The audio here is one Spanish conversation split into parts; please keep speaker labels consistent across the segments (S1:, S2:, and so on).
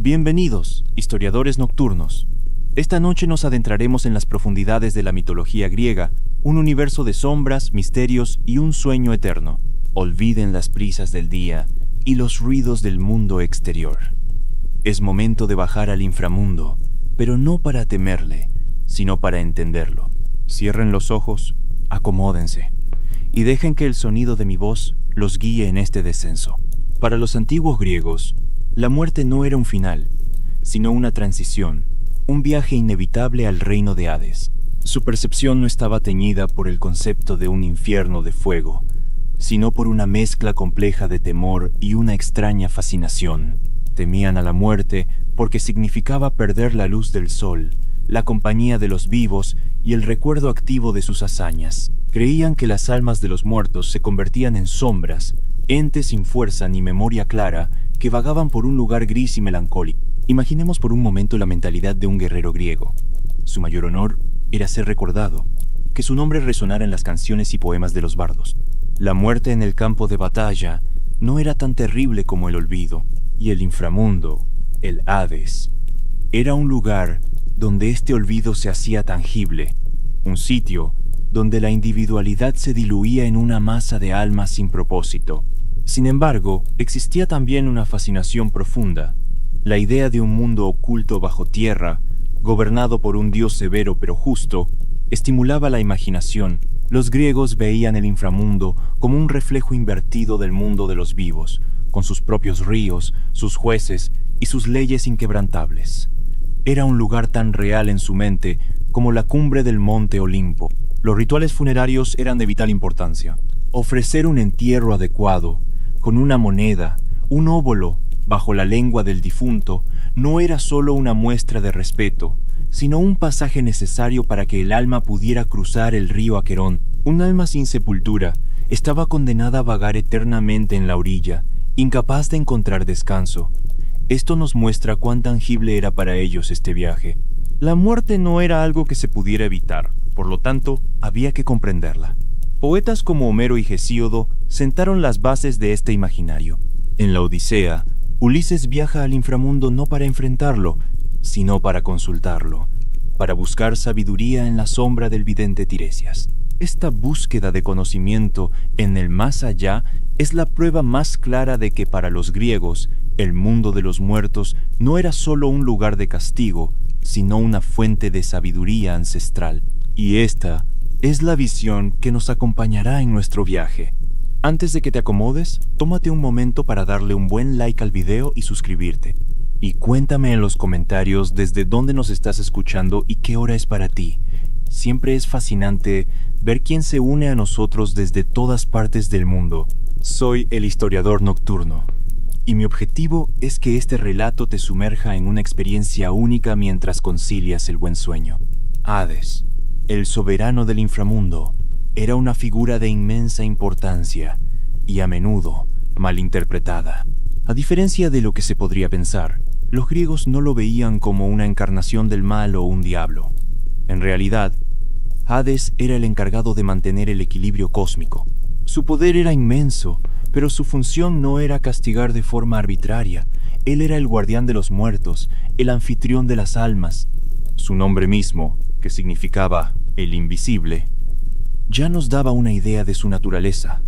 S1: Bienvenidos, historiadores nocturnos. Esta noche nos adentraremos en las profundidades de la mitología griega, un universo de sombras, misterios y un sueño eterno. Olviden las prisas del día y los ruidos del mundo exterior. Es momento de bajar al inframundo, pero no para temerle, sino para entenderlo. Cierren los ojos, acomódense, y dejen que el sonido de mi voz los guíe en este descenso. Para los antiguos griegos, la muerte no era un final, sino una transición, un viaje inevitable al reino de Hades. Su percepción no estaba teñida por el concepto de un infierno de fuego, sino por una mezcla compleja de temor y una extraña fascinación. Temían a la muerte porque significaba perder la luz del sol, la compañía de los vivos y el recuerdo activo de sus hazañas. Creían que las almas de los muertos se convertían en sombras, entes sin fuerza ni memoria clara, que vagaban por un lugar gris y melancólico. Imaginemos por un momento la mentalidad de un guerrero griego. Su mayor honor era ser recordado, que su nombre resonara en las canciones y poemas de los bardos. La muerte en el campo de batalla no era tan terrible como el olvido, y el inframundo, el Hades, era un lugar donde este olvido se hacía tangible, un sitio donde la individualidad se diluía en una masa de almas sin propósito. Sin embargo, existía también una fascinación profunda, la idea de un mundo oculto bajo tierra, gobernado por un dios severo pero justo, estimulaba la imaginación. Los griegos veían el inframundo como un reflejo invertido del mundo de los vivos, con sus propios ríos, sus jueces y sus leyes inquebrantables. Era un lugar tan real en su mente como la cumbre del monte Olimpo. Los rituales funerarios eran de vital importancia. Ofrecer un entierro adecuado, con una moneda, un óbolo, bajo la lengua del difunto, no era solo una muestra de respeto, sino un pasaje necesario para que el alma pudiera cruzar el río Aquerón. Un alma sin sepultura estaba condenada a vagar eternamente en la orilla, incapaz de encontrar descanso. Esto nos muestra cuán tangible era para ellos este viaje. La muerte no era algo que se pudiera evitar, por lo tanto, había que comprenderla. Poetas como Homero y Hesíodo sentaron las bases de este imaginario. En la Odisea, Ulises viaja al inframundo no para enfrentarlo, sino para consultarlo, para buscar sabiduría en la sombra del vidente Tiresias. Esta búsqueda de conocimiento en el más allá es la prueba más clara de que para los griegos, el mundo de los muertos no era solo un lugar de castigo, sino una fuente de sabiduría ancestral. Y esta es la visión que nos acompañará en nuestro viaje. Antes de que te acomodes, tómate un momento para darle un buen like al video y suscribirte. Y cuéntame en los comentarios desde dónde nos estás escuchando y qué hora es para ti. Siempre es fascinante ver quién se une a nosotros desde todas partes del mundo. Soy el historiador nocturno, y mi objetivo es que este relato te sumerja en una experiencia única mientras concilias el buen sueño. Hades, el soberano del inframundo, era una figura de inmensa importancia y a menudo malinterpretada. A diferencia de lo que se podría pensar, los griegos no lo veían como una encarnación del mal o un diablo. En realidad, Hades era el encargado de mantener el equilibrio cósmico. Su poder era inmenso, pero su función no era castigar de forma arbitraria. Él era el guardián de los muertos, el anfitrión de las almas. Su nombre mismo, que significaba el invisible, ya nos daba una idea de su naturaleza.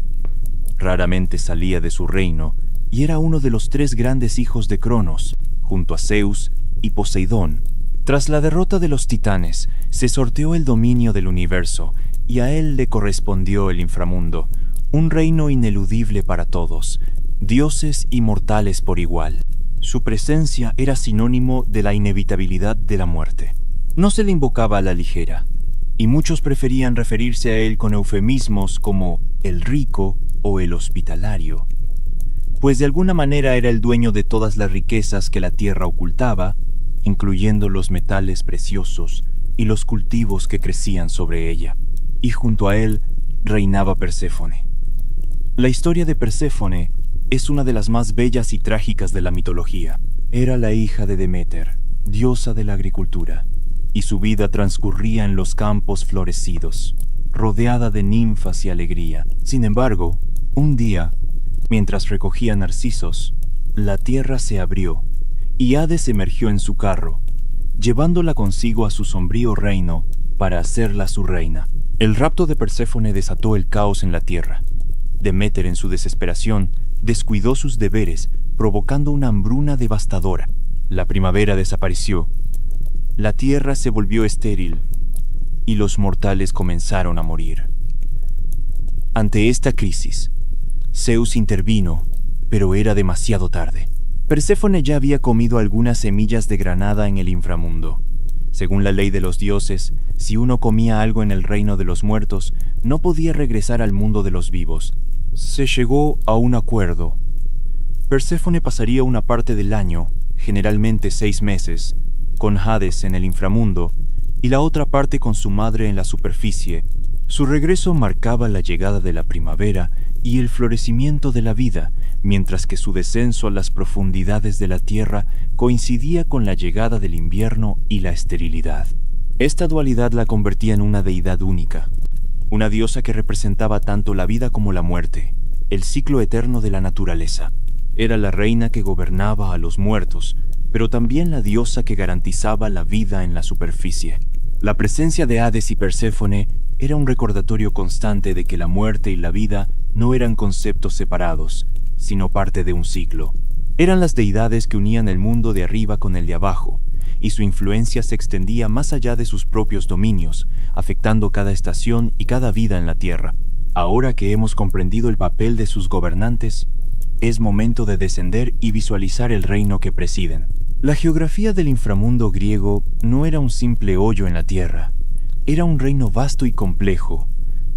S1: Raramente salía de su reino y era uno de los 3 grandes hijos de Cronos, junto a Zeus y Poseidón. Tras la derrota de los titanes, se sorteó el dominio del universo y a él le correspondió el inframundo, un reino ineludible para todos, dioses y mortales por igual. Su presencia era sinónimo de la inevitabilidad de la muerte. No se le invocaba a la ligera, y muchos preferían referirse a él con eufemismos como el rico o el hospitalario, pues de alguna manera era el dueño de todas las riquezas que la tierra ocultaba, incluyendo los metales preciosos y los cultivos que crecían sobre ella, y junto a él reinaba Perséfone. La historia de Perséfone es una de las más bellas y trágicas de la mitología. Era la hija de Deméter, diosa de la agricultura, y su vida transcurría en los campos florecidos, rodeada de ninfas y alegría. Sin embargo, un día, mientras recogía narcisos, la tierra se abrió y Hades emergió en su carro, llevándola consigo a su sombrío reino para hacerla su reina. El rapto de Perséfone desató el caos en la tierra. Deméter, en su desesperación, descuidó sus deberes, provocando una hambruna devastadora. La primavera desapareció, la tierra se volvió estéril y los mortales comenzaron a morir. Ante esta crisis, Zeus intervino, pero era demasiado tarde. Perséfone ya había comido algunas semillas de granada en el inframundo. Según la ley de los dioses, si uno comía algo en el reino de los muertos, no podía regresar al mundo de los vivos. Se llegó a un acuerdo. Perséfone pasaría una parte del año, generalmente 6 meses, con Hades en el inframundo y la otra parte con su madre en la superficie. Su regreso marcaba la llegada de la primavera y el florecimiento de la vida, mientras que su descenso a las profundidades de la tierra coincidía con la llegada del invierno y la esterilidad. Esta dualidad la convertía en una deidad única, una diosa que representaba tanto la vida como la muerte, el ciclo eterno de la naturaleza. Era la reina que gobernaba a los muertos, pero también la diosa que garantizaba la vida en la superficie. La presencia de Hades y Perséfone era un recordatorio constante de que la muerte y la vida no eran conceptos separados, sino parte de un ciclo. Eran las deidades que unían el mundo de arriba con el de abajo, y su influencia se extendía más allá de sus propios dominios, afectando cada estación y cada vida en la tierra. Ahora que hemos comprendido el papel de sus gobernantes, es momento de descender y visualizar el reino que presiden. La geografía del inframundo griego no era un simple hoyo en la tierra. Era un reino vasto y complejo,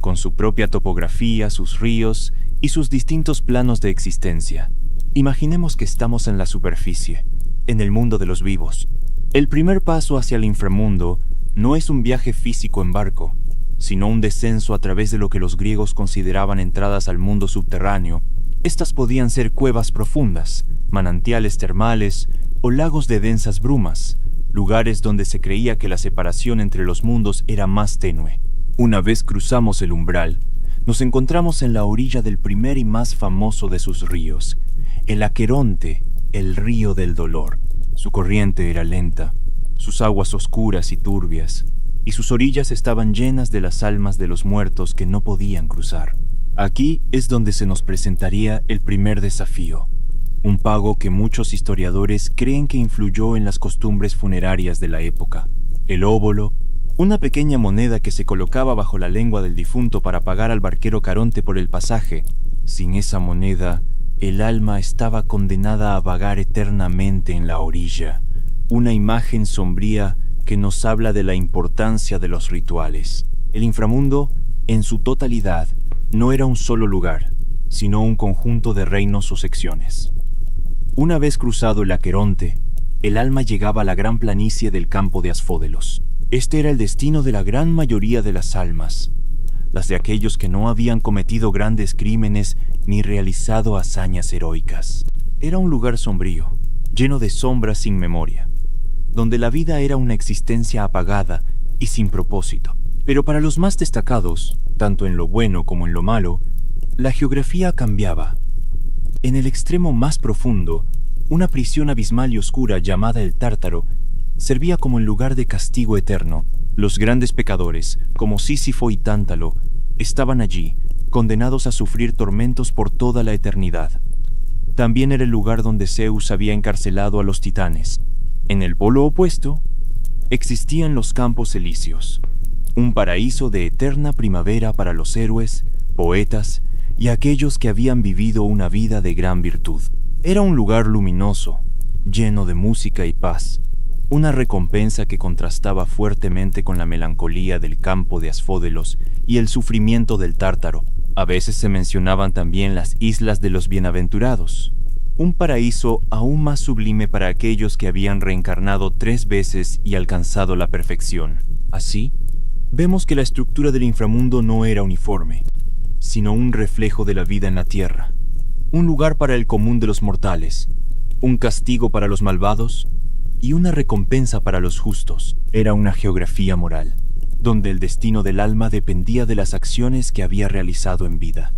S1: con su propia topografía, sus ríos y sus distintos planos de existencia. Imaginemos que estamos en la superficie, en el mundo de los vivos. El primer paso hacia el inframundo no es un viaje físico en barco, sino un descenso a través de lo que los griegos consideraban entradas al mundo subterráneo. Estas podían ser cuevas profundas, manantiales termales o lagos de densas brumas, lugares donde se creía que la separación entre los mundos era más tenue. Una vez cruzamos el umbral, nos encontramos en la orilla del primer y más famoso de sus ríos, el Aqueronte, el río del dolor. Su corriente era lenta, sus aguas oscuras y turbias, y sus orillas estaban llenas de las almas de los muertos que no podían cruzar. Aquí es donde se nos presentaría el primer desafío, un pago que muchos historiadores creen que influyó en las costumbres funerarias de la época. El óbolo, una pequeña moneda que se colocaba bajo la lengua del difunto para pagar al barquero Caronte por el pasaje. Sin esa moneda, el alma estaba condenada a vagar eternamente en la orilla, una imagen sombría que nos habla de la importancia de los rituales. El inframundo, en su totalidad, no era un solo lugar, sino un conjunto de reinos o secciones. Una vez cruzado el Aqueronte, el alma llegaba a la gran planicie del campo de Asfódelos. Este era el destino de la gran mayoría de las almas, las de aquellos que no habían cometido grandes crímenes ni realizado hazañas heroicas. Era un lugar sombrío, lleno de sombras sin memoria, donde la vida era una existencia apagada y sin propósito. Pero para los más destacados, tanto en lo bueno como en lo malo, la geografía cambiaba. En el extremo más profundo, una prisión abismal y oscura llamada el Tártaro servía como el lugar de castigo eterno. Los grandes pecadores, como Sísifo y Tántalo, estaban allí, condenados a sufrir tormentos por toda la eternidad. También era el lugar donde Zeus había encarcelado a los titanes. En el polo opuesto, existían los Campos Elíseos, un paraíso de eterna primavera para los héroes, poetas y aquellos que habían vivido una vida de gran virtud. Era un lugar luminoso, lleno de música y paz, una recompensa que contrastaba fuertemente con la melancolía del campo de Asfódelos y el sufrimiento del Tártaro. A veces se mencionaban también las Islas de los Bienaventurados, un paraíso aún más sublime para aquellos que habían reencarnado 3 veces y alcanzado la perfección. Así, vemos que la estructura del inframundo no era uniforme, sino un reflejo de la vida en la tierra, un lugar para el común de los mortales, un castigo para los malvados y una recompensa para los justos. Era una geografía moral, donde el destino del alma dependía de las acciones que había realizado en vida.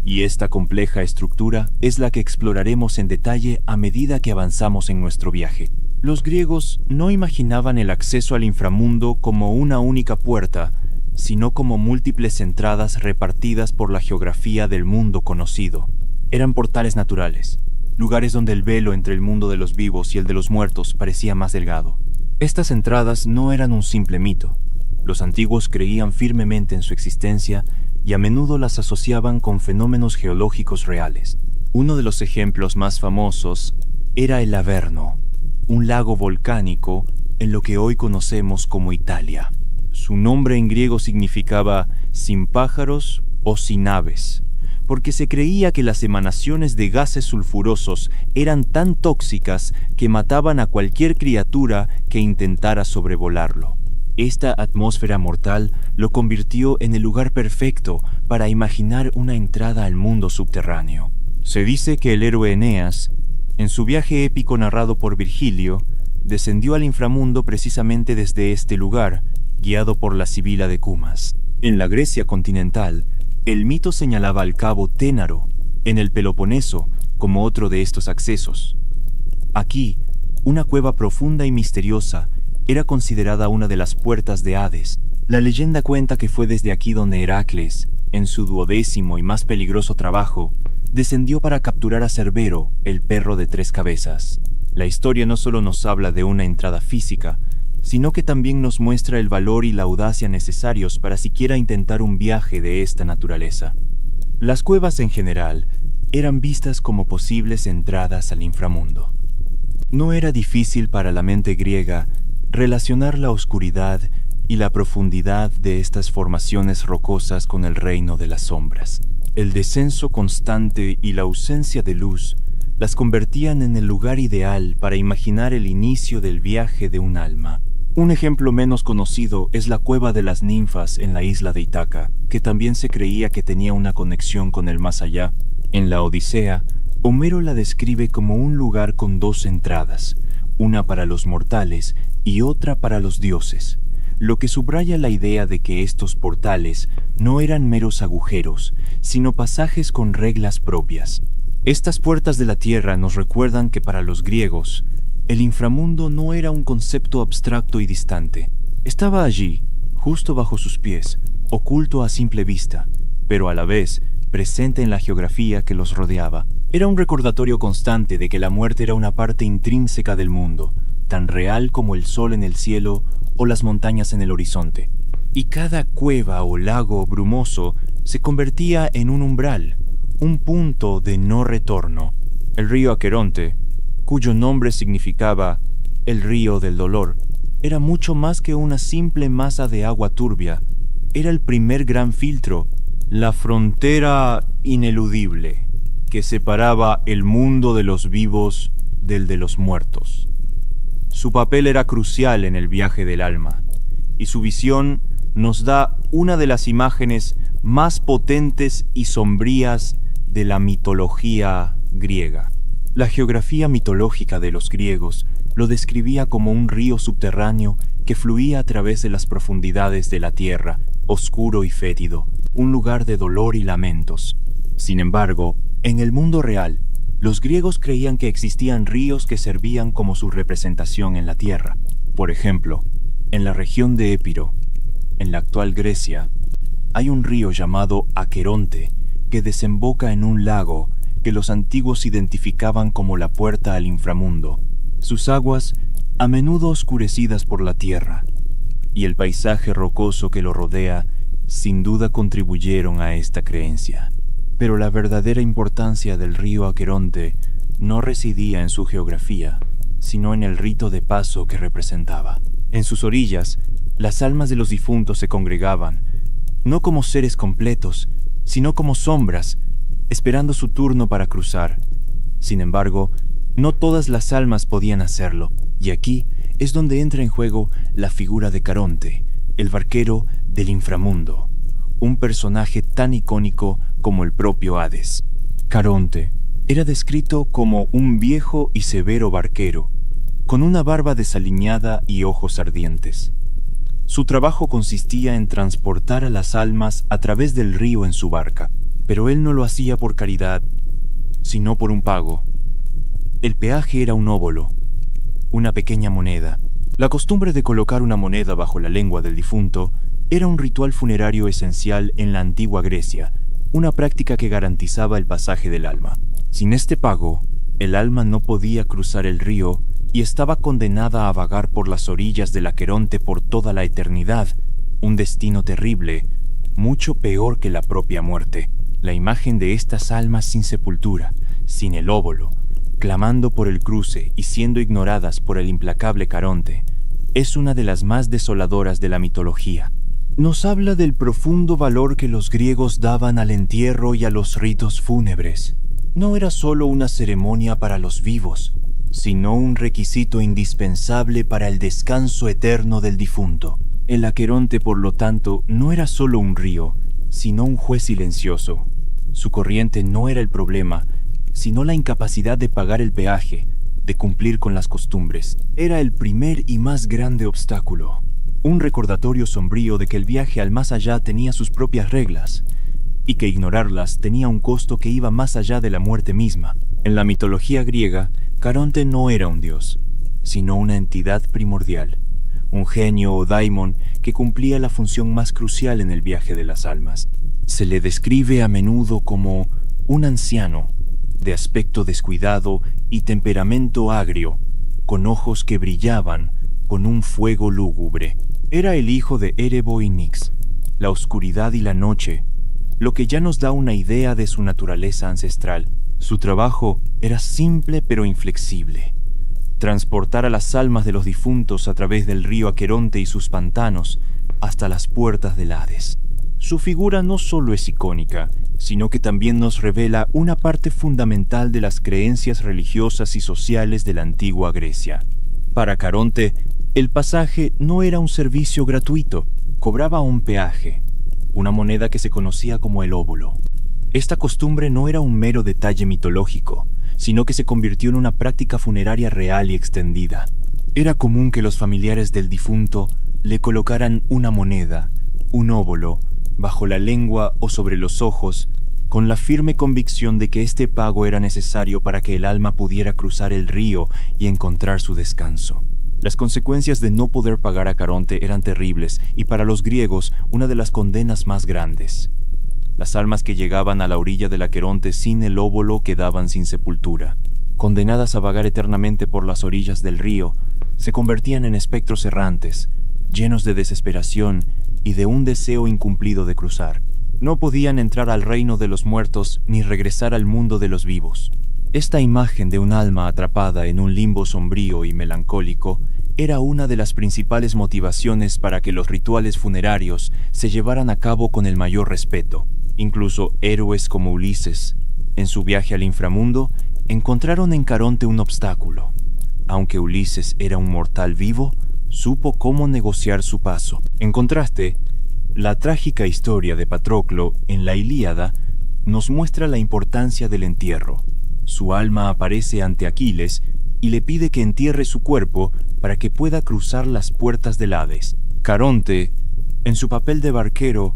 S1: Y esta compleja estructura es la que exploraremos en detalle a medida que avanzamos en nuestro viaje. Los griegos no imaginaban el acceso al inframundo como una única puerta, sino como múltiples entradas repartidas por la geografía del mundo conocido. Eran portales naturales, lugares donde el velo entre el mundo de los vivos y el de los muertos parecía más delgado. Estas entradas no eran un simple mito. Los antiguos creían firmemente en su existencia y a menudo las asociaban con fenómenos geológicos reales. Uno de los ejemplos más famosos era el Averno, un lago volcánico en lo que hoy conocemos como Italia. Su nombre en griego significaba sin pájaros o sin aves, porque se creía que las emanaciones de gases sulfurosos eran tan tóxicas que mataban a cualquier criatura que intentara sobrevolarlo. Esta atmósfera mortal lo convirtió en el lugar perfecto para imaginar una entrada al mundo subterráneo. Se dice que el héroe Eneas, en su viaje épico narrado por Virgilio, descendió al inframundo precisamente desde este lugar, guiado por la Sibila de Cumas. En la Grecia continental, el mito señalaba al cabo Ténaro, en el Peloponeso, como otro de estos accesos. Aquí, una cueva profunda y misteriosa era considerada una de las puertas de Hades. La leyenda cuenta que fue desde aquí donde Heracles, en su 12º y más peligroso trabajo, descendió para capturar a Cerbero, el perro de 3 cabezas. La historia no solo nos habla de una entrada física, sino que también nos muestra el valor y la audacia necesarios para siquiera intentar un viaje de esta naturaleza. Las cuevas en general eran vistas como posibles entradas al inframundo. No era difícil para la mente griega relacionar la oscuridad y la profundidad de estas formaciones rocosas con el reino de las sombras. El descenso constante y la ausencia de luz las convertían en el lugar ideal para imaginar el inicio del viaje de un alma. Un ejemplo menos conocido es la cueva de las ninfas en la isla de Ítaca, que también se creía que tenía una conexión con el más allá. En la Odisea, Homero la describe como un lugar con 2 entradas, una para los mortales y otra para los dioses, lo que subraya la idea de que estos portales no eran meros agujeros, sino pasajes con reglas propias. Estas puertas de la tierra nos recuerdan que para los griegos, el inframundo no era un concepto abstracto y distante. Estaba allí, justo bajo sus pies, oculto a simple vista, pero a la vez presente en la geografía que los rodeaba. Era un recordatorio constante de que la muerte era una parte intrínseca del mundo, tan real como el sol en el cielo o las montañas en el horizonte. Y cada cueva o lago brumoso se convertía en un umbral, un punto de no retorno. El río Aqueronte, cuyo nombre significaba el río del dolor, era mucho más que una simple masa de agua turbia. Era el primer gran filtro, la frontera ineludible que separaba el mundo de los vivos del de los muertos. Su papel era crucial en el viaje del alma, y su visión nos da una de las imágenes más potentes y sombrías de la mitología griega. La geografía mitológica de los griegos lo describía como un río subterráneo que fluía a través de las profundidades de la tierra, oscuro y fétido, un lugar de dolor y lamentos. Sin embargo, en el mundo real, los griegos creían que existían ríos que servían como su representación en la tierra. Por ejemplo, en la región de Épiro, en la actual Grecia, hay un río llamado Aqueronte que desemboca en un lago que los antiguos identificaban como la puerta al inframundo. Sus aguas, a menudo oscurecidas por la tierra, y el paisaje rocoso que lo rodea, sin duda contribuyeron a esta creencia. Pero la verdadera importancia del río Aqueronte no residía en su geografía, sino en el rito de paso que representaba. En sus orillas, las almas de los difuntos se congregaban, no como seres completos, sino como sombras, esperando su turno para cruzar. Sin embargo, no todas las almas podían hacerlo, y aquí es donde entra en juego la figura de Caronte, el barquero del inframundo, un personaje tan icónico como el propio Hades. Caronte era descrito como un viejo y severo barquero, con una barba desaliñada y ojos ardientes. Su trabajo consistía en transportar a las almas a través del río en su barca. Pero él no lo hacía por caridad, sino por un pago. El peaje era un óbolo, una pequeña moneda. La costumbre de colocar una moneda bajo la lengua del difunto era un ritual funerario esencial en la antigua Grecia, una práctica que garantizaba el pasaje del alma. Sin este pago, el alma no podía cruzar el río y estaba condenada a vagar por las orillas del Aqueronte por toda la eternidad, un destino terrible, mucho peor que la propia muerte. La imagen de estas almas sin sepultura, sin el óbolo, clamando por el cruce y siendo ignoradas por el implacable Caronte, es una de las más desoladoras de la mitología. Nos habla del profundo valor que los griegos daban al entierro y a los ritos fúnebres. No era solo una ceremonia para los vivos, sino un requisito indispensable para el descanso eterno del difunto. El Aqueronte, por lo tanto, no era solo un río, sino un juez silencioso. Su corriente no era el problema, sino la incapacidad de pagar el peaje, de cumplir con las costumbres. Era el primer y más grande obstáculo. Un recordatorio sombrío de que el viaje al más allá tenía sus propias reglas, y que ignorarlas tenía un costo que iba más allá de la muerte misma. En la mitología griega, Caronte no era un dios, sino una entidad primordial, un genio o daimon que cumplía la función más crucial en el viaje de las almas. Se le describe a menudo como un anciano, de aspecto descuidado y temperamento agrio, con ojos que brillaban con un fuego lúgubre. Era el hijo de Erebo y Nix, la oscuridad y la noche, lo que ya nos da una idea de su naturaleza ancestral. Su trabajo era simple pero inflexible: transportar a las almas de los difuntos a través del río Aqueronte y sus pantanos hasta las puertas del Hades. Su figura no solo es icónica, sino que también nos revela una parte fundamental de las creencias religiosas y sociales de la antigua Grecia. Para Caronte, el pasaje no era un servicio gratuito, cobraba un peaje, una moneda que se conocía como el óbolo. Esta costumbre no era un mero detalle mitológico, sino que se convirtió en una práctica funeraria real y extendida. Era común que los familiares del difunto le colocaran una moneda, un óbolo, bajo la lengua o sobre los ojos, con la firme convicción de que este pago era necesario para que el alma pudiera cruzar el río y encontrar su descanso. Las consecuencias de no poder pagar a Caronte eran terribles y para los griegos una de las condenas más grandes. Las almas que llegaban a la orilla del Aqueronte sin el óbolo quedaban sin sepultura. Condenadas a vagar eternamente por las orillas del río, se convertían en espectros errantes, llenos de desesperación y de un deseo incumplido de cruzar. No podían entrar al reino de los muertos ni regresar al mundo de los vivos. Esta imagen de un alma atrapada en un limbo sombrío y melancólico era una de las principales motivaciones para que los rituales funerarios se llevaran a cabo con el mayor respeto. Incluso héroes como Ulises, en su viaje al inframundo, encontraron en Caronte un obstáculo. Aunque Ulises era un mortal vivo, supo cómo negociar su paso. En contraste, la trágica historia de Patroclo en la Ilíada nos muestra la importancia del entierro. Su alma aparece ante Aquiles y le pide que entierre su cuerpo para que pueda cruzar las puertas del Hades. Caronte, en su papel de barquero,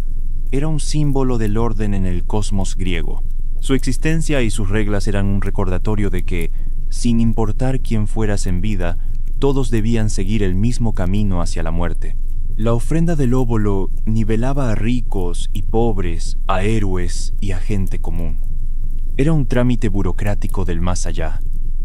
S1: era un símbolo del orden en el cosmos griego. Su existencia y sus reglas eran un recordatorio de que, sin importar quién fueras en vida, todos debían seguir el mismo camino hacia la muerte. La ofrenda del óbolo nivelaba a ricos y pobres, a héroes y a gente común. Era un trámite burocrático del más allá,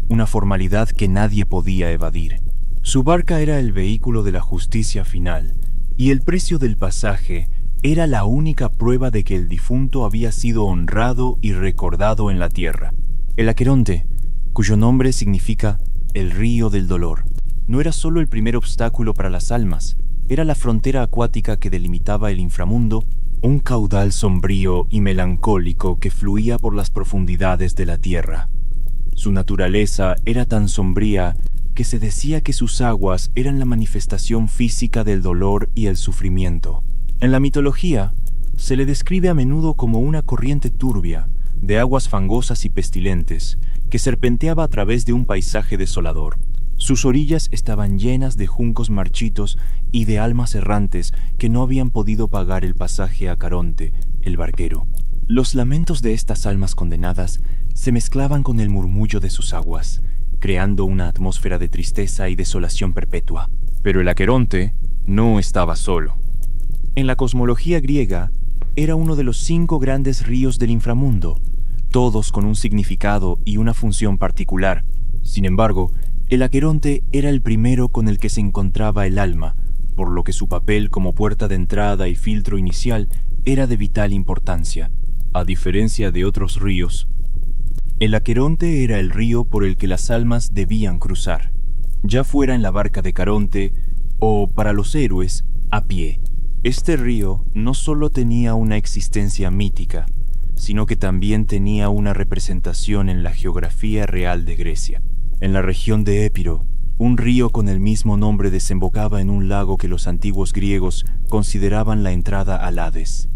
S1: una formalidad que nadie podía evadir. Su barca era el vehículo de la justicia final, y el precio del pasaje era la única prueba de que el difunto había sido honrado y recordado en la tierra. El Aqueronte, cuyo nombre significa el río del dolor, no era solo el primer obstáculo para las almas, era la frontera acuática que delimitaba el inframundo, un caudal sombrío y melancólico que fluía por las profundidades de la tierra. Su naturaleza era tan sombría que se decía que sus aguas eran la manifestación física del dolor y el sufrimiento. En la mitología, se le describe a menudo como una corriente turbia, de aguas fangosas y pestilentes, que serpenteaba a través de un paisaje desolador. Sus orillas estaban llenas de juncos marchitos y de almas errantes que no habían podido pagar el pasaje a Caronte, el barquero. Los lamentos de estas almas condenadas se mezclaban con el murmullo de sus aguas, creando una atmósfera de tristeza y desolación perpetua. Pero el Aqueronte no estaba solo. En la cosmología griega, era uno de los 5 grandes ríos del inframundo, todos con un significado y una función particular. Sin embargo, el Aqueronte era el primero con el que se encontraba el alma, por lo que su papel como puerta de entrada y filtro inicial era de vital importancia. A diferencia de otros ríos, el Aqueronte era el río por el que las almas debían cruzar, ya fuera en la barca de Caronte o, para los héroes, a pie. Este río no solo tenía una existencia mítica, sino que también tenía una representación en la geografía real de Grecia. En la región de Épiro, un río con el mismo nombre desembocaba en un lago que los antiguos griegos consideraban la entrada al Hades.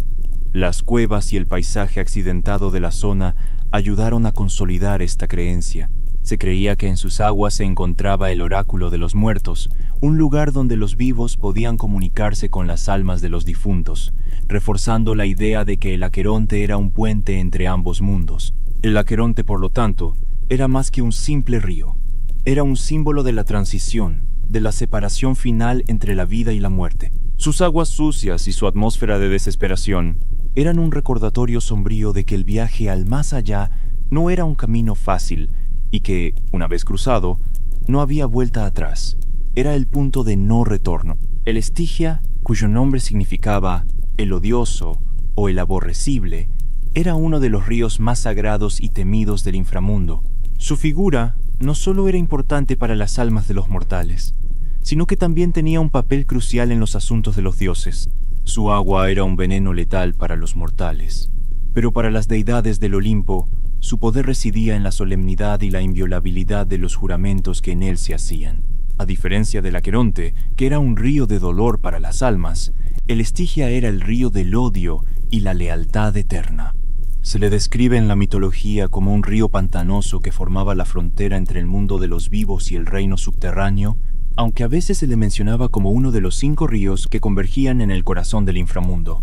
S1: Las cuevas y el paisaje accidentado de la zona ayudaron a consolidar esta creencia. Se creía que en sus aguas se encontraba el oráculo de los muertos, un lugar donde los vivos podían comunicarse con las almas de los difuntos, reforzando la idea de que el Aqueronte era un puente entre ambos mundos. El Aqueronte, por lo tanto, era más que un simple río. Era un símbolo de la transición, de la separación final entre la vida y la muerte. Sus aguas sucias y su atmósfera de desesperación eran un recordatorio sombrío de que el viaje al más allá no era un camino fácil y que, una vez cruzado, no había vuelta atrás. Era el punto de no retorno. El Estigia, cuyo nombre significaba el odioso o el aborrecible, era uno de los ríos más sagrados y temidos del inframundo. Su figura no solo era importante para las almas de los mortales, sino que también tenía un papel crucial en los asuntos de los dioses. Su agua era un veneno letal para los mortales, pero para las deidades del Olimpo, su poder residía en la solemnidad y la inviolabilidad de los juramentos que en él se hacían. A diferencia del Aqueronte, que era un río de dolor para las almas, el Estigia era el río del odio y la lealtad eterna. Se le describe en la mitología como un río pantanoso que formaba la frontera entre el mundo de los vivos y el reino subterráneo, aunque a veces se le mencionaba como uno de los 5 ríos que convergían en el corazón del inframundo.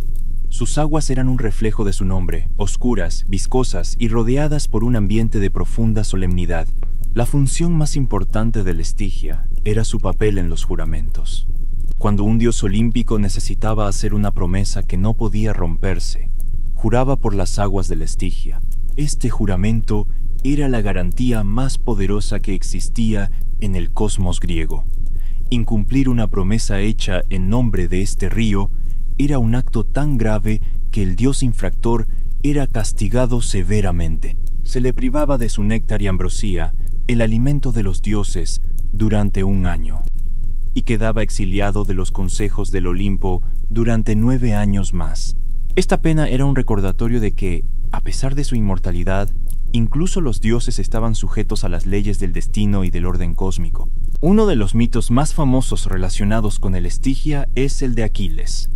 S1: Sus aguas eran un reflejo de su nombre, oscuras, viscosas y rodeadas por un ambiente de profunda solemnidad. La función más importante del Estigia era su papel en los juramentos. Cuando un dios olímpico necesitaba hacer una promesa que no podía romperse, juraba por las aguas del Estigia. Este juramento era la garantía más poderosa que existía en el cosmos griego. Incumplir una promesa hecha en nombre de este río era un acto tan grave que el dios infractor era castigado severamente. Se le privaba de su néctar y ambrosía, el alimento de los dioses, durante 1 año, y quedaba exiliado de los consejos del Olimpo durante 9 años más. Esta pena era un recordatorio de que, a pesar de su inmortalidad, incluso los dioses estaban sujetos a las leyes del destino y del orden cósmico. Uno de los mitos más famosos relacionados con el Estigia es el de Aquiles.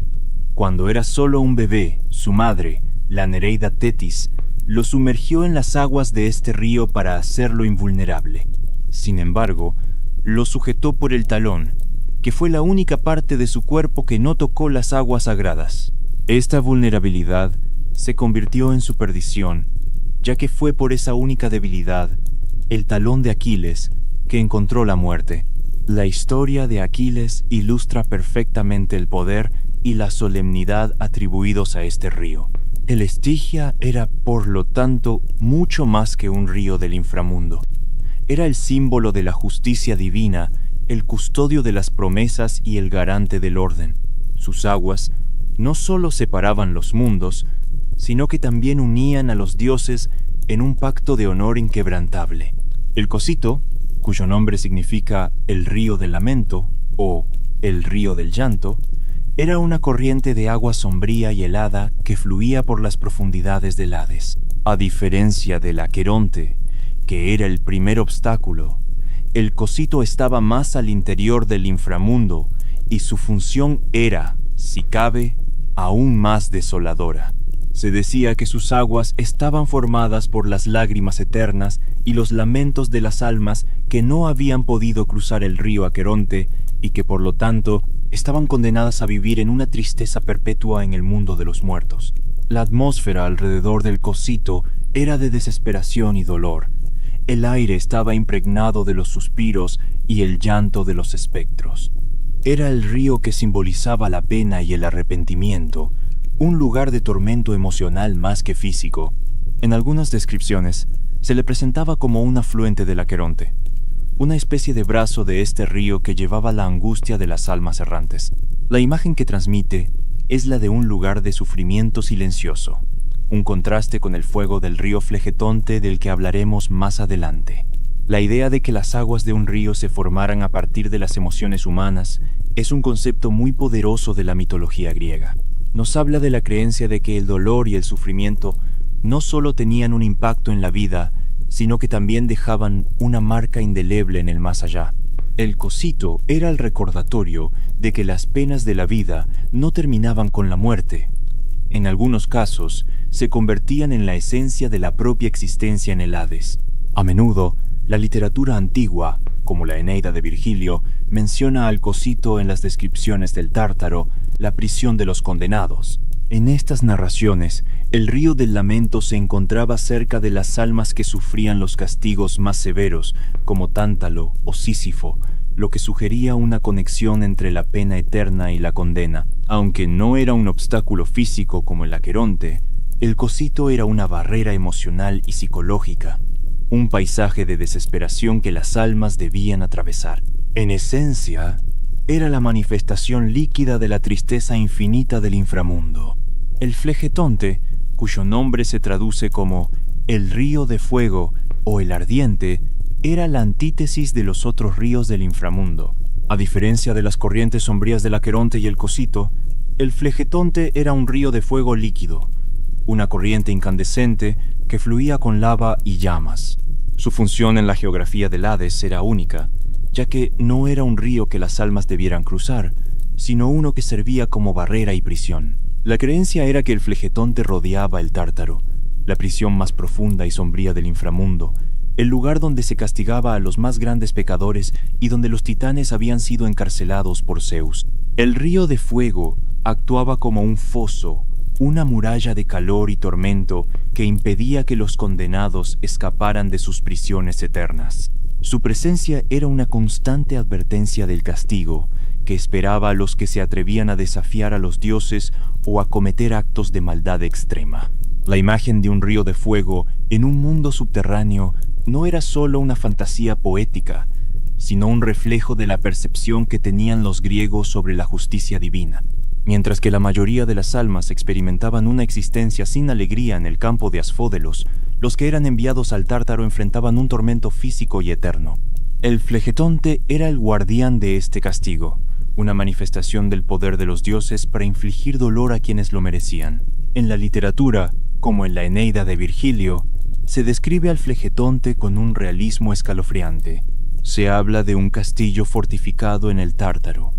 S1: Cuando era solo un bebé, su madre, la Nereida Tetis, lo sumergió en las aguas de este río para hacerlo invulnerable. Sin embargo, lo sujetó por el talón, que fue la única parte de su cuerpo que no tocó las aguas sagradas. Esta vulnerabilidad se convirtió en su perdición, ya que fue por esa única debilidad, el talón de Aquiles, que encontró la muerte. La historia de Aquiles ilustra perfectamente el poder y la solemnidad atribuidos a este río. El Estigia era, por lo tanto, mucho más que un río del inframundo. Era el símbolo de la justicia divina, el custodio de las promesas y el garante del orden. Sus aguas no solo separaban los mundos, sino que también unían a los dioses en un pacto de honor inquebrantable. El Cosito, cuyo nombre significa el río del lamento o el río del llanto, era una corriente de agua sombría y helada que fluía por las profundidades del Hades. A diferencia del Aqueronte, que era el primer obstáculo, el Cosito estaba más al interior del inframundo y su función era, si cabe, aún más desoladora. Se decía que sus aguas estaban formadas por las lágrimas eternas y los lamentos de las almas que no habían podido cruzar el río Aqueronte y que por lo tanto estaban condenadas a vivir en una tristeza perpetua en el mundo de los muertos. La atmósfera alrededor del Cosito era de desesperación y dolor. El aire estaba impregnado de los suspiros y el llanto de los espectros. Era el río que simbolizaba la pena y el arrepentimiento, un lugar de tormento emocional más que físico. En algunas descripciones, se le presentaba como un afluente del Aqueronte, una especie de brazo de este río que llevaba la angustia de las almas errantes. La imagen que transmite es la de un lugar de sufrimiento silencioso, un contraste con el fuego del río Flegetonte del que hablaremos más adelante. La idea de que las aguas de un río se formaran a partir de las emociones humanas es un concepto muy poderoso de la mitología griega. Nos habla de la creencia de que el dolor y el sufrimiento no solo tenían un impacto en la vida, sino que también dejaban una marca indeleble en el más allá. El Cosito era el recordatorio de que las penas de la vida no terminaban con la muerte. En algunos casos, se convertían en la esencia de la propia existencia en el Hades. A menudo, la literatura antigua, como la Eneida de Virgilio, menciona al Cosito en las descripciones del Tártaro, la prisión de los condenados. En estas narraciones, el río del lamento se encontraba cerca de las almas que sufrían los castigos más severos, como Tántalo o Sísifo, lo que sugería una conexión entre la pena eterna y la condena. Aunque no era un obstáculo físico como el Aqueronte, el Cosito era una barrera emocional y psicológica, un paisaje de desesperación que las almas debían atravesar. En esencia, era la manifestación líquida de la tristeza infinita del inframundo. El Flegetonte, cuyo nombre se traduce como el río de fuego o el ardiente, era la antítesis de los otros ríos del inframundo. A diferencia de las corrientes sombrías del Aqueronte y el Cosito, el Flegetonte era un río de fuego líquido, una corriente incandescente que fluía con lava y llamas. Su función en la geografía del Hades era única, ya que no era un río que las almas debieran cruzar, sino uno que servía como barrera y prisión. La creencia era que el Flegetonte rodeaba el Tártaro, la prisión más profunda y sombría del inframundo, el lugar donde se castigaba a los más grandes pecadores y donde los titanes habían sido encarcelados por Zeus. El río de fuego actuaba como un foso, una muralla de calor y tormento que impedía que los condenados escaparan de sus prisiones eternas. Su presencia era una constante advertencia del castigo que esperaba a los que se atrevían a desafiar a los dioses o a cometer actos de maldad extrema. La imagen de un río de fuego en un mundo subterráneo no era solo una fantasía poética, sino un reflejo de la percepción que tenían los griegos sobre la justicia divina. Mientras que la mayoría de las almas experimentaban una existencia sin alegría en el campo de Asfódelos, los que eran enviados al Tártaro enfrentaban un tormento físico y eterno. El Flegetonte era el guardián de este castigo, una manifestación del poder de los dioses para infligir dolor a quienes lo merecían. En la literatura, como en la Eneida de Virgilio, se describe al Flegetonte con un realismo escalofriante. Se habla de un castillo fortificado en el Tártaro,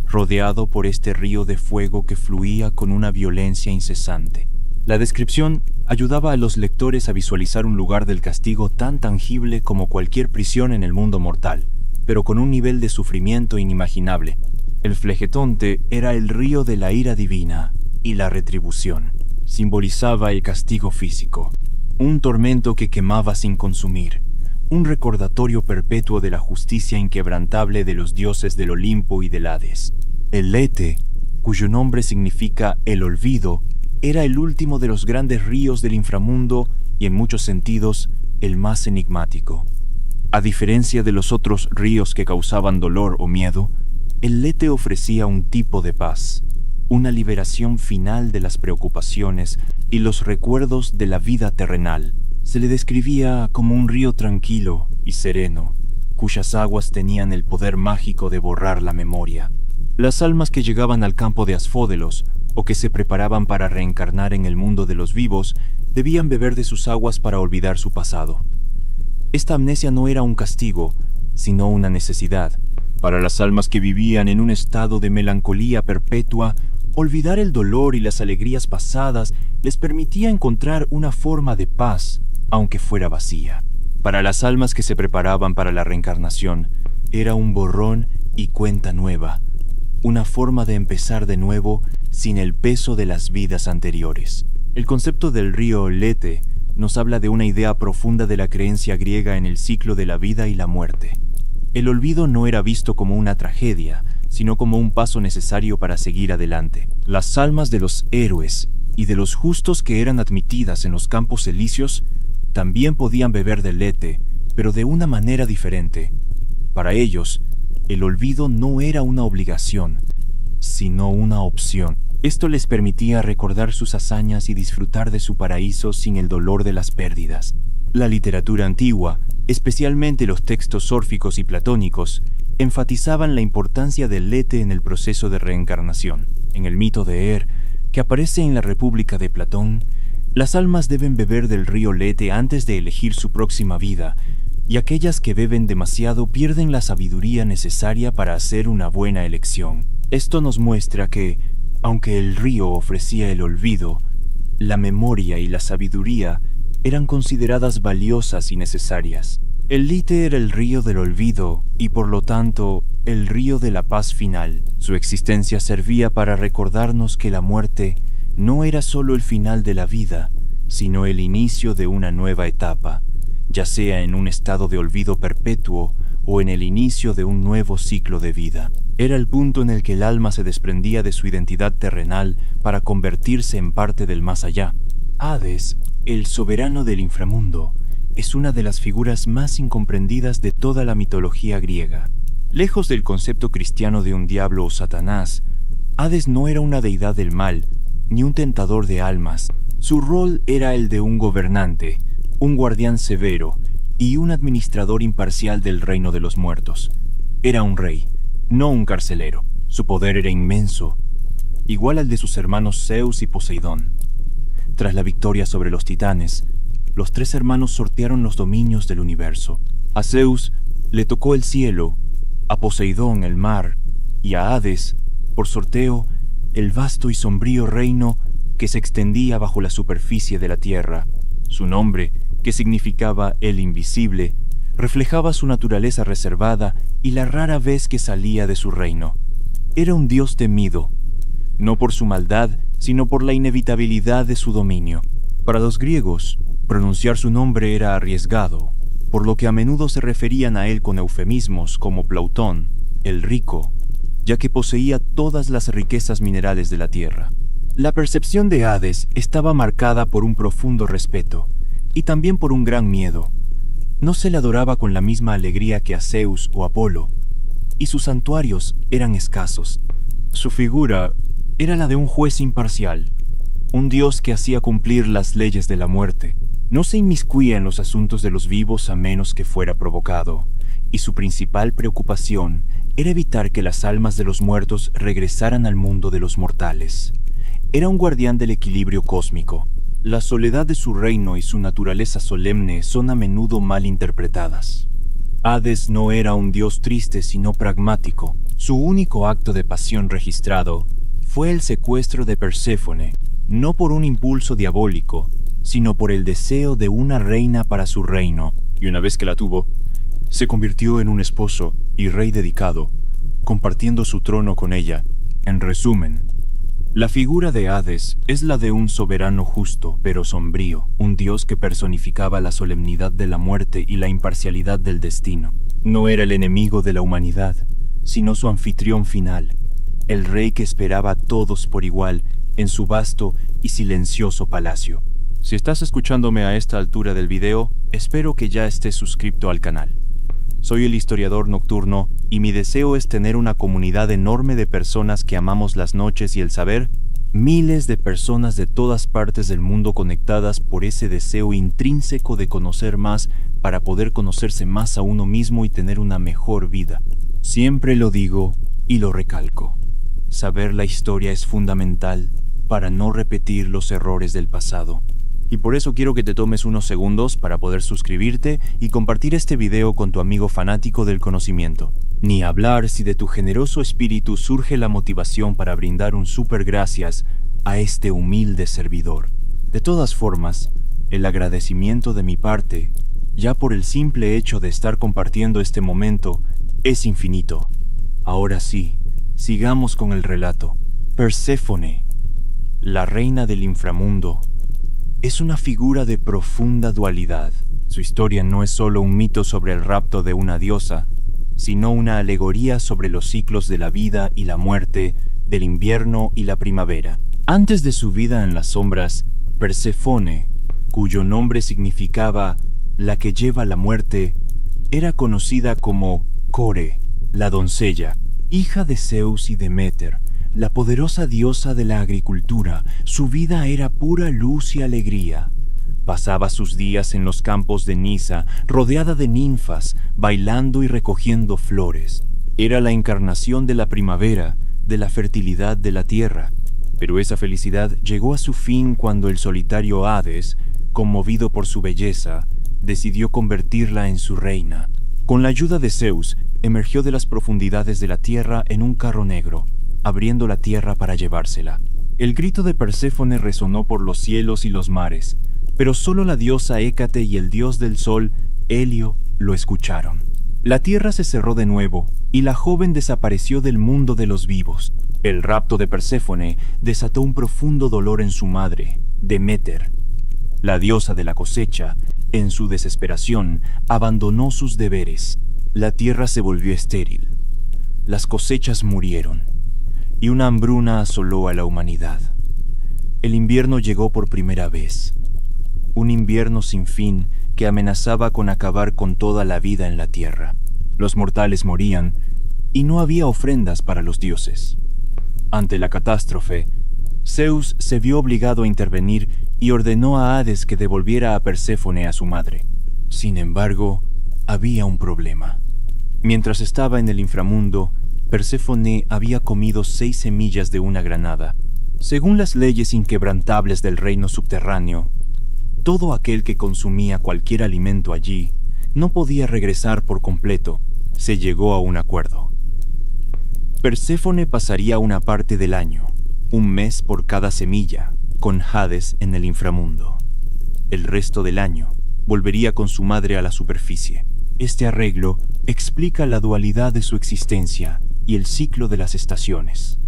S1: rodeado por este río de fuego que fluía con una violencia incesante. La descripción ayudaba a los lectores a visualizar un lugar del castigo tan tangible como cualquier prisión en el mundo mortal, pero con un nivel de sufrimiento inimaginable. El Flegetonte era el río de la ira divina y la retribución. Simbolizaba el castigo físico, un tormento que quemaba sin consumir, un recordatorio perpetuo de la justicia inquebrantable de los dioses del Olimpo y del Hades. El Lete, cuyo nombre significa el olvido, era el último de los grandes ríos del inframundo y en muchos sentidos el más enigmático. A diferencia de los otros ríos que causaban dolor o miedo, el Lete ofrecía un tipo de paz, una liberación final de las preocupaciones y los recuerdos de la vida terrenal. Se le describía como un río tranquilo y sereno, cuyas aguas tenían el poder mágico de borrar la memoria. Las almas que llegaban al campo de Asfódelos, o que se preparaban para reencarnar en el mundo de los vivos, debían beber de sus aguas para olvidar su pasado. Esta amnesia no era un castigo, sino una necesidad. Para las almas que vivían en un estado de melancolía perpetua, olvidar el dolor y las alegrías pasadas les permitía encontrar una forma de paz, aunque fuera vacía. Para las almas que se preparaban para la reencarnación, era un borrón y cuenta nueva, una forma de empezar de nuevo sin el peso de las vidas anteriores. El concepto del río Lete nos habla de una idea profunda de la creencia griega en el ciclo de la vida y la muerte. El olvido no era visto como una tragedia, sino como un paso necesario para seguir adelante. Las almas de los héroes y de los justos que eran admitidas en los campos elíseos también podían beber del Lete, pero de una manera diferente. Para ellos, el olvido no era una obligación, sino una opción. Esto les permitía recordar sus hazañas y disfrutar de su paraíso sin el dolor de las pérdidas. La literatura antigua, especialmente los textos órficos y platónicos, enfatizaban la importancia del Lete en el proceso de reencarnación. En el mito de Er, que aparece en la República de Platón, las almas deben beber del río Lete antes de elegir su próxima vida, y aquellas que beben demasiado pierden la sabiduría necesaria para hacer una buena elección. Esto nos muestra que, aunque el río ofrecía el olvido, la memoria y la sabiduría eran consideradas valiosas y necesarias. El Lete era el río del olvido y, por lo tanto, el río de la paz final. Su existencia servía para recordarnos que la muerte no era solo el final de la vida, sino el inicio de una nueva etapa, ya sea en un estado de olvido perpetuo o en el inicio de un nuevo ciclo de vida. Era el punto en el que el alma se desprendía de su identidad terrenal para convertirse en parte del más allá. Hades, el soberano del inframundo, es una de las figuras más incomprendidas de toda la mitología griega. Lejos del concepto cristiano de un diablo o Satanás, Hades no era una deidad del mal, ni un tentador de almas. Su rol era el de un gobernante, un guardián severo y un administrador imparcial del reino de los muertos. Era un rey, no un carcelero. Su poder era inmenso, igual al de sus hermanos Zeus y Poseidón. Tras la victoria sobre los titanes, los tres hermanos sortearon los dominios del universo. A Zeus le tocó el cielo, a Poseidón el mar, y a Hades, por sorteo, el vasto y sombrío reino que se extendía bajo la superficie de la tierra. Su nombre, que significaba el invisible, reflejaba su naturaleza reservada y la rara vez que salía de su reino. Era un dios temido, no por su maldad, sino por la inevitabilidad de su dominio. Para los griegos, pronunciar su nombre era arriesgado, por lo que a menudo se referían a él con eufemismos como Plautón, el rico, ya que poseía todas las riquezas minerales de la tierra. La percepción de Hades estaba marcada por un profundo respeto y también por un gran miedo. No se le adoraba con la misma alegría que a Zeus o Apolo, y sus santuarios eran escasos. Su figura era la de un juez imparcial, un dios que hacía cumplir las leyes de la muerte. No se inmiscuía en los asuntos de los vivos a menos que fuera provocado, y su principal preocupación era evitar que las almas de los muertos regresaran al mundo de los mortales. Era un guardián del equilibrio cósmico. La soledad de su reino y su naturaleza solemne son a menudo mal interpretadas. Hades no era un dios triste sino pragmático. Su único acto de pasión registrado fue el secuestro de Perséfone, no por un impulso diabólico, sino por el deseo de una reina para su reino, y una vez que la tuvo, se convirtió en un esposo y rey dedicado, compartiendo su trono con ella. En resumen, la figura de Hades es la de un soberano justo pero sombrío, un dios que personificaba la solemnidad de la muerte y la imparcialidad del destino. No era el enemigo de la humanidad, sino su anfitrión final, el rey que esperaba a todos por igual en su vasto y silencioso palacio. Si estás escuchándome a esta altura del video, espero que ya estés suscrito al canal. Soy el historiador nocturno y mi deseo es tener una comunidad enorme de personas que amamos las noches y el saber, miles de personas de todas partes del mundo conectadas por ese deseo intrínseco de conocer más para poder conocerse más a uno mismo y tener una mejor vida. Siempre lo digo y lo recalco. Saber la historia es fundamental para no repetir los errores del pasado. Y por eso quiero que te tomes unos segundos para poder suscribirte y compartir este video con tu amigo fanático del conocimiento. Ni hablar si de tu generoso espíritu surge la motivación para brindar un súper gracias a este humilde servidor. De todas formas, el agradecimiento de mi parte, ya por el simple hecho de estar compartiendo este momento, es infinito. Ahora sí, sigamos con el relato. Perséfone, la reina del inframundo, es una figura de profunda dualidad. Su historia no es solo un mito sobre el rapto de una diosa, sino una alegoría sobre los ciclos de la vida y la muerte, del invierno y la primavera. Antes de su vida en las sombras, Perséfone, cuyo nombre significaba la que lleva la muerte, era conocida como Core, la doncella, hija de Zeus y Deméter, la poderosa diosa de la agricultura. Su vida era pura luz y alegría. Pasaba sus días en los campos de Nisa, rodeada de ninfas, bailando y recogiendo flores. Era la encarnación de la primavera, de la fertilidad de la tierra. Pero esa felicidad llegó a su fin cuando el solitario Hades, conmovido por su belleza, decidió convertirla en su reina. Con la ayuda de Zeus, emergió de las profundidades de la tierra en un carro negro, abriendo la tierra para llevársela. El grito de Perséfone resonó por los cielos y los mares, pero solo la diosa Hécate y el dios del sol, Helio, lo escucharon. La tierra se cerró de nuevo, y la joven desapareció del mundo de los vivos. El rapto de Perséfone desató un profundo dolor en su madre, Deméter. La diosa de la cosecha, en su desesperación, abandonó sus deberes. La tierra se volvió estéril. Las cosechas murieron, y una hambruna asoló a la humanidad. El invierno llegó por primera vez. Un invierno sin fin que amenazaba con acabar con toda la vida en la tierra. Los mortales morían, y no había ofrendas para los dioses. Ante la catástrofe, Zeus se vio obligado a intervenir y ordenó a Hades que devolviera a Perséfone a su madre. Sin embargo, había un problema. Mientras estaba en el inframundo, Perséfone había comido 6 semillas de una granada. Según las leyes inquebrantables del reino subterráneo, todo aquel que consumía cualquier alimento allí no podía regresar por completo. Se llegó a un acuerdo. Perséfone pasaría una parte del año, un mes por cada semilla, con Hades en el inframundo. El resto del año volvería con su madre a la superficie. Este arreglo explica la dualidad de su existencia y el ciclo de las estaciones.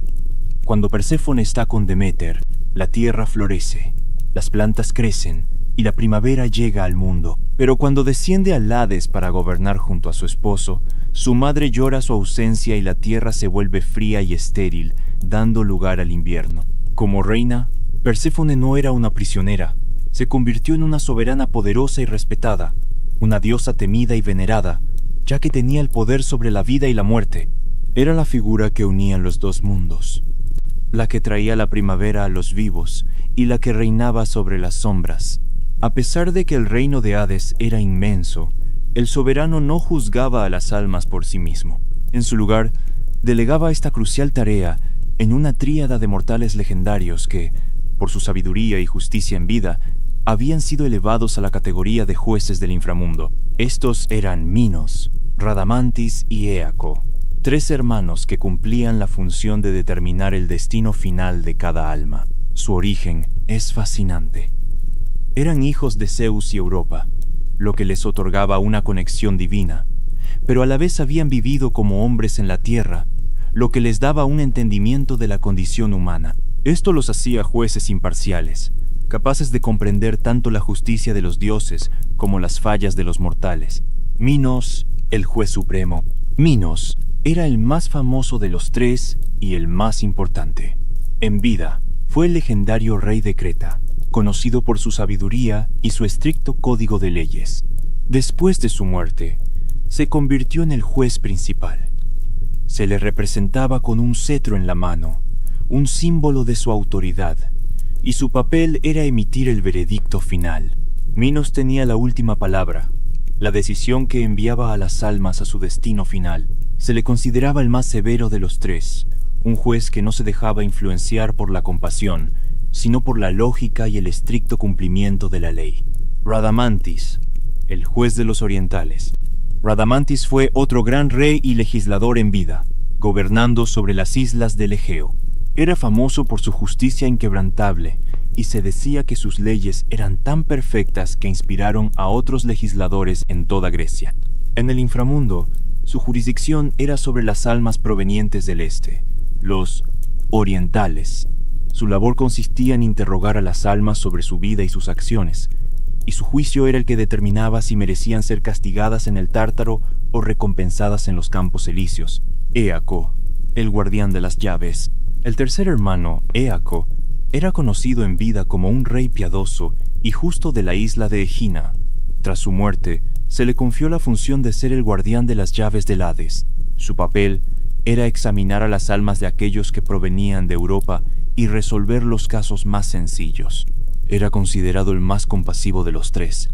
S1: Cuando Perséfone está con Deméter, la tierra florece, las plantas crecen y la primavera llega al mundo. Pero cuando desciende al Hades para gobernar junto a su esposo, su madre llora su ausencia y la tierra se vuelve fría y estéril, dando lugar al invierno. Como reina, Perséfone no era una prisionera. Se convirtió en una soberana poderosa y respetada, una diosa temida y venerada, ya que tenía el poder sobre la vida y la muerte. Era la figura que unía los dos mundos, la que traía la primavera a los vivos y la que reinaba sobre las sombras. A pesar de que el reino de Hades era inmenso, el soberano no juzgaba a las almas por sí mismo. En su lugar, delegaba esta crucial tarea en una tríada de mortales legendarios que, por su sabiduría y justicia en vida, habían sido elevados a la categoría de jueces del inframundo. Estos eran Minos, Radamantis y Éaco, 3 hermanos que cumplían la función de determinar el destino final de cada alma. Su origen es fascinante. Eran hijos de Zeus y Europa, lo que les otorgaba una conexión divina, pero a la vez habían vivido como hombres en la tierra, lo que les daba un entendimiento de la condición humana. Esto los hacía jueces imparciales, capaces de comprender tanto la justicia de los dioses como las fallas de los mortales. Minos, el juez supremo. Minos era el más famoso de los 3 y el más importante. En vida, fue el legendario rey de Creta, conocido por su sabiduría y su estricto código de leyes. Después de su muerte, se convirtió en el juez principal. Se le representaba con un cetro en la mano, un símbolo de su autoridad, y su papel era emitir el veredicto final. Minos tenía la última palabra, la decisión que enviaba a las almas a su destino final. Se le consideraba el más severo de los 3, un juez que no se dejaba influenciar por la compasión, sino por la lógica y el estricto cumplimiento de la ley. Radamantis, el juez de los orientales. Radamantis fue otro gran rey y legislador en vida, gobernando sobre las islas del Egeo. Era famoso por su justicia inquebrantable, y se decía que sus leyes eran tan perfectas que inspiraron a otros legisladores en toda Grecia. En el inframundo, su jurisdicción era sobre las almas provenientes del este, los orientales. Su labor consistía en interrogar a las almas sobre su vida y sus acciones, y su juicio era el que determinaba si merecían ser castigadas en el Tártaro o recompensadas en los campos elíseos. Éaco, el guardián de las llaves. El tercer hermano, Éaco, era conocido en vida como un rey piadoso y justo de la isla de Egina. Tras su muerte, se le confió la función de ser el guardián de las llaves del Hades. Su papel era examinar a las almas de aquellos que provenían de Europa y resolver los casos más sencillos. Era considerado el más compasivo de los tres,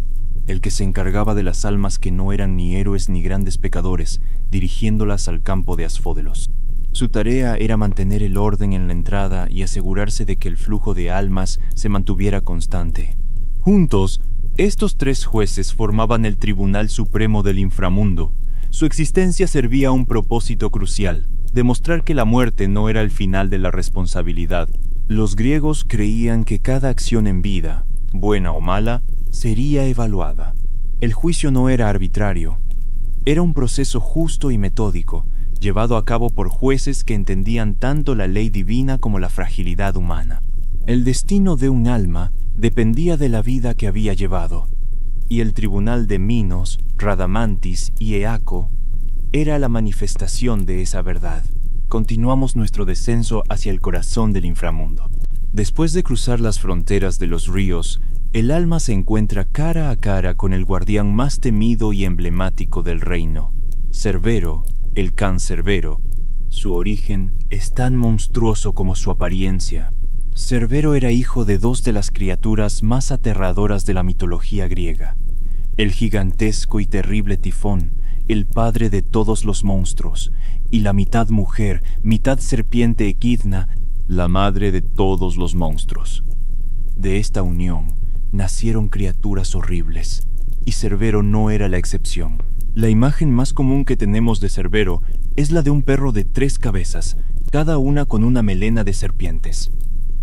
S1: el que se encargaba de las almas que no eran ni héroes ni grandes pecadores, dirigiéndolas al campo de Asfódelos. Su tarea era mantener el orden en la entrada y asegurarse de que el flujo de almas se mantuviera constante. Juntos, estos tres jueces formaban el Tribunal Supremo del Inframundo. Su existencia servía a un propósito crucial: demostrar que la muerte no era el final de la responsabilidad. Los griegos creían que cada acción en vida, buena o mala, sería evaluada. El juicio no era arbitrario. Era un proceso justo y metódico, llevado a cabo por jueces que entendían tanto la ley divina como la fragilidad humana. El destino de un alma dependía de la vida que había llevado, y el tribunal de Minos, Radamantis y Éaco era la manifestación de esa verdad. Continuamos nuestro descenso hacia el corazón del inframundo. Después de cruzar las fronteras de los ríos, el alma se encuentra cara a cara con el guardián más temido y emblemático del reino, Cerbero, el Cancerbero. Su origen es tan monstruoso como su apariencia. Cerbero era hijo de dos de las criaturas más aterradoras de la mitología griega: el gigantesco y terrible Tifón, el padre de todos los monstruos, y la mitad mujer, mitad serpiente Equidna, la madre de todos los monstruos. De esta unión nacieron criaturas horribles, y Cerbero no era la excepción. La imagen más común que tenemos de Cerbero es la de un perro de 3 cabezas, cada una con una melena de serpientes.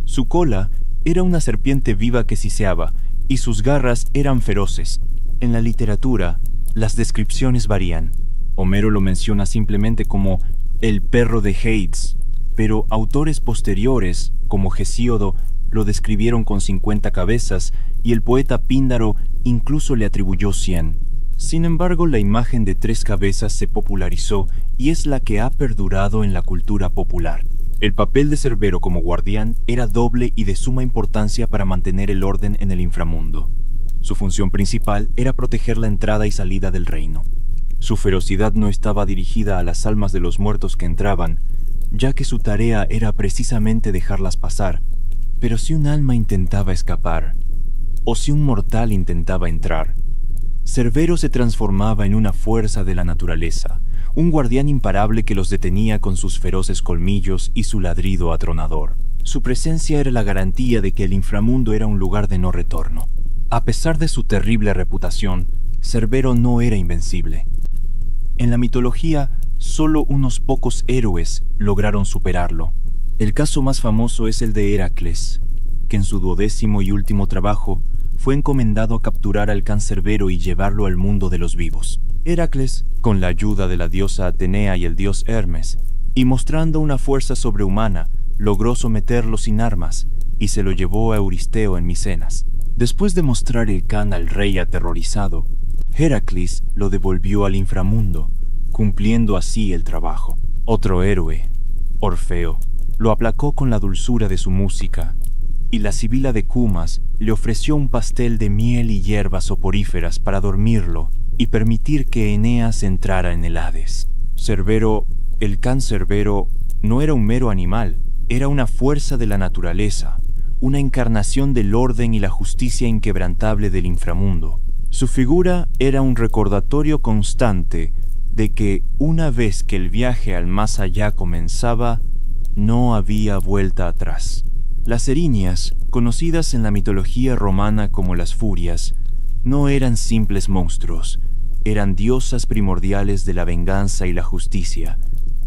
S1: Su cola era una serpiente viva que siseaba, y sus garras eran feroces. En la literatura, las descripciones varían. Homero lo menciona simplemente como el perro de Hades, pero autores posteriores, como Hesíodo, lo describieron con 50 cabezas, y el poeta Píndaro incluso le atribuyó 100. Sin embargo, la imagen de 3 cabezas se popularizó y es la que ha perdurado en la cultura popular. El papel de Cerbero como guardián era doble y de suma importancia para mantener el orden en el inframundo. Su función principal era proteger la entrada y salida del reino. Su ferocidad no estaba dirigida a las almas de los muertos que entraban, ya que su tarea era precisamente dejarlas pasar. Pero si un alma intentaba escapar, o si un mortal intentaba entrar, Cerbero se transformaba en una fuerza de la naturaleza, un guardián imparable que los detenía con sus feroces colmillos y su ladrido atronador. Su presencia era la garantía de que el inframundo era un lugar de no retorno. A pesar de su terrible reputación, Cerbero no era invencible. En la mitología, solo unos pocos héroes lograron superarlo. El caso más famoso es el de Heracles, que en su 12º y último trabajo fue encomendado a capturar al Cancerbero y llevarlo al mundo de los vivos. Heracles, con la ayuda de la diosa Atenea y el dios Hermes, y mostrando una fuerza sobrehumana, logró someterlo sin armas y se lo llevó a Euristeo en Micenas. Después de mostrar el can al rey aterrorizado, Heracles lo devolvió al inframundo, cumpliendo así el trabajo. Otro héroe, Orfeo, lo aplacó con la dulzura de su música, y la sibila de Cumas le ofreció un pastel de miel y hierbas soporíferas para dormirlo y permitir que Eneas entrara en el Hades. Cerbero, el Cancerbero, no era un mero animal, era una fuerza de la naturaleza, una encarnación del orden y la justicia inquebrantable del inframundo. Su figura era un recordatorio constante de que, una vez que el viaje al más allá comenzaba, no había vuelta atrás. Las Erinias, conocidas en la mitología romana como las Furias, no eran simples monstruos, eran diosas primordiales de la venganza y la justicia,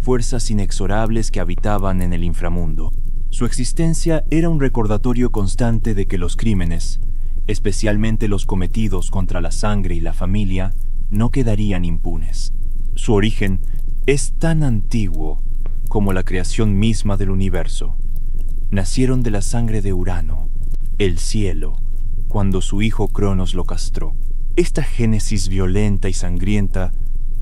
S1: fuerzas inexorables que habitaban en el inframundo. Su existencia era un recordatorio constante de que los crímenes, especialmente los cometidos contra la sangre y la familia, no quedarían impunes. Su origen es tan antiguo como la creación misma del universo. nacieron de la sangre de Urano, el cielo, cuando su hijo Cronos lo castró. Esta génesis violenta y sangrienta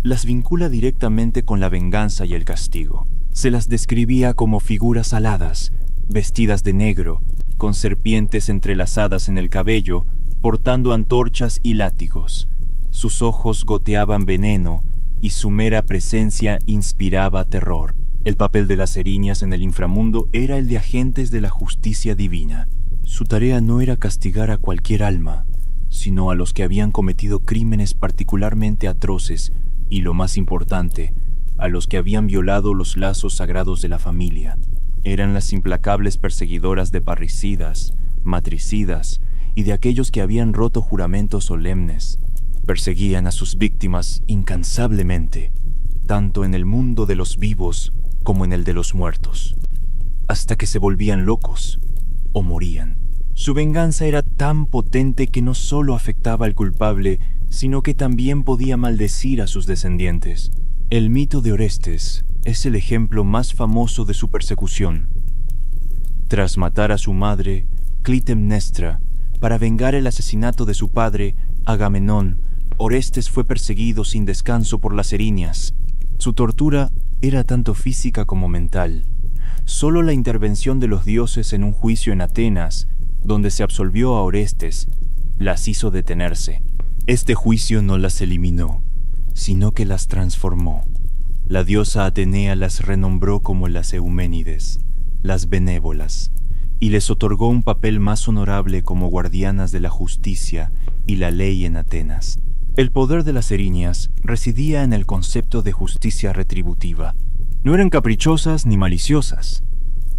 S1: las vincula directamente con la venganza y el castigo. Se las describía como figuras aladas, vestidas de negro, con serpientes entrelazadas en el cabello, portando antorchas y látigos. Sus ojos goteaban veneno y su mera presencia inspiraba terror. El papel de las eriñas en el inframundo era el de agentes de la justicia divina. Su tarea no era castigar a cualquier alma, sino a los que habían cometido crímenes particularmente atroces y, lo más importante, a los que habían violado los lazos sagrados de la familia. Eran las implacables perseguidoras de parricidas, matricidas y de aquellos que habían roto juramentos solemnes. Perseguían a sus víctimas incansablemente, tanto en el mundo de los vivos como en el de los muertos, hasta que se volvían locos o morían. Su venganza era tan potente que no solo afectaba al culpable, sino que también podía maldecir a sus descendientes. El mito de Orestes es el ejemplo más famoso de su persecución. Tras matar a su madre, Clitemnestra, para vengar el asesinato de su padre, Agamenón, Orestes fue perseguido sin descanso por las eriñas. Su tortura era tanto física como mental. Solo la intervención de los dioses en un juicio en Atenas, donde se absolvió a Orestes, las hizo detenerse. Este juicio no las eliminó, sino que las transformó. La diosa Atenea las renombró como las Euménides, las benévolas, y les otorgó un papel más honorable como guardianas de la justicia y la ley en Atenas. El poder de las eriñas residía en el concepto de justicia retributiva. No eran caprichosas ni maliciosas.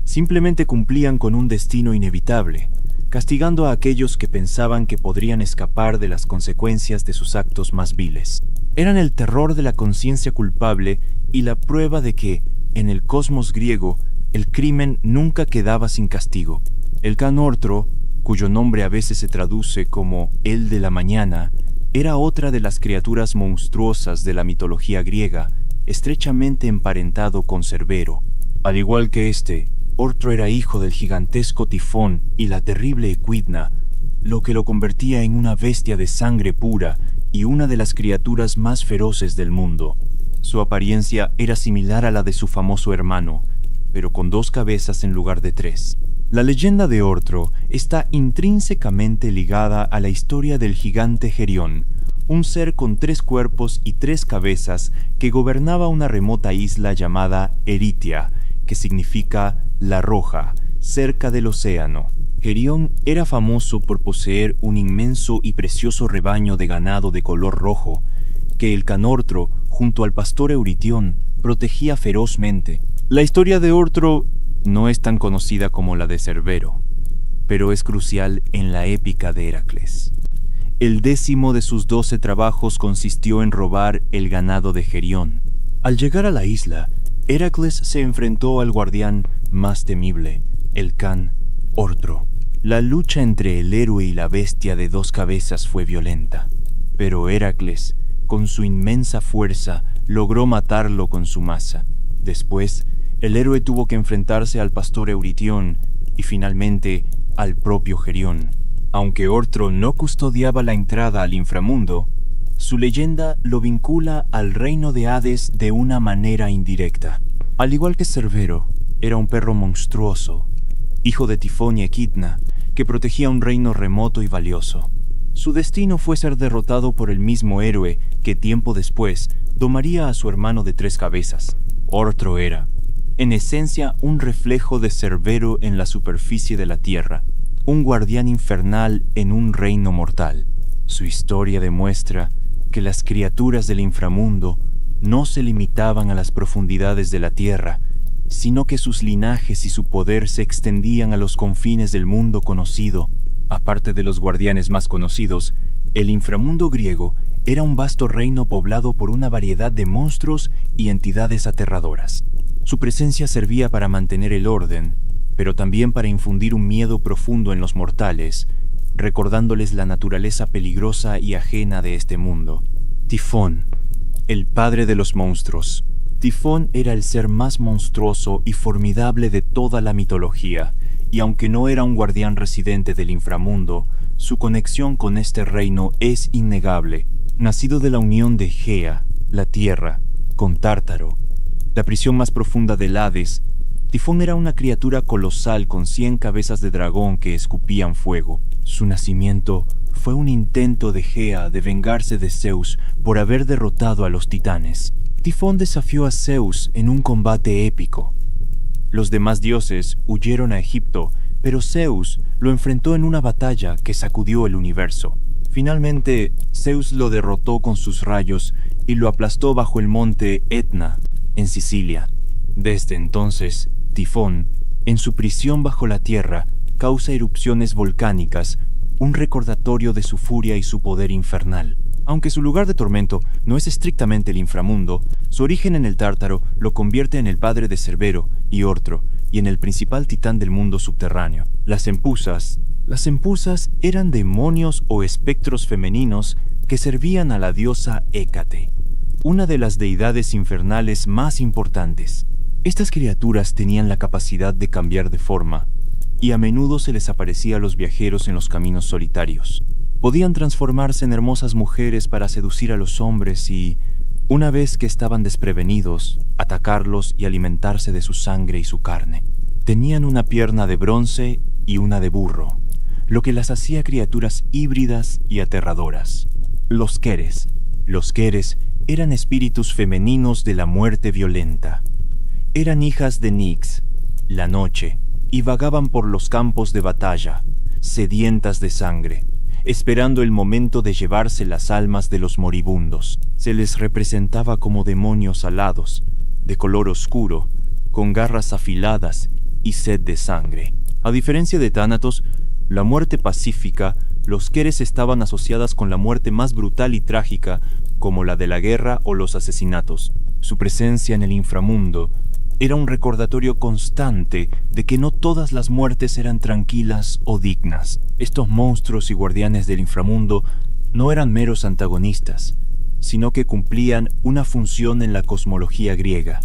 S1: Simplemente cumplían con un destino inevitable, castigando a aquellos que pensaban que podrían escapar de las consecuencias de sus actos más viles. Eran el terror de la conciencia culpable y la prueba de que, en el cosmos griego, el crimen nunca quedaba sin castigo. El Canortro, cuyo nombre a veces se traduce como el de la mañana, era otra de las criaturas monstruosas de la mitología griega, estrechamente emparentado con Cerbero. Al igual que este, Ortro era hijo del gigantesco Tifón y la terrible Equidna, lo que lo convertía en una bestia de sangre pura y una de las criaturas más feroces del mundo. Su apariencia era similar a la de su famoso hermano, pero con 2 cabezas en lugar de 3. La leyenda de Ortro está intrínsecamente ligada a la historia del gigante Gerión, un ser con 3 cuerpos y 3 cabezas que gobernaba una remota isla llamada Eritia, que significa la roja, cerca del océano. Gerión era famoso por poseer un inmenso y precioso rebaño de ganado de color rojo, que el Canortro, junto al pastor Euritión, protegía ferozmente. La historia de Ortro no es tan conocida como la de Cerbero, pero es crucial en la épica de Heracles. El 10º de sus 12 trabajos consistió en robar el ganado de Gerión. Al llegar a la isla, Heracles se enfrentó al guardián más temible, el can Ortro. La lucha entre el héroe y la bestia de 2 cabezas fue violenta, pero Heracles, con su inmensa fuerza, logró matarlo con su masa. Después, el héroe tuvo que enfrentarse al pastor Euritión y finalmente al propio Gerión. Aunque Ortro no custodiaba la entrada al inframundo, su leyenda lo vincula al reino de Hades de una manera indirecta. Al igual que Cerbero, era un perro monstruoso, hijo de Tifón y Equidna, que protegía un reino remoto y valioso. Su destino fue ser derrotado por el mismo héroe que tiempo después domaría a su hermano de 3 cabezas. Ortro era, en esencia, un reflejo de Cerbero en la superficie de la tierra, un guardián infernal en un reino mortal. Su historia demuestra que las criaturas del inframundo no se limitaban a las profundidades de la tierra, sino que sus linajes y su poder se extendían a los confines del mundo conocido. Aparte de los guardianes más conocidos, el inframundo griego era un vasto reino poblado por una variedad de monstruos y entidades aterradoras. Su presencia servía para mantener el orden, pero también para infundir un miedo profundo en los mortales, recordándoles la naturaleza peligrosa y ajena de este mundo. Tifón, el padre de los monstruos. Tifón era el ser más monstruoso y formidable de toda la mitología, y aunque no era un guardián residente del inframundo, su conexión con este reino es innegable, nacido de la unión de Gea, la tierra, con Tártaro, la prisión más profunda del Hades. Tifón era una criatura colosal con 100 cabezas de dragón que escupían fuego. Su nacimiento fue un intento de Gea de vengarse de Zeus por haber derrotado a los titanes. Tifón desafió a Zeus en un combate épico. Los demás dioses huyeron a Egipto, pero Zeus lo enfrentó en una batalla que sacudió el universo. Finalmente, Zeus lo derrotó con sus rayos y lo aplastó bajo el monte Etna, en Sicilia. Desde entonces, Tifón, en su prisión bajo la tierra, causa erupciones volcánicas, un recordatorio de su furia y su poder infernal. Aunque su lugar de tormento no es estrictamente el inframundo, su origen en el Tártaro lo convierte en el padre de Cerbero y Ortro, y en el principal titán del mundo subterráneo. Las empusas eran demonios o espectros femeninos que servían a la diosa Hécate, una de las deidades infernales más importantes. Estas criaturas tenían la capacidad de cambiar de forma, y a menudo se les aparecía a los viajeros en los caminos solitarios. Podían transformarse en hermosas mujeres para seducir a los hombres y, una vez que estaban desprevenidos, atacarlos y alimentarse de su sangre y su carne. Tenían una pierna de bronce y una de burro, lo que las hacía criaturas híbridas y aterradoras. Los Keres eran espíritus femeninos de la muerte violenta. Eran hijas de Nyx, la noche, y vagaban por los campos de batalla, sedientas de sangre, esperando el momento de llevarse las almas de los moribundos. Se les representaba como demonios alados, de color oscuro, con garras afiladas y sed de sangre. A diferencia de Thanatos, la muerte pacífica, los Keres estaban asociadas con la muerte más brutal y trágica, como la de la guerra o los asesinatos. Su presencia en el inframundo era un recordatorio constante de que no todas las muertes eran tranquilas o dignas. Estos monstruos y guardianes del inframundo no eran meros antagonistas, sino que cumplían una función en la cosmología griega.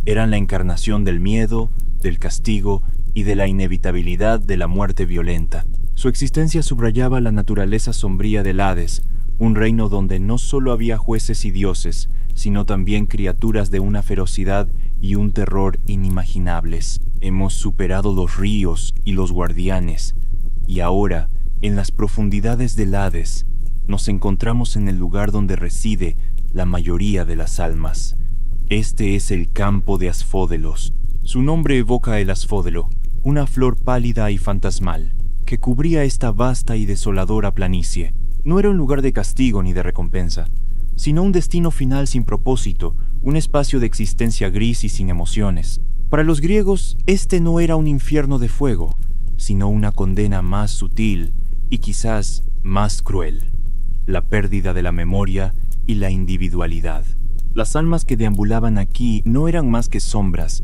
S1: Eran la encarnación del miedo, del castigo y de la inevitabilidad de la muerte violenta. Su existencia subrayaba la naturaleza sombría del Hades, un reino donde no solo había jueces y dioses, sino también criaturas de una ferocidad y un terror inimaginables. Hemos superado los ríos y los guardianes, y ahora, en las profundidades del Hades, nos encontramos en el lugar donde reside la mayoría de las almas. Este es el campo de Asfódelos. Su nombre evoca el asfódelo, una flor pálida y fantasmal, que cubría esta vasta y desoladora planicie. No era un lugar de castigo ni de recompensa, sino un destino final sin propósito, un espacio de existencia gris y sin emociones. Para los griegos, este no era un infierno de fuego, sino una condena más sutil y quizás más cruel: la pérdida de la memoria y la individualidad. Las almas que deambulaban aquí no eran más que sombras,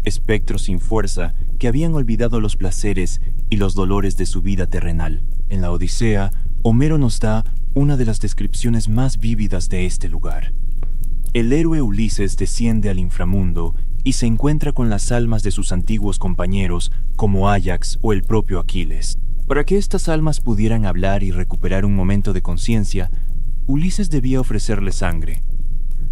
S1: espectros sin fuerza que habían olvidado los placeres y los dolores de su vida terrenal. En la Odisea, Homero nos da una de las descripciones más vívidas de este lugar. El héroe Ulises desciende al inframundo y se encuentra con las almas de sus antiguos compañeros, como Áyax o el propio Aquiles. Para que estas almas pudieran hablar y recuperar un momento de conciencia, Ulises debía ofrecerle sangre.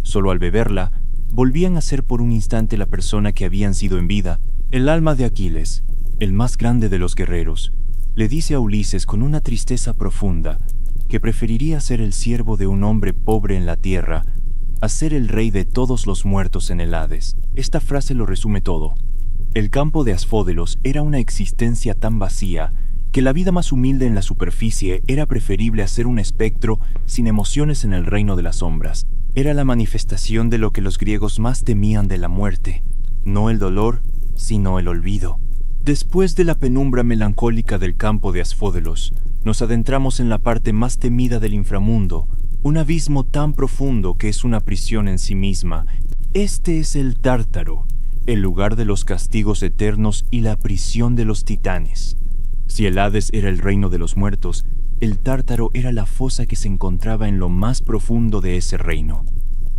S1: Solo al beberla, volvían a ser por un instante la persona que habían sido en vida. El alma de Aquiles, el más grande de los guerreros, le dice a Ulises con una tristeza profunda que preferiría ser el siervo de un hombre pobre en la tierra a ser el rey de todos los muertos en el Hades. Esta frase lo resume todo. El campo de Asfódelos era una existencia tan vacía que la vida más humilde en la superficie era preferible a ser un espectro sin emociones en el reino de las sombras. Era la manifestación de lo que los griegos más temían de la muerte, no el dolor, sino el olvido. Después de la penumbra melancólica del campo de Asfódelos, nos adentramos en la parte más temida del inframundo, un abismo tan profundo que es una prisión en sí misma. Este es el Tártaro, el lugar de los castigos eternos y la prisión de los titanes. Si el Hades era el reino de los muertos, el Tártaro era la fosa que se encontraba en lo más profundo de ese reino.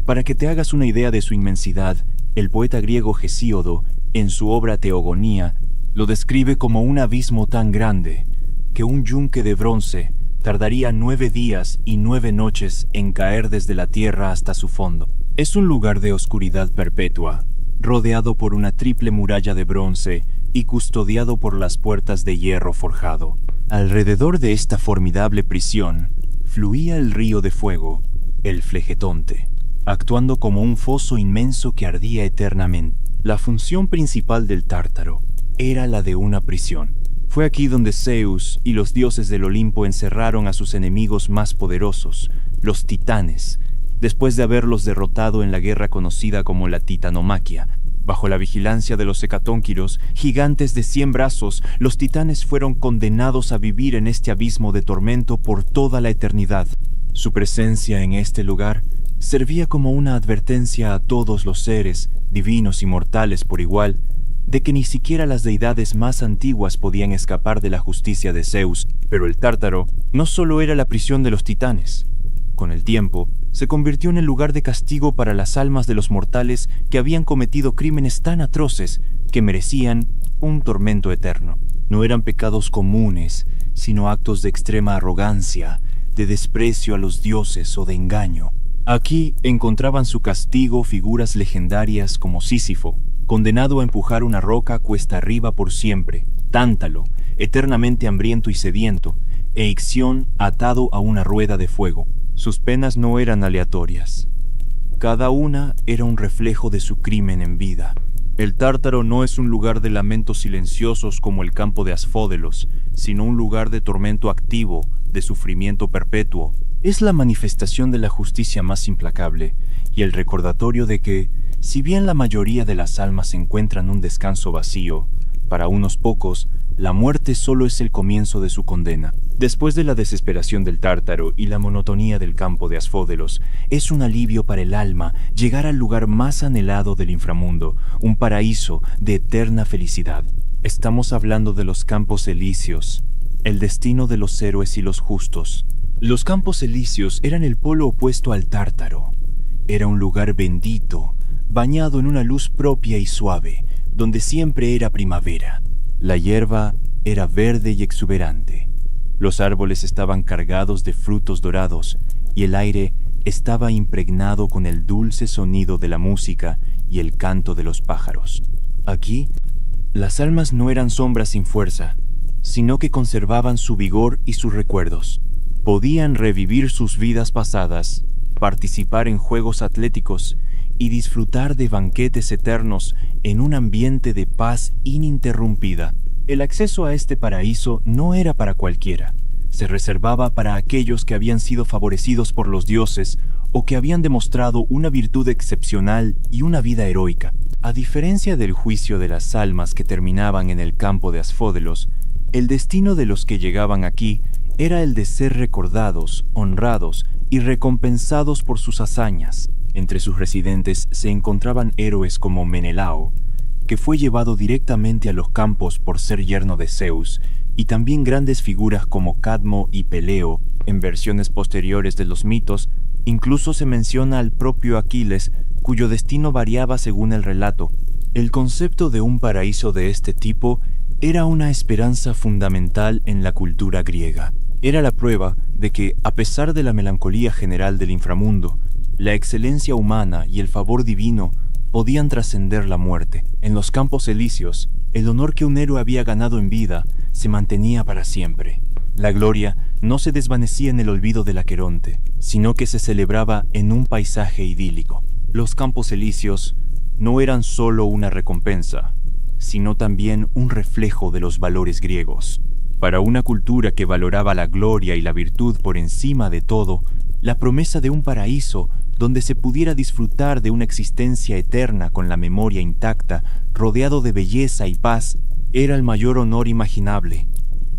S1: Para que te hagas una idea de su inmensidad, el poeta griego Hesíodo, en su obra Teogonía, Lo describe como un abismo tan grande que un yunque de bronce tardaría 9 días y 9 noches en caer desde la tierra hasta su fondo. Es un lugar de oscuridad perpetua, rodeado por una triple muralla de bronce y custodiado por las puertas de hierro forjado. Alrededor de esta formidable prisión fluía el río de fuego, el Flegetonte, actuando como un foso inmenso que ardía eternamente. La función principal del Tártaro era la de una prisión. Fue aquí donde Zeus y los dioses del Olimpo encerraron a sus enemigos más poderosos, los titanes, después de haberlos derrotado en la guerra conocida como la Titanomaquia. Bajo la vigilancia de los hecatónquiros, gigantes de 100 brazos, los titanes fueron condenados a vivir en este abismo de tormento por toda la eternidad. Su presencia en este lugar servía como una advertencia a todos los seres, divinos y mortales por igual, de que ni siquiera las deidades más antiguas podían escapar de la justicia de Zeus. Pero el Tártaro no solo era la prisión de los titanes. Con el tiempo, se convirtió en el lugar de castigo para las almas de los mortales que habían cometido crímenes tan atroces que merecían un tormento eterno. No eran pecados comunes, sino actos de extrema arrogancia, de desprecio a los dioses o de engaño. Aquí encontraban su castigo figuras legendarias como Sísifo, condenado a empujar una roca cuesta arriba por siempre, Tántalo, eternamente hambriento y sediento, e Ixión atado a una rueda de fuego. Sus penas no eran aleatorias. Cada una era un reflejo de su crimen en vida. El Tártaro no es un lugar de lamentos silenciosos como el campo de Asfódelos, sino un lugar de tormento activo, de sufrimiento perpetuo. Es la manifestación de la justicia más implacable y el recordatorio de que, si bien la mayoría de las almas encuentran un descanso vacío, para unos pocos, la muerte solo es el comienzo de su condena. Después de la desesperación del Tártaro y la monotonía del campo de Asfódelos, es un alivio para el alma llegar al lugar más anhelado del inframundo, un paraíso de eterna felicidad. Estamos hablando de los Campos Elíseos, el destino de los héroes y los justos. Los Campos Elíseos eran el polo opuesto al Tártaro. Era un lugar bendito, bañado en una luz propia y suave, donde siempre era primavera. La hierba era verde y exuberante. Los árboles estaban cargados de frutos dorados y el aire estaba impregnado con el dulce sonido de la música y el canto de los pájaros. Aquí, las almas no eran sombras sin fuerza, sino que conservaban su vigor y sus recuerdos. Podían revivir sus vidas pasadas, participar en juegos atléticos y disfrutar de banquetes eternos en un ambiente de paz ininterrumpida. El acceso a este paraíso no era para cualquiera. Se reservaba para aquellos que habían sido favorecidos por los dioses o que habían demostrado una virtud excepcional y una vida heroica. A diferencia del juicio de las almas que terminaban en el campo de Asfódelos, el destino de los que llegaban aquí era el de ser recordados, honrados y recompensados por sus hazañas. Entre sus residentes se encontraban héroes como Menelao, que fue llevado directamente a los campos por ser yerno de Zeus, y también grandes figuras como Cadmo y Peleo. En versiones posteriores de los mitos, incluso se menciona al propio Aquiles, cuyo destino variaba según el relato. El concepto de un paraíso de este tipo era una esperanza fundamental en la cultura griega. Era la prueba de que, a pesar de la melancolía general del inframundo, la excelencia humana y el favor divino podían trascender la muerte. En los Campos Elíseos, el honor que un héroe había ganado en vida se mantenía para siempre. La gloria no se desvanecía en el olvido del Aqueronte, sino que se celebraba en un paisaje idílico. Los Campos Elíseos no eran solo una recompensa, sino también un reflejo de los valores griegos. Para una cultura que valoraba la gloria y la virtud por encima de todo, la promesa de un paraíso donde se pudiera disfrutar de una existencia eterna con la memoria intacta, rodeado de belleza y paz, era el mayor honor imaginable.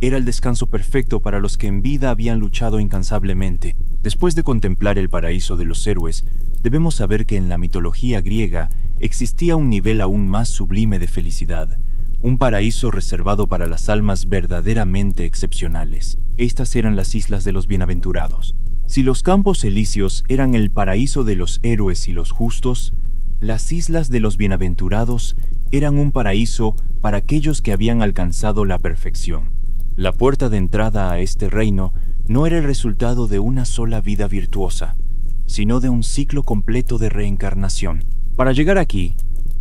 S1: Era el descanso perfecto para los que en vida habían luchado incansablemente. Después de contemplar el paraíso de los héroes, debemos saber que en la mitología griega existía un nivel aún más sublime de felicidad, un paraíso reservado para las almas verdaderamente excepcionales. Estas eran las islas de los bienaventurados. Si los Campos Elíseos eran el paraíso de los héroes y los justos, las islas de los bienaventurados eran un paraíso para aquellos que habían alcanzado la perfección. La puerta de entrada a este reino no era el resultado de una sola vida virtuosa, sino de un ciclo completo de reencarnación. Para llegar aquí,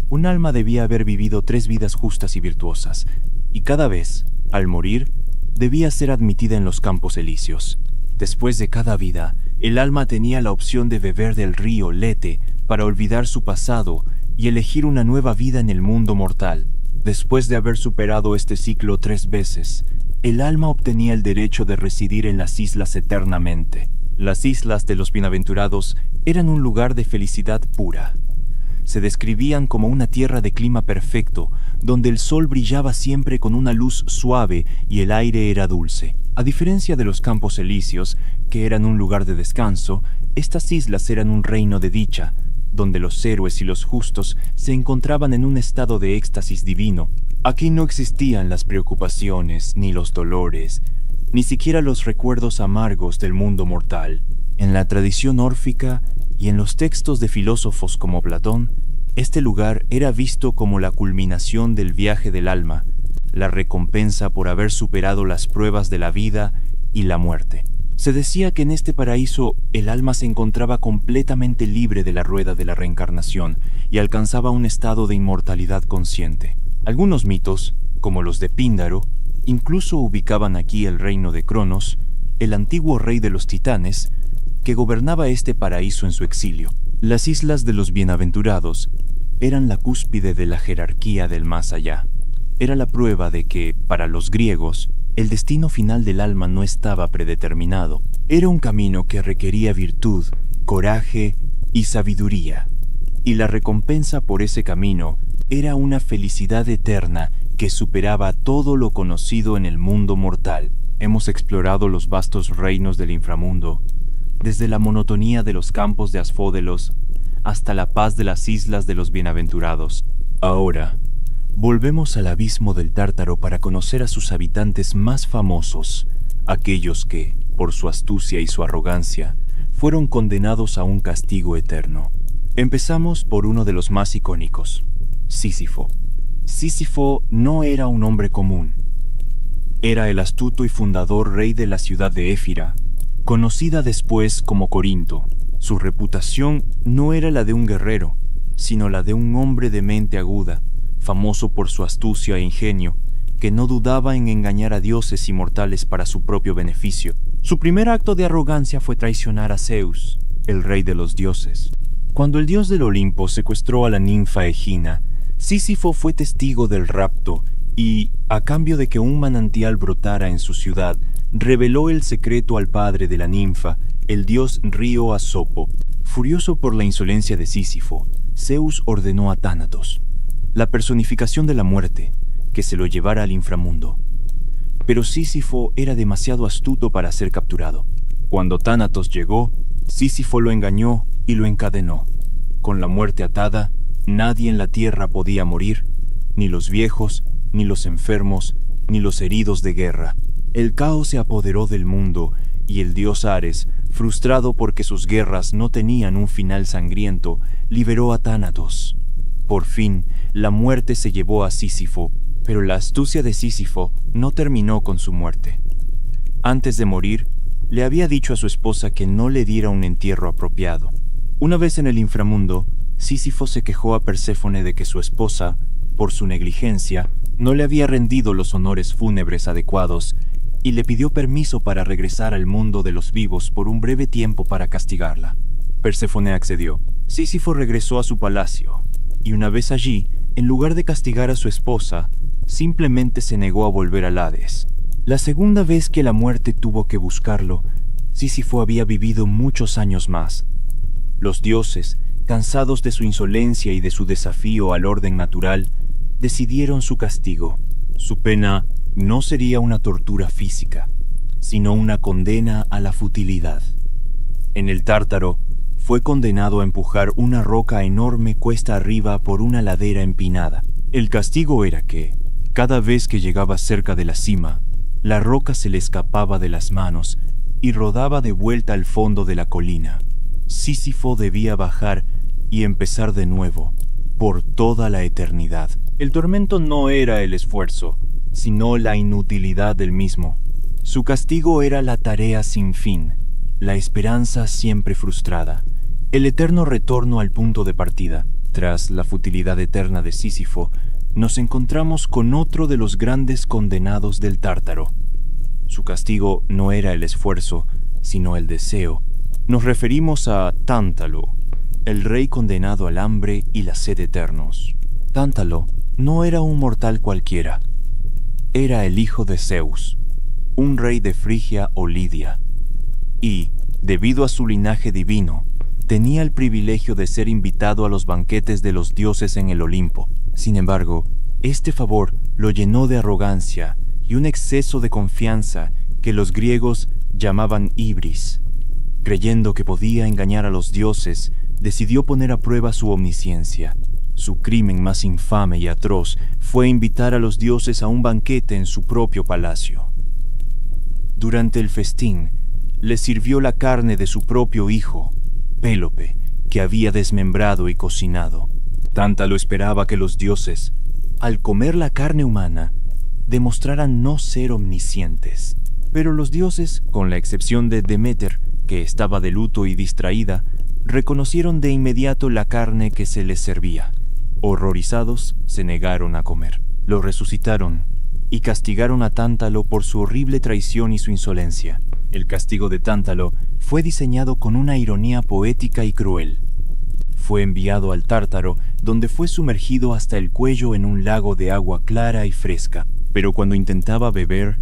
S1: un alma debía haber vivido 3 vidas justas y virtuosas, y cada vez, al morir, debía ser admitida en los campos elíseos. Después de cada vida, el alma tenía la opción de beber del río Lete para olvidar su pasado y elegir una nueva vida en el mundo mortal. Después de haber superado este ciclo 3 veces, el alma obtenía el derecho de residir en las islas eternamente. Las islas de los bienaventurados eran un lugar de felicidad pura. Se describían como una tierra de clima perfecto, donde el sol brillaba siempre con una luz suave y el aire era dulce. A diferencia de los campos elíseos, que eran un lugar de descanso, estas islas eran un reino de dicha, donde los héroes y los justos se encontraban en un estado de éxtasis divino. Aquí no existían las preocupaciones, ni los dolores, ni siquiera los recuerdos amargos del mundo mortal. En la tradición órfica y en los textos de filósofos como Platón, este lugar era visto como la culminación del viaje del alma, la recompensa por haber superado las pruebas de la vida y la muerte. Se decía que en este paraíso el alma se encontraba completamente libre de la rueda de la reencarnación y alcanzaba un estado de inmortalidad consciente. Algunos mitos, como los de Píndaro, incluso ubicaban aquí el reino de Cronos, el antiguo rey de los titanes, que gobernaba este paraíso en su exilio. Las islas de los bienaventurados eran la cúspide de la jerarquía del más allá. Era la prueba de que, para los griegos, el destino final del alma no estaba predeterminado. Era un camino que requería virtud, coraje y sabiduría. Y la recompensa por ese camino era una felicidad eterna que superaba todo lo conocido en el mundo mortal. Hemos explorado los vastos reinos del inframundo, desde la monotonía de los campos de Asfódelos hasta la paz de las islas de los bienaventurados. Ahora, volvemos al abismo del Tártaro para conocer a sus habitantes más famosos, aquellos que, por su astucia y su arrogancia, fueron condenados a un castigo eterno. Empezamos por uno de los más icónicos, Sísifo. Sísifo no era un hombre común. Era el astuto y fundador rey de la ciudad de Éfira, conocida después como Corinto. Su reputación no era la de un guerrero, sino la de un hombre de mente aguda, famoso por su astucia e ingenio, que no dudaba en engañar a dioses y mortales para su propio beneficio. Su primer acto de arrogancia fue traicionar a Zeus, el rey de los dioses. Cuando el dios del Olimpo secuestró a la ninfa Egina, Sísifo fue testigo del rapto y, a cambio de que un manantial brotara en su ciudad, reveló el secreto al padre de la ninfa, el dios río Asopo. Furioso por la insolencia de Sísifo, Zeus ordenó a Tánatos, la personificación de la muerte, que se lo llevara al inframundo. Pero Sísifo era demasiado astuto para ser capturado. Cuando Tánatos llegó, Sísifo lo engañó y lo encadenó. Con la muerte atada, nadie en la tierra podía morir, ni los viejos, ni los enfermos, ni los heridos de guerra. El caos se apoderó del mundo y el dios Ares, frustrado porque sus guerras no tenían un final sangriento, liberó a Tánatos. Por fin, la muerte se llevó a Sísifo, pero la astucia de Sísifo no terminó con su muerte. Antes de morir, le había dicho a su esposa que no le diera un entierro apropiado. Una vez en el inframundo, Sísifo se quejó a Perséfone de que su esposa, por su negligencia, no le había rendido los honores fúnebres adecuados y le pidió permiso para regresar al mundo de los vivos por un breve tiempo para castigarla. Perséfone accedió. Sísifo regresó a su palacio y una vez allí, en lugar de castigar a su esposa, simplemente se negó a volver al Hades. La segunda vez que la muerte tuvo que buscarlo, Sísifo había vivido muchos años más. Los dioses, cansados de su insolencia y de su desafío al orden natural, decidieron su castigo. Su pena no sería una tortura física, sino una condena a la futilidad. En el Tártaro, fue condenado a empujar una roca enorme cuesta arriba por una ladera empinada. El castigo era que, cada vez que llegaba cerca de la cima, la roca se le escapaba de las manos y rodaba de vuelta al fondo de la colina. Sísifo debía bajar y empezar de nuevo, por toda la eternidad. El tormento no era el esfuerzo, sino la inutilidad del mismo. Su castigo era la tarea sin fin, la esperanza siempre frustrada, el eterno retorno al punto de partida. Tras la futilidad eterna de Sísifo, nos encontramos con otro de los grandes condenados del Tártaro. Su castigo no era el esfuerzo, sino el deseo. Nos referimos a Tántalo, el rey condenado al hambre y la sed eternos. Tántalo no era un mortal cualquiera. Era el hijo de Zeus, un rey de Frigia o Lidia. Y, debido a su linaje divino, tenía el privilegio de ser invitado a los banquetes de los dioses en el Olimpo. Sin embargo, este favor lo llenó de arrogancia y un exceso de confianza que los griegos llamaban ibris. Creyendo que podía engañar a los dioses, decidió poner a prueba su omnisciencia. Su crimen más infame y atroz fue invitar a los dioses a un banquete en su propio palacio. Durante el festín, les sirvió la carne de su propio hijo, Pélope, que había desmembrado y cocinado. Tántalo esperaba que los dioses, al comer la carne humana, demostraran no ser omniscientes. Pero los dioses, con la excepción de Deméter, que estaba de luto y distraída, reconocieron de inmediato la carne que se les servía. Horrorizados, se negaron a comer. Lo resucitaron y castigaron a Tántalo por su horrible traición y su insolencia. El castigo de Tántalo fue diseñado con una ironía poética y cruel. Fue enviado al Tártaro, donde fue sumergido hasta el cuello en un lago de agua clara y fresca. Pero cuando intentaba beber,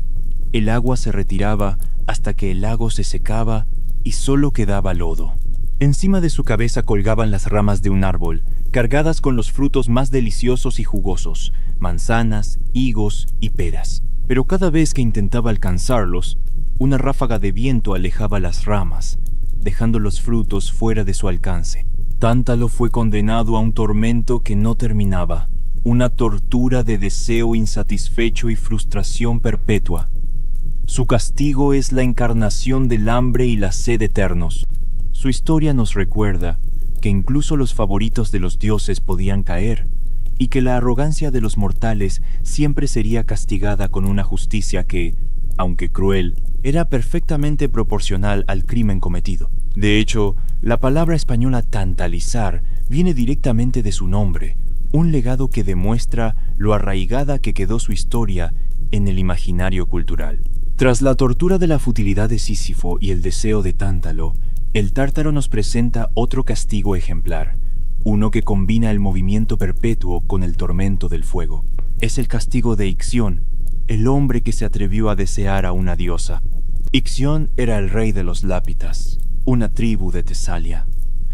S1: el agua se retiraba hasta que el lago se secaba y solo quedaba lodo. Encima de su cabeza colgaban las ramas de un árbol, cargadas con los frutos más deliciosos y jugosos, manzanas, higos y peras. Pero cada vez que intentaba alcanzarlos, una ráfaga de viento alejaba las ramas, dejando los frutos fuera de su alcance. Tántalo fue condenado a un tormento que no terminaba, una tortura de deseo insatisfecho y frustración perpetua. Su castigo es la encarnación del hambre y la sed eternos. Su historia nos recuerda que incluso los favoritos de los dioses podían caer, y que la arrogancia de los mortales siempre sería castigada con una justicia que, aunque cruel, era perfectamente proporcional al crimen cometido. De hecho, la palabra española tantalizar viene directamente de su nombre, un legado que demuestra lo arraigada que quedó su historia en el imaginario cultural. Tras la tortura de la futilidad de Sísifo y el deseo de Tántalo, el Tártaro nos presenta otro castigo ejemplar, uno que combina el movimiento perpetuo con el tormento del fuego. Es el castigo de Ixión, el hombre que se atrevió a desear a una diosa. Ixión era el rey de los Lápitas, una tribu de Tesalia.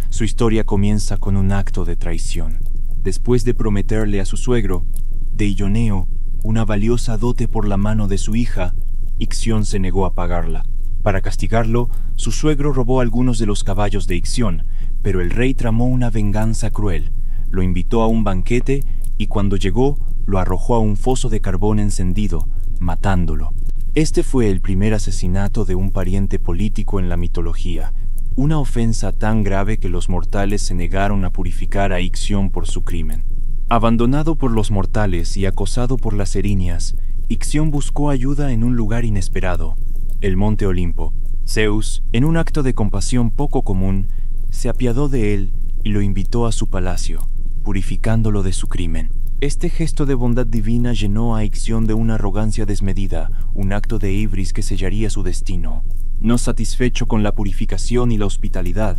S1: Su historia comienza con un acto de traición. Después de prometerle a su suegro, Deioneo, una valiosa dote por la mano de su hija, Ixión se negó a pagarla. Para castigarlo, su suegro robó algunos de los caballos de Ixión, pero el rey tramó una venganza cruel. Lo invitó a un banquete y cuando llegó, lo arrojó a un foso de carbón encendido, matándolo. Este fue el primer asesinato de un pariente político en la mitología, una ofensa tan grave que los mortales se negaron a purificar a Ixión por su crimen. Abandonado por los mortales y acosado por las erinias, Ixión buscó ayuda en un lugar inesperado, el Monte Olimpo. Zeus, en un acto de compasión poco común, se apiadó de él y lo invitó a su palacio, purificándolo de su crimen. Este gesto de bondad divina llenó a Ixión de una arrogancia desmedida, un acto de ibris que sellaría su destino. No satisfecho con la purificación y la hospitalidad,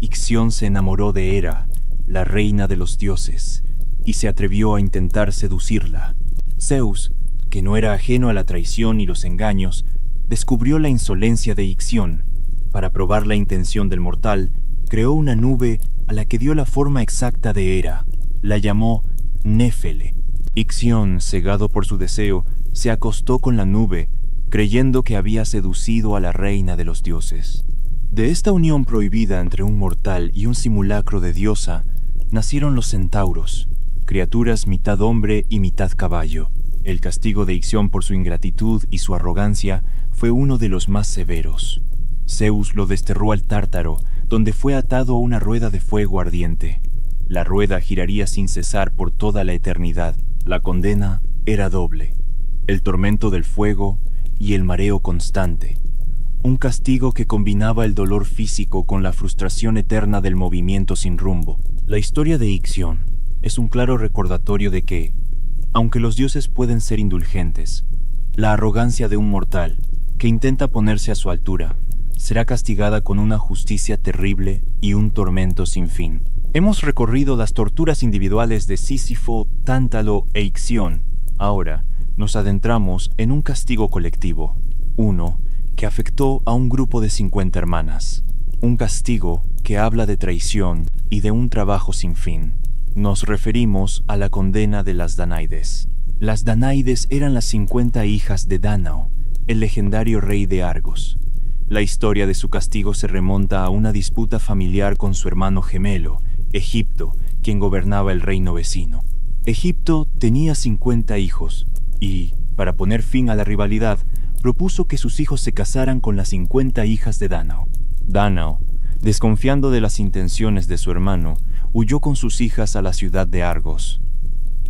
S1: Ixión se enamoró de Hera, la reina de los dioses, y se atrevió a intentar seducirla. Zeus, que no era ajeno a la traición y los engaños, descubrió la insolencia de Ixión. Para probar la intención del mortal, creó una nube a la que dio la forma exacta de Hera. La llamó Néfele. Ixión, cegado por su deseo, se acostó con la nube, creyendo que había seducido a la reina de los dioses. De esta unión prohibida entre un mortal y un simulacro de diosa, nacieron los centauros, criaturas mitad hombre y mitad caballo. El castigo de Ixión por su ingratitud y su arrogancia fue uno de los más severos. Zeus lo desterró al Tártaro, donde fue atado a una rueda de fuego ardiente. La rueda giraría sin cesar por toda la eternidad. La condena era doble: el tormento del fuego y el mareo constante. Un castigo que combinaba el dolor físico con la frustración eterna del movimiento sin rumbo. La historia de Ixión es un claro recordatorio de que, aunque los dioses pueden ser indulgentes, la arrogancia de un mortal que intenta ponerse a su altura será castigada con una justicia terrible y un tormento sin fin. Hemos recorrido las torturas individuales de Sísifo, Tántalo e Ixión. Ahora nos adentramos en un castigo colectivo, uno que afectó a un grupo de 50 hermanas. Un castigo que habla de traición y de un trabajo sin fin. Nos referimos a la condena de las Danaides. Las Danaides eran las 50 hijas de Dánao, el legendario rey de Argos. La historia de su castigo se remonta a una disputa familiar con su hermano gemelo, Egipto, quien gobernaba el reino vecino. Egipto tenía 50 hijos y, para poner fin a la rivalidad, propuso que sus hijos se casaran con las 50 hijas de Dánao. Dánao, desconfiando de las intenciones de su hermano, huyó con sus hijas a la ciudad de Argos.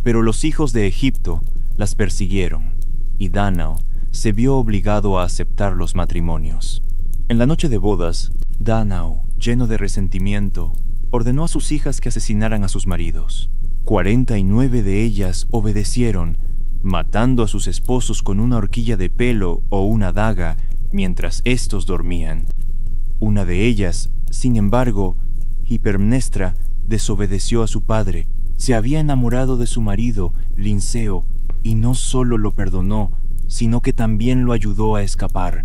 S1: Pero los hijos de Egipto las persiguieron, y Dánao se vio obligado a aceptar los matrimonios. En la noche de bodas, Dánao, lleno de resentimiento, ordenó a sus hijas que asesinaran a sus maridos. 49 de ellas obedecieron, matando a sus esposos con una horquilla de pelo o una daga mientras éstos dormían. Una de ellas, sin embargo, Hipermnestra, desobedeció a su padre. Se había enamorado de su marido, Linceo, y no solo lo perdonó, sino que también lo ayudó a escapar.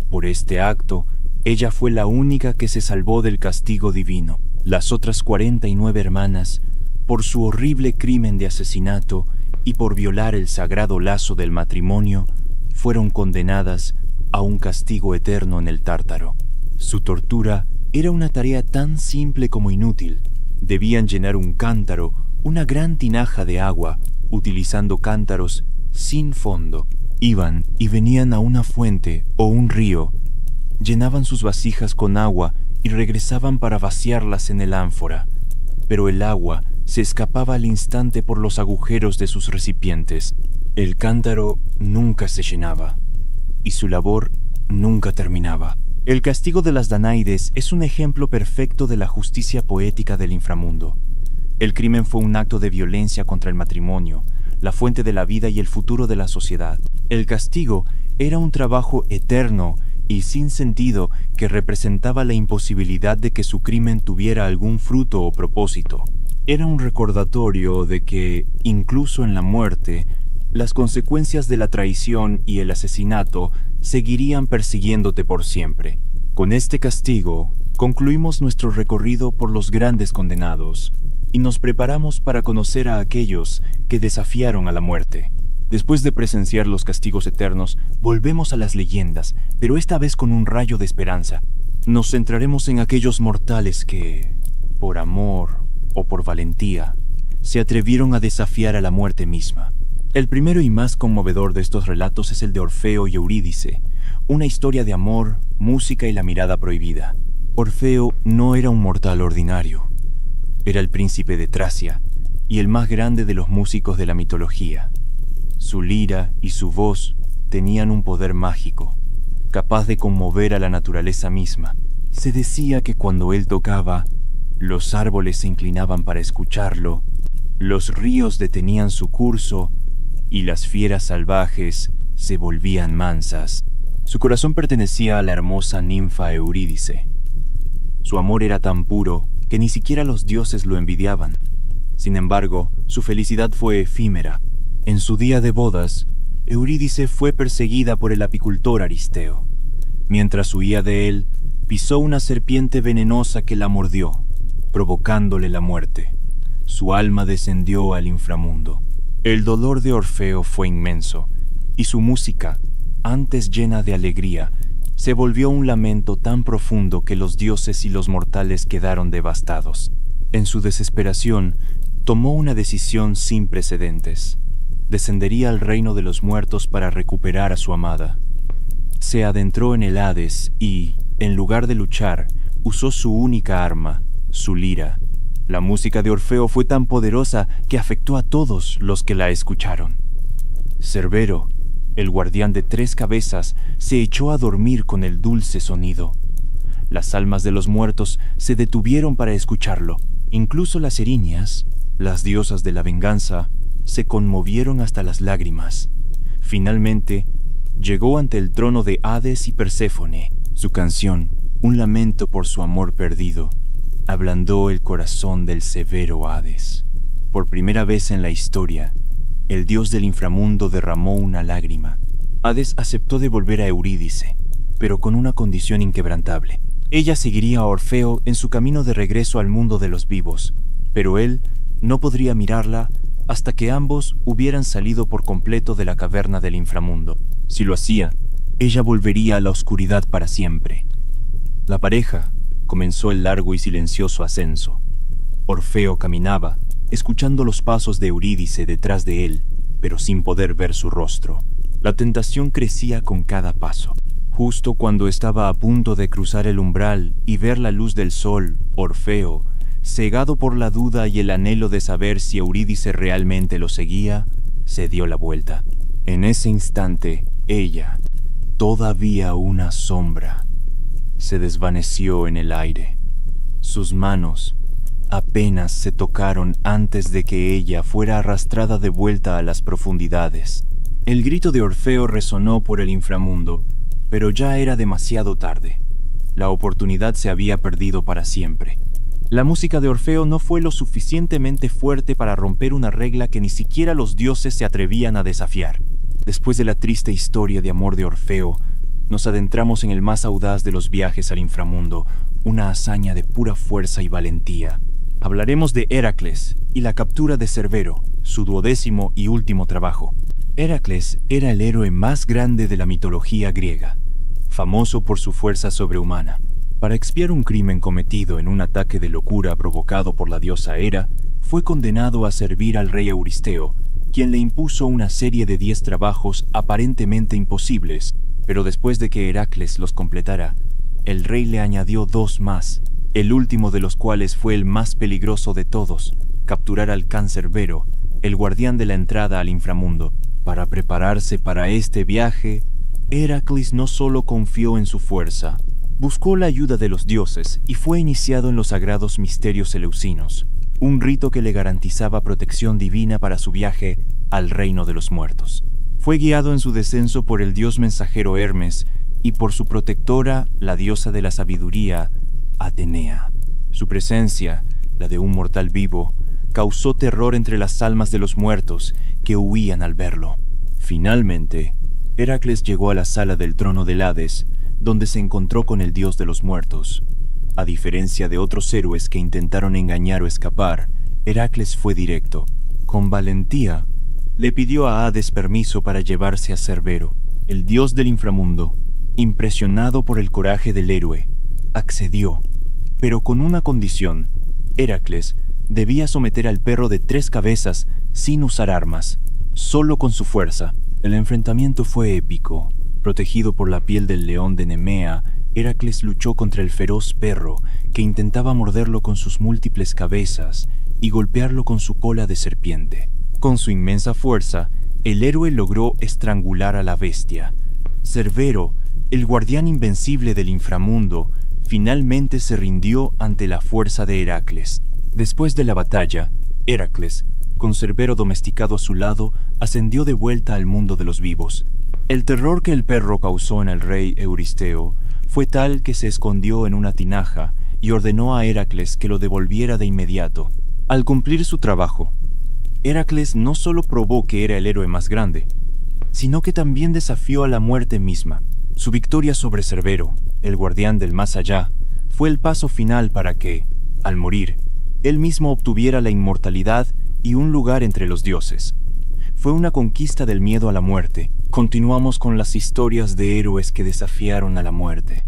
S1: Por este acto, ella fue la única que se salvó del castigo divino. Las otras 49 hermanas, por su horrible crimen de asesinato y por violar el sagrado lazo del matrimonio, fueron condenadas a un castigo eterno en el Tártaro. Su tortura era una tarea tan simple como inútil. Debían llenar un cántaro, una gran tinaja de agua, utilizando cántaros sin fondo. Iban y venían a una fuente o un río, llenaban sus vasijas con agua y regresaban para vaciarlas en el ánfora. Pero el agua se escapaba al instante por los agujeros de sus recipientes. El cántaro nunca se llenaba, y su labor nunca terminaba. El castigo de las Danaides es un ejemplo perfecto de la justicia poética del inframundo. El crimen fue un acto de violencia contra el matrimonio, la fuente de la vida y el futuro de la sociedad. El castigo era un trabajo eterno y sin sentido que representaba la imposibilidad de que su crimen tuviera algún fruto o propósito. Era un recordatorio de que, incluso en la muerte, las consecuencias de la traición y el asesinato seguirían persiguiéndote por siempre. Con este castigo, concluimos nuestro recorrido por los grandes condenados y nos preparamos para conocer a aquellos que desafiaron a la muerte. Después de presenciar los castigos eternos, volvemos a las leyendas, pero esta vez con un rayo de esperanza. Nos centraremos en aquellos mortales que, por amor o por valentía, se atrevieron a desafiar a la muerte misma. El primero y más conmovedor de estos relatos es el de Orfeo y Eurídice, una historia de amor, música y la mirada prohibida. Orfeo no era un mortal ordinario. Era el príncipe de Tracia y el más grande de los músicos de la mitología. Su lira y su voz tenían un poder mágico, capaz de conmover a la naturaleza misma. Se decía que cuando él tocaba, los árboles se inclinaban para escucharlo, los ríos detenían su curso y las fieras salvajes se volvían mansas. Su corazón pertenecía a la hermosa ninfa Eurídice. Su amor era tan puro que ni siquiera los dioses lo envidiaban. Sin embargo, su felicidad fue efímera. En su día de bodas, Eurídice fue perseguida por el apicultor Aristeo. Mientras huía de él, pisó una serpiente venenosa que la mordió, provocándole la muerte. Su alma descendió al inframundo. El dolor de Orfeo fue inmenso, y su música, antes llena de alegría, se volvió un lamento tan profundo que los dioses y los mortales quedaron devastados. En su desesperación, tomó una decisión sin precedentes. Descendería al reino de los muertos para recuperar a su amada. Se adentró en el Hades y, en lugar de luchar, usó su única arma, su lira, La música de Orfeo fue tan poderosa que afectó a todos los que la escucharon. Cerbero, el guardián de 3 cabezas, se echó a dormir con el dulce sonido. Las almas de los muertos se detuvieron para escucharlo. Incluso las erinias, las diosas de la venganza, se conmovieron hasta las lágrimas. Finalmente, llegó ante el trono de Hades y Perséfone. Su canción, un lamento por su amor perdido, ablandó el corazón del severo Hades. Por primera vez en la historia, el dios del inframundo derramó una lágrima. Hades aceptó devolver a Eurídice, pero con una condición inquebrantable. Ella seguiría a Orfeo en su camino de regreso al mundo de los vivos, pero él no podría mirarla hasta que ambos hubieran salido por completo de la caverna del inframundo. Si lo hacía, ella volvería a la oscuridad para siempre. La pareja comenzó el largo y silencioso ascenso. Orfeo caminaba, escuchando los pasos de Eurídice detrás de él, pero sin poder ver su rostro. La tentación crecía con cada paso. Justo cuando estaba a punto de cruzar el umbral y ver la luz del sol, Orfeo, cegado por la duda y el anhelo de saber si Eurídice realmente lo seguía, se dio la vuelta. En ese instante, ella, todavía una sombra, se desvaneció en el aire. Sus manos apenas se tocaron antes de que ella fuera arrastrada de vuelta a las profundidades. El grito de Orfeo resonó por el inframundo, pero ya era demasiado tarde. La oportunidad se había perdido para siempre. La música de Orfeo no fue lo suficientemente fuerte para romper una regla que ni siquiera los dioses se atrevían a desafiar. Después de la triste historia de amor de Orfeo, nos adentramos en el más audaz de los viajes al inframundo, una hazaña de pura fuerza y valentía. Hablaremos de Heracles y la captura de Cerbero, su 12º y último trabajo. Heracles era el héroe más grande de la mitología griega, famoso por su fuerza sobrehumana. Para expiar un crimen cometido en un ataque de locura provocado por la diosa Hera, fue condenado a servir al rey Euristeo, quien le impuso una serie de 10 trabajos aparentemente imposibles, pero después de que Heracles los completara, el rey le añadió 2 más, el último de los cuales fue el más peligroso de todos: capturar al can Cerbero, el guardián de la entrada al inframundo. Para prepararse para este viaje, Heracles no solo confió en su fuerza, buscó la ayuda de los dioses y fue iniciado en los sagrados misterios eleusinos, un rito que le garantizaba protección divina para su viaje al reino de los muertos. Fue guiado en su descenso por el dios mensajero Hermes y por su protectora, la diosa de la sabiduría, Atenea. Su presencia, la de un mortal vivo, causó terror entre las almas de los muertos, que huían al verlo. Finalmente, Heracles llegó a la sala del trono del Hades, donde se encontró con el dios de los muertos. A diferencia de otros héroes que intentaron engañar o escapar, Heracles fue directo. Con valentía, le pidió a Hades permiso para llevarse a Cerbero. El dios del inframundo, impresionado por el coraje del héroe, accedió, pero con una condición: Heracles debía someter al perro de 3 cabezas sin usar armas, solo con su fuerza. El enfrentamiento fue épico. Protegido por la piel del león de Nemea, Heracles luchó contra el feroz perro, que intentaba morderlo con sus múltiples cabezas y golpearlo con su cola de serpiente. Con su inmensa fuerza, el héroe logró estrangular a la bestia. Cerbero, el guardián invencible del inframundo, finalmente se rindió ante la fuerza de Heracles. Después de la batalla, Heracles, con Cerbero domesticado a su lado, ascendió de vuelta al mundo de los vivos. El terror que el perro causó en el rey Euristeo fue tal que se escondió en una tinaja y ordenó a Heracles que lo devolviera de inmediato. Al cumplir su trabajo, Heracles no solo probó que era el héroe más grande, sino que también desafió a la muerte misma. Su victoria sobre Cerbero, el guardián del más allá, fue el paso final para que, al morir, él mismo obtuviera la inmortalidad y un lugar entre los dioses. Fue una conquista del miedo a la muerte. Continuamos con las historias de héroes que desafiaron a la muerte.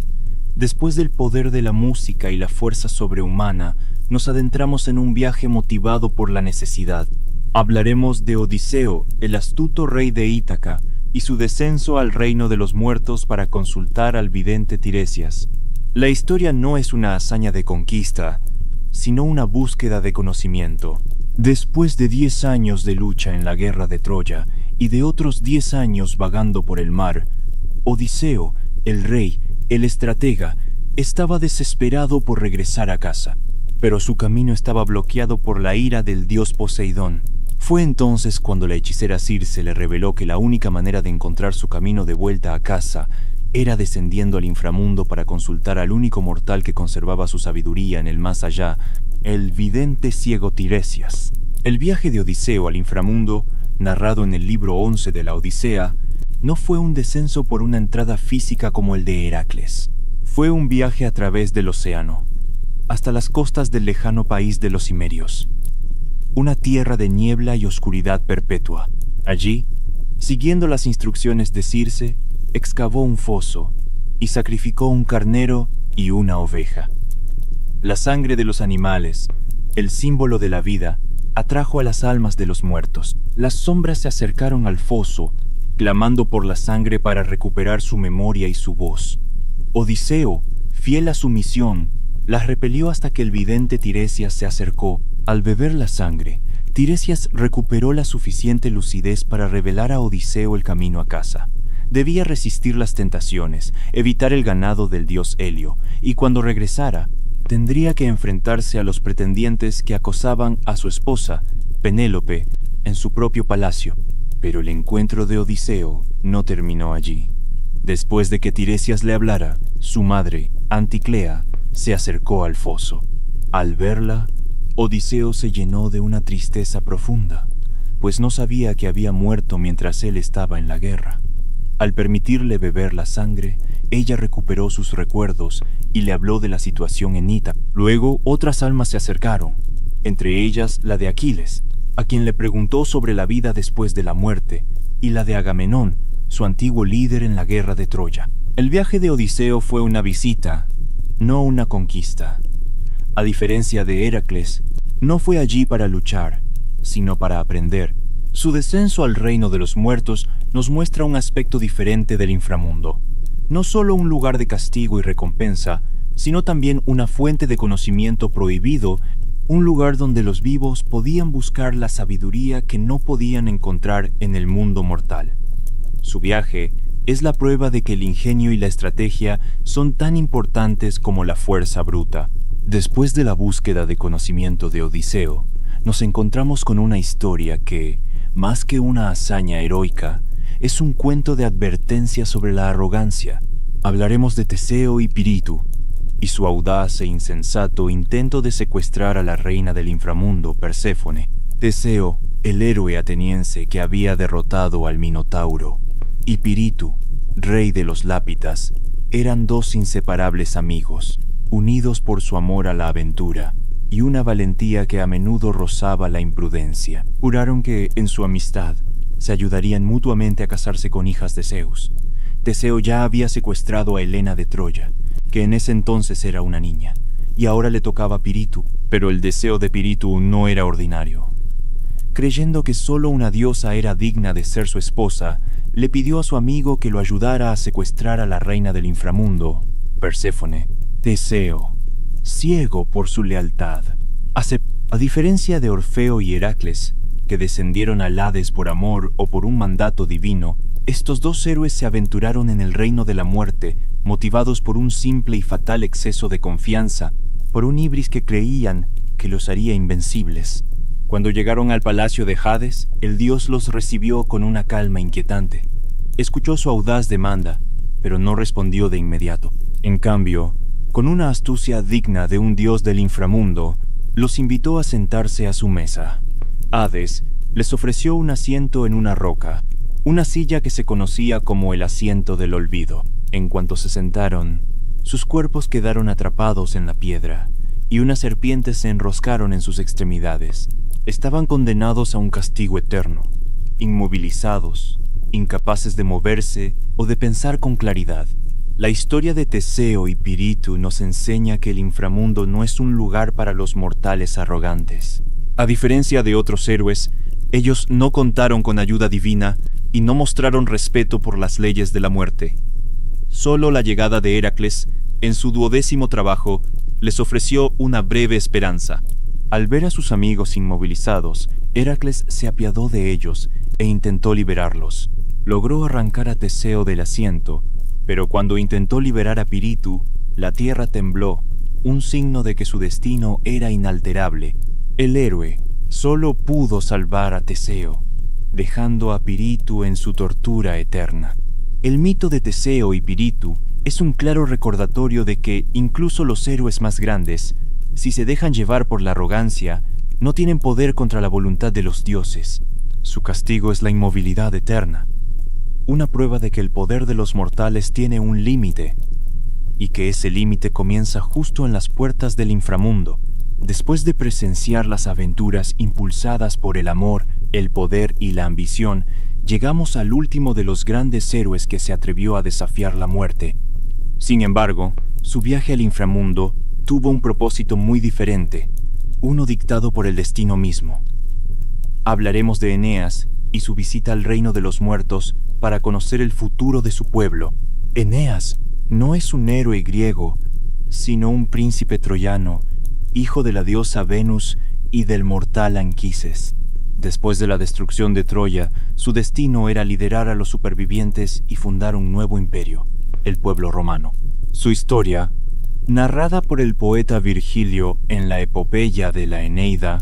S1: Después del poder de la música y la fuerza sobrehumana, nos adentramos en un viaje motivado por la necesidad. Hablaremos de Odiseo, el astuto rey de Ítaca, y su descenso al reino de los muertos para consultar al vidente Tiresias. La historia no es una hazaña de conquista, sino una búsqueda de conocimiento. Después de 10 años de lucha en la guerra de Troya y de otros 10 años vagando por el mar, Odiseo, el rey, el estratega, estaba desesperado por regresar a casa, pero su camino estaba bloqueado por la ira del dios Poseidón. Fue entonces cuando la hechicera Circe le reveló que la única manera de encontrar su camino de vuelta a casa era descendiendo al inframundo para consultar al único mortal que conservaba su sabiduría en el más allá, el vidente ciego Tiresias. El viaje de Odiseo al inframundo, narrado en el libro 11 de la Odisea, no fue un descenso por una entrada física como el de Heracles. Fue un viaje a través del océano, hasta las costas del lejano país de los Cimerios, una tierra de niebla y oscuridad perpetua. Allí, siguiendo las instrucciones de Circe, excavó un foso y sacrificó un carnero y una oveja. La sangre de los animales, el símbolo de la vida, atrajo a las almas de los muertos. Las sombras se acercaron al foso, clamando por la sangre para recuperar su memoria y su voz. Odiseo, fiel a su misión, las repelió hasta que el vidente Tiresias se acercó. Al beber la sangre, Tiresias recuperó la suficiente lucidez para revelar a Odiseo el camino a casa. Debía resistir las tentaciones, evitar el ganado del dios Helio, y cuando regresara, tendría que enfrentarse a los pretendientes que acosaban a su esposa, Penélope, en su propio palacio. Pero el encuentro de Odiseo no terminó allí. Después de que Tiresias le hablara, su madre, Anticlea, se acercó al foso. Al verla, Odiseo se llenó de una tristeza profunda, pues no sabía que había muerto mientras él estaba en la guerra. Al permitirle beber la sangre, ella recuperó sus recuerdos y le habló de la situación en Ítaca. Luego, otras almas se acercaron, entre ellas la de Aquiles, a quien le preguntó sobre la vida después de la muerte, y la de Agamenón, su antiguo líder en la guerra de Troya. El viaje de Odiseo fue una visita, no una conquista. A diferencia de Heracles, no fue allí para luchar, sino para aprender. Su descenso al reino de los muertos nos muestra un aspecto diferente del inframundo. No solo un lugar de castigo y recompensa, sino también una fuente de conocimiento prohibido, un lugar donde los vivos podían buscar la sabiduría que no podían encontrar en el mundo mortal. Su viaje es la prueba de que el ingenio y la estrategia son tan importantes como la fuerza bruta. Después de la búsqueda de conocimiento de Odiseo, nos encontramos con una historia que, más que una hazaña heroica, es un cuento de advertencia sobre la arrogancia. Hablaremos de Teseo y Pirito, y su audaz e insensato intento de secuestrar a la reina del inframundo, Perséfone. Teseo, el héroe ateniense que había derrotado al Minotauro, y Pirito, rey de los Lápitas, eran dos inseparables amigos, unidos por su amor a la aventura y una valentía que a menudo rozaba la imprudencia. Juraron que, en su amistad, se ayudarían mutuamente a casarse con hijas de Zeus. Teseo ya había secuestrado a Helena de Troya, que en ese entonces era una niña, y ahora le tocaba a Pirito, pero el deseo de Pirito no era ordinario. Creyendo que solo una diosa era digna de ser su esposa, le pidió a su amigo que lo ayudara a secuestrar a la reina del inframundo, Perséfone. Teseo, ciego por su lealtad, a diferencia de Orfeo y Heracles, que descendieron al Hades por amor o por un mandato divino, estos dos héroes se aventuraron en el reino de la muerte, motivados por un simple y fatal exceso de confianza, por un ibris que creían que los haría invencibles. Cuando llegaron al palacio de Hades, el dios los recibió con una calma inquietante. Escuchó su audaz demanda, pero no respondió de inmediato. En cambio, con una astucia digna de un dios del inframundo, los invitó a sentarse a su mesa. Hades les ofreció un asiento en una roca, una silla que se conocía como el asiento del olvido. En cuanto se sentaron, sus cuerpos quedaron atrapados en la piedra, y unas serpientes se enroscaron en sus extremidades. Estaban condenados a un castigo eterno, inmovilizados, incapaces de moverse o de pensar con claridad. La historia de Teseo y Pirito nos enseña que el inframundo no es un lugar para los mortales arrogantes. A diferencia de otros héroes, ellos no contaron con ayuda divina y no mostraron respeto por las leyes de la muerte. Solo la llegada de Heracles, en su 12º trabajo, les ofreció una breve esperanza. Al ver a sus amigos inmovilizados, Heracles se apiadó de ellos e intentó liberarlos. Logró arrancar a Teseo del asiento, pero cuando intentó liberar a Pirítoo, la tierra tembló, un signo de que su destino era inalterable. El héroe solo pudo salvar a Teseo, dejando a Pirítoo en su tortura eterna. El mito de Teseo y Pirítoo es un claro recordatorio de que incluso los héroes más grandes, si se dejan llevar por la arrogancia, no tienen poder contra la voluntad de los dioses. Su castigo es la inmovilidad eterna, una prueba de que el poder de los mortales tiene un límite, y que ese límite comienza justo en las puertas del inframundo. Después de presenciar las aventuras impulsadas por el amor, el poder y la ambición, llegamos al último de los grandes héroes que se atrevió a desafiar la muerte. Sin embargo, su viaje al inframundo tuvo un propósito muy diferente, uno dictado por el destino mismo. Hablaremos de Eneas y su visita al reino de los muertos para conocer el futuro de su pueblo. Eneas no es un héroe griego, sino un príncipe troyano, hijo de la diosa Venus y del mortal Anquises. Después de la destrucción de Troya, su destino era liderar a los supervivientes y fundar un nuevo imperio, el pueblo romano. Su historia, narrada por el poeta Virgilio en la epopeya de la Eneida,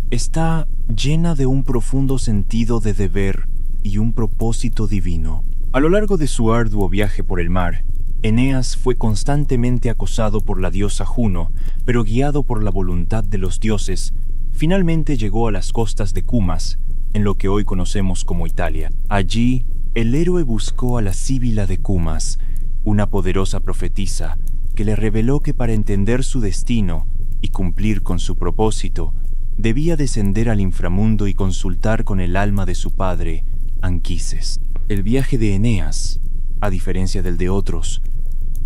S1: está llena de un profundo sentido de deber y un propósito divino. A lo largo de su arduo viaje por el mar, Eneas fue constantemente acosado por la diosa Juno, pero guiado por la voluntad de los dioses, finalmente llegó a las costas de Cumas, en lo que hoy conocemos como Italia. Allí, el héroe buscó a la Síbila de Cumas, una poderosa profetisa, que le reveló que para entender su destino y cumplir con su propósito, debía descender al inframundo y consultar con el alma de su padre, Anquises. El viaje de Eneas, a diferencia del de otros,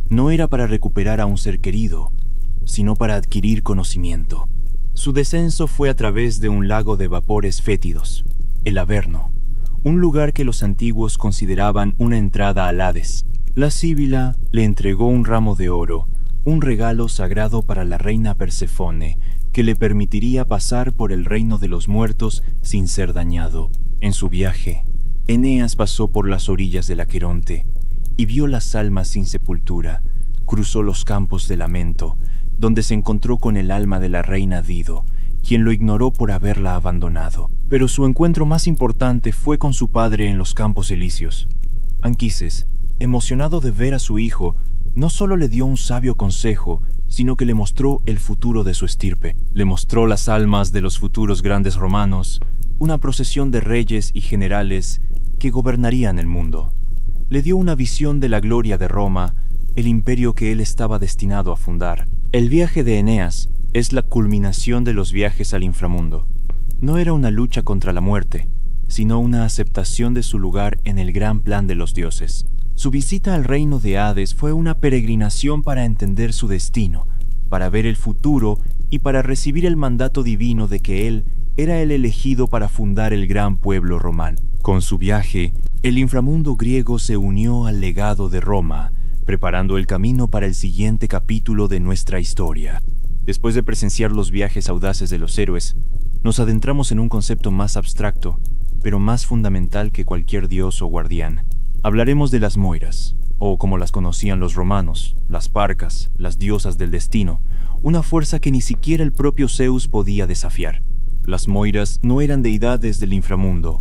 S1: no era para recuperar a un ser querido, sino para adquirir conocimiento. Su descenso fue a través de un lago de vapores fétidos, el Averno, un lugar que los antiguos consideraban una entrada al Hades. La Síbila le entregó un ramo de oro, un regalo sagrado para la reina Persefone, que le permitiría pasar por el reino de los muertos sin ser dañado. En su viaje, Eneas pasó por las orillas del Aqueronte y vio las almas sin sepultura. Cruzó los campos de lamento, donde se encontró con el alma de la reina Dido, quien lo ignoró por haberla abandonado. Pero su encuentro más importante fue con su padre en los Campos Elíseos. Anquises, emocionado de ver a su hijo, no solo le dio un sabio consejo, sino que le mostró el futuro de su estirpe. Le mostró las almas de los futuros grandes romanos, una procesión de reyes y generales que gobernarían el mundo. Le dio una visión de la gloria de Roma, el imperio que él estaba destinado a fundar. El viaje de Eneas es la culminación de los viajes al inframundo. No era una lucha contra la muerte, sino una aceptación de su lugar en el gran plan de los dioses. Su visita al reino de Hades fue una peregrinación para entender su destino, para ver el futuro y para recibir el mandato divino de que él era el elegido para fundar el gran pueblo romano. Con su viaje, el inframundo griego se unió al legado de Roma, preparando el camino para el siguiente capítulo de nuestra historia. Después de presenciar los viajes audaces de los héroes, nos adentramos en un concepto más abstracto, pero más fundamental que cualquier dios o guardián. Hablaremos de las Moiras, o como las conocían los romanos, las Parcas, las diosas del destino, una fuerza que ni siquiera el propio Zeus podía desafiar. Las Moiras no eran deidades del inframundo,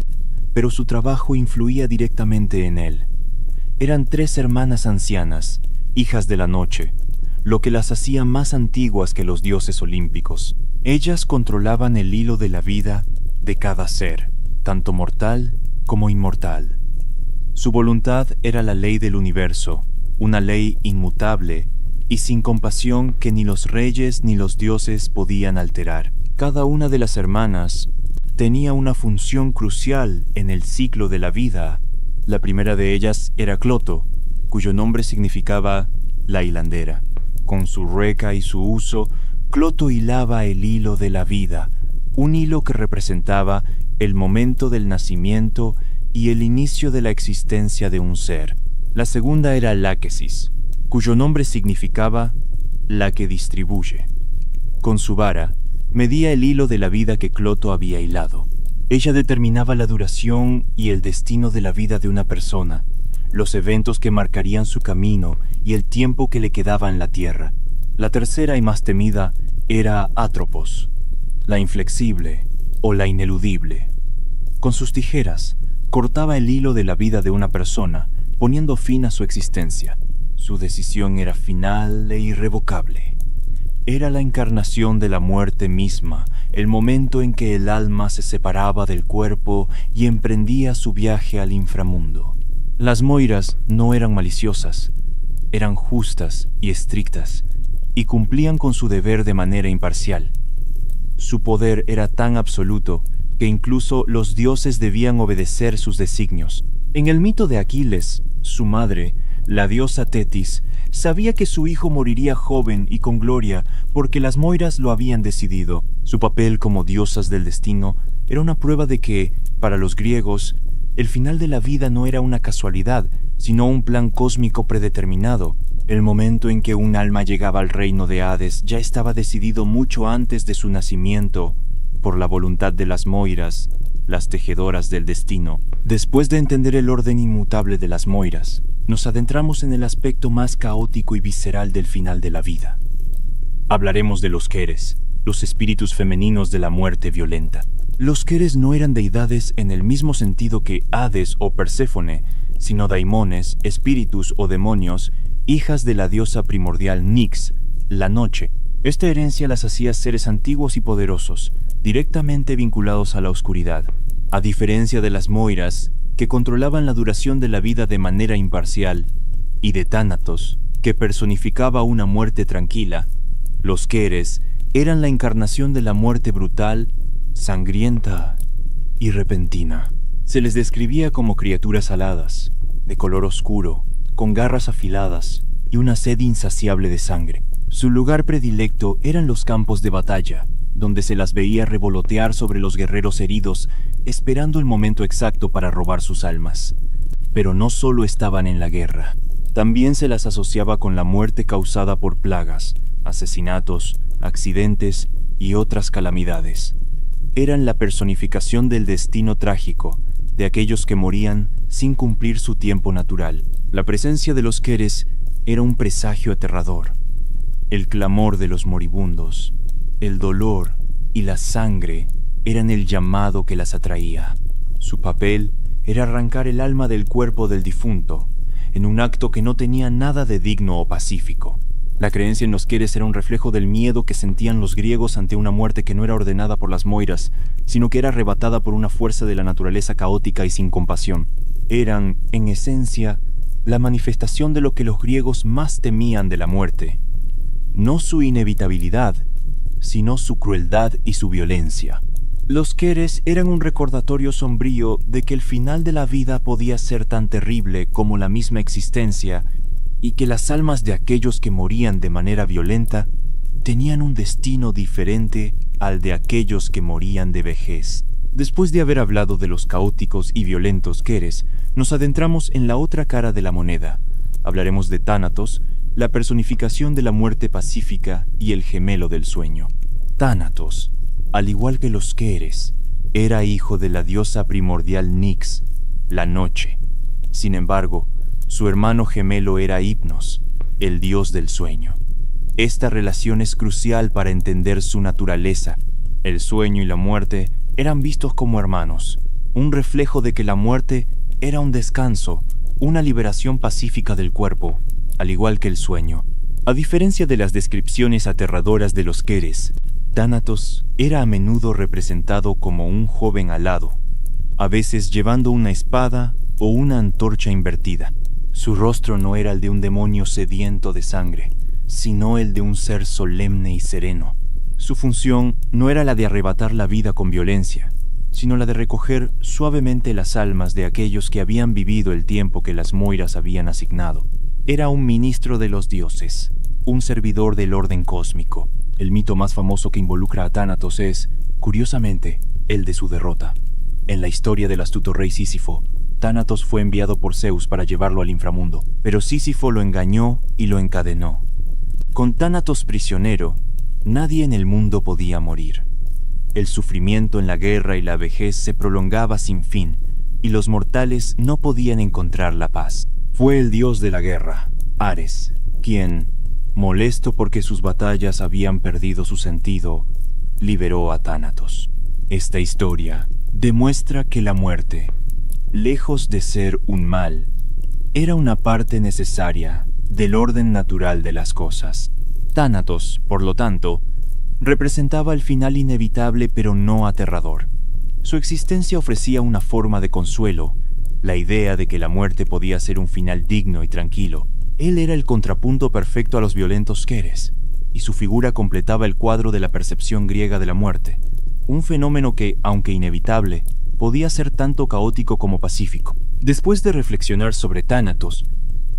S1: pero su trabajo influía directamente en él. Eran 3 hermanas ancianas, hijas de la noche, lo que las hacía más antiguas que los dioses olímpicos. Ellas controlaban el hilo de la vida de cada ser, tanto mortal como inmortal. Su voluntad era la ley del universo, una ley inmutable y sin compasión que ni los reyes ni los dioses podían alterar. Cada una de las hermanas tenía una función crucial en el ciclo de la vida. La primera de ellas era Cloto, cuyo nombre significaba la hilandera. Con su rueca y su uso, Cloto hilaba el hilo de la vida, un hilo que representaba el momento del nacimiento y el inicio de la existencia de un ser. La segunda era Láquesis, cuyo nombre significaba la que distribuye. Con su vara, medía el hilo de la vida que Cloto había hilado. Ella determinaba la duración y el destino de la vida de una persona, los eventos que marcarían su camino y el tiempo que le quedaba en la tierra. La tercera y más temida era Atropos, la inflexible o la ineludible. Con sus tijeras, cortaba el hilo de la vida de una persona, poniendo fin a su existencia. Su decisión era final e irrevocable. Era la encarnación de la muerte misma, el momento en que el alma se separaba del cuerpo y emprendía su viaje al inframundo. Las Moiras no eran maliciosas, eran justas y estrictas, y cumplían con su deber de manera imparcial. Su poder era tan absoluto que incluso los dioses debían obedecer sus designios. En el mito de Aquiles, su madre, la diosa Tetis, sabía que su hijo moriría joven y con gloria porque las Moiras lo habían decidido. Su papel como diosas del destino era una prueba de que, para los griegos, el final de la vida no era una casualidad, sino un plan cósmico predeterminado. El momento en que un alma llegaba al reino de Hades ya estaba decidido mucho antes de su nacimiento, por la voluntad de las Moiras, las tejedoras del destino. Después de entender el orden inmutable de las Moiras, nos adentramos en el aspecto más caótico y visceral del final de la vida. Hablaremos de los Queres, los espíritus femeninos de la muerte violenta. Los Queres no eran deidades en el mismo sentido que Hades o Perséfone, sino daimones, espíritus o demonios, hijas de la diosa primordial Nyx, la noche. Esta herencia las hacía seres antiguos y poderosos, directamente vinculados a la oscuridad. A diferencia de las Moiras, que controlaban la duración de la vida de manera imparcial, y de Tánatos, que personificaba una muerte tranquila, los Queres eran la encarnación de la muerte brutal, sangrienta y repentina. Se les describía como criaturas aladas, de color oscuro, con garras afiladas y una sed insaciable de sangre. Su lugar predilecto eran los campos de batalla, donde se las veía revolotear sobre los guerreros heridos, esperando el momento exacto para robar sus almas. Pero no solo estaban en la guerra, también se las asociaba con la muerte causada por plagas, asesinatos, accidentes y otras calamidades. Eran la personificación del destino trágico, de aquellos que morían sin cumplir su tiempo natural. La presencia de los Queres era un presagio aterrador. El clamor de los moribundos, el dolor y la sangre eran el llamado que las atraía. Su papel era arrancar el alma del cuerpo del difunto, en un acto que no tenía nada de digno o pacífico. La creencia en los Queres era un reflejo del miedo que sentían los griegos ante una muerte que no era ordenada por las Moiras, sino que era arrebatada por una fuerza de la naturaleza caótica y sin compasión. Eran, en esencia, la manifestación de lo que los griegos más temían de la muerte. No su inevitabilidad, sino su crueldad y su violencia. Los Queres eran un recordatorio sombrío de que el final de la vida podía ser tan terrible como la misma existencia, y que las almas de aquellos que morían de manera violenta tenían un destino diferente al de aquellos que morían de vejez. Después de haber hablado de los caóticos y violentos Queres, nos adentramos en la otra cara de la moneda. Hablaremos de Tánatos, la personificación de la muerte pacífica y el gemelo del sueño. Tánatos, al igual que los Queres, era hijo de la diosa primordial Nyx, la noche. Sin embargo, su hermano gemelo era Hipnos, el dios del sueño. Esta relación es crucial para entender su naturaleza. El sueño y la muerte eran vistos como hermanos, un reflejo de que la muerte era un descanso, una liberación pacífica del cuerpo, al igual que el sueño. A diferencia de las descripciones aterradoras de los Queres, Tánatos era a menudo representado como un joven alado, a veces llevando una espada o una antorcha invertida. Su rostro no era el de un demonio sediento de sangre, sino el de un ser solemne y sereno. Su función no era la de arrebatar la vida con violencia, sino la de recoger suavemente las almas de aquellos que habían vivido el tiempo que las Moiras habían asignado. Era un ministro de los dioses, un servidor del orden cósmico. El mito más famoso que involucra a Tánatos es, curiosamente, el de su derrota. En la historia del astuto rey Sísifo, Tánatos fue enviado por Zeus para llevarlo al inframundo, pero Sísifo lo engañó y lo encadenó. Con Tánatos prisionero, nadie en el mundo podía morir. El sufrimiento en la guerra y la vejez se prolongaba sin fin, y los mortales no podían encontrar la paz. Fue el dios de la guerra, Ares, quien, molesto porque sus batallas habían perdido su sentido, liberó a Tánatos. Esta historia demuestra que la muerte, lejos de ser un mal, era una parte necesaria del orden natural de las cosas. Tánatos, por lo tanto, representaba el final inevitable pero no aterrador. Su existencia ofrecía una forma de consuelo, la idea de que la muerte podía ser un final digno y tranquilo. Él era el contrapunto perfecto a los violentos Keres, y su figura completaba el cuadro de la percepción griega de la muerte, un fenómeno que, aunque inevitable, podía ser tanto caótico como pacífico. Después de reflexionar sobre Tánatos,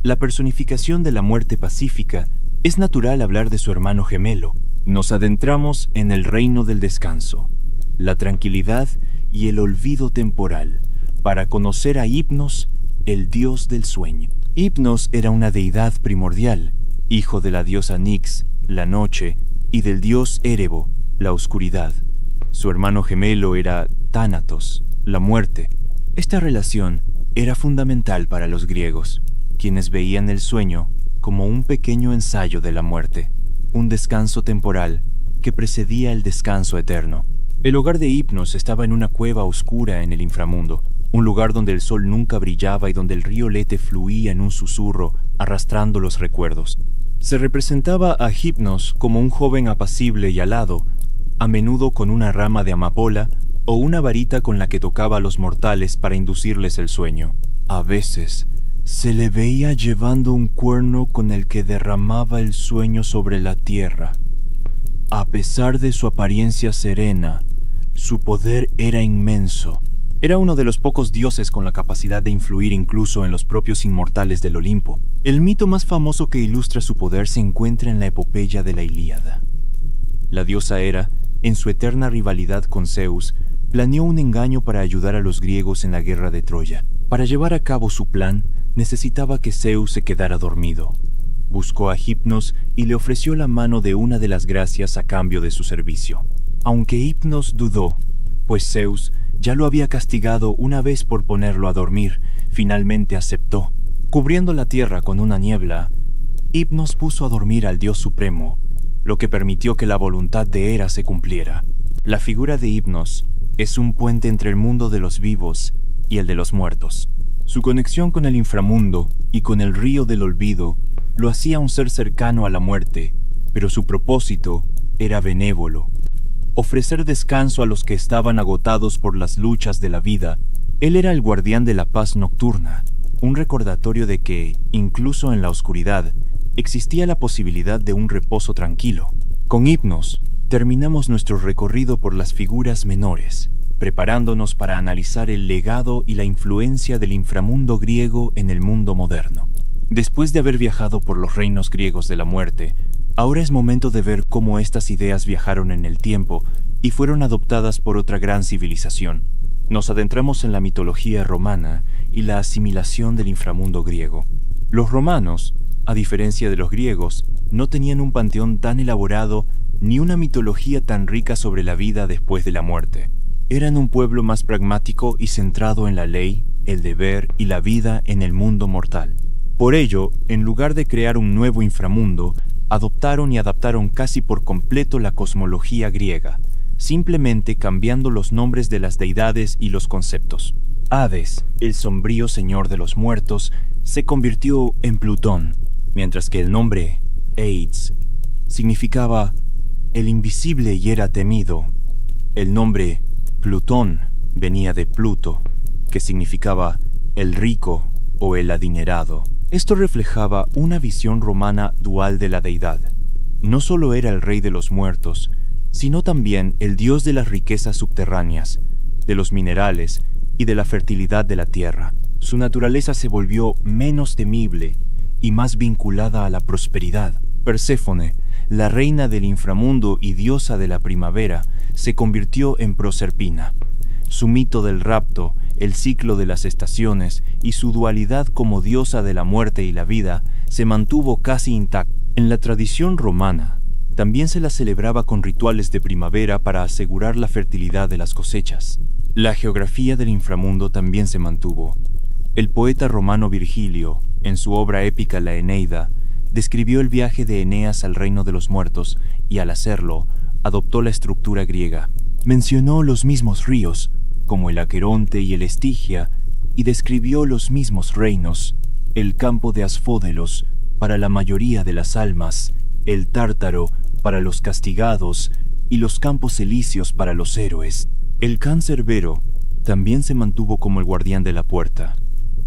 S1: la personificación de la muerte pacífica, es natural hablar de su hermano gemelo. Nos adentramos en el reino del descanso, la tranquilidad y el olvido temporal, para conocer a Hipnos, el dios del sueño. Hipnos era una deidad primordial, hijo de la diosa Nix, la noche, y del dios Erebo, la oscuridad. Su hermano gemelo era Tánatos, la muerte. Esta relación era fundamental para los griegos, quienes veían el sueño como un pequeño ensayo de la muerte, un descanso temporal que precedía el descanso eterno. El hogar de Hipnos estaba en una cueva oscura en el inframundo, un lugar donde el sol nunca brillaba y donde el río Lete fluía en un susurro, arrastrando los recuerdos. Se representaba a Hipnos como un joven apacible y alado, a menudo con una rama de amapola o una varita con la que tocaba a los mortales para inducirles el sueño. A veces se le veía llevando un cuerno con el que derramaba el sueño sobre la tierra. A pesar de su apariencia serena, su poder era inmenso. Era uno de los pocos dioses con la capacidad de influir incluso en los propios inmortales del Olimpo. El mito más famoso que ilustra su poder se encuentra en la epopeya de la Ilíada. La diosa Hera, en su eterna rivalidad con Zeus, planeó un engaño para ayudar a los griegos en la guerra de Troya. Para llevar a cabo su plan, necesitaba que Zeus se quedara dormido. Buscó a Hipnos y le ofreció la mano de una de las gracias a cambio de su servicio. Aunque Hipnos dudó, pues Zeus ya lo había castigado una vez por ponerlo a dormir, finalmente aceptó. Cubriendo la tierra con una niebla, Hipnos puso a dormir al dios supremo, lo que permitió que la voluntad de Hera se cumpliera. La figura de Hipnos es un puente entre el mundo de los vivos y el de los muertos. Su conexión con el inframundo y con el río del olvido lo hacía un ser cercano a la muerte, pero su propósito era benévolo: ofrecer descanso a los que estaban agotados por las luchas de la vida. Él era el guardián de la paz nocturna, un recordatorio de que, incluso en la oscuridad, existía la posibilidad de un reposo tranquilo. Con Hipnos, terminamos nuestro recorrido por las figuras menores, preparándonos para analizar el legado y la influencia del inframundo griego en el mundo moderno. Después de haber viajado por los reinos griegos de la muerte, ahora es momento de ver cómo estas ideas viajaron en el tiempo y fueron adoptadas por otra gran civilización. Nos adentramos en la mitología romana y la asimilación del inframundo griego. Los romanos, a diferencia de los griegos, no tenían un panteón tan elaborado ni una mitología tan rica sobre la vida después de la muerte. Eran un pueblo más pragmático y centrado en la ley, el deber y la vida en el mundo mortal. Por ello, en lugar de crear un nuevo inframundo, adoptaron y adaptaron casi por completo la cosmología griega, simplemente cambiando los nombres de las deidades y los conceptos. Hades, el sombrío señor de los muertos, se convirtió en Plutón, mientras que el nombre Hades significaba el invisible y era temido. El nombre Plutón venía de Pluto, que significaba el rico o el adinerado. Esto reflejaba una visión romana dual de la deidad. No solo era el rey de los muertos, sino también el dios de las riquezas subterráneas, de los minerales y de la fertilidad de la tierra. Su naturaleza se volvió menos temible y más vinculada a la prosperidad. Perséfone, la reina del inframundo y diosa de la primavera, se convirtió en Proserpina. Su mito del rapto, el ciclo de las estaciones y su dualidad como diosa de la muerte y la vida se mantuvo casi intacto. En la tradición romana, también se la celebraba con rituales de primavera para asegurar la fertilidad de las cosechas. La geografía del inframundo también se mantuvo. El poeta romano Virgilio, en su obra épica La Eneida, describió el viaje de Eneas al reino de los muertos y, al hacerlo, adoptó la estructura griega. Mencionó los mismos ríos, como el Aqueronte y el Estigia, y describió los mismos reinos, el campo de Asfódelos para la mayoría de las almas, el Tártaro para los castigados y los campos elíseos para los héroes. El Cancerbero también se mantuvo como el guardián de la puerta,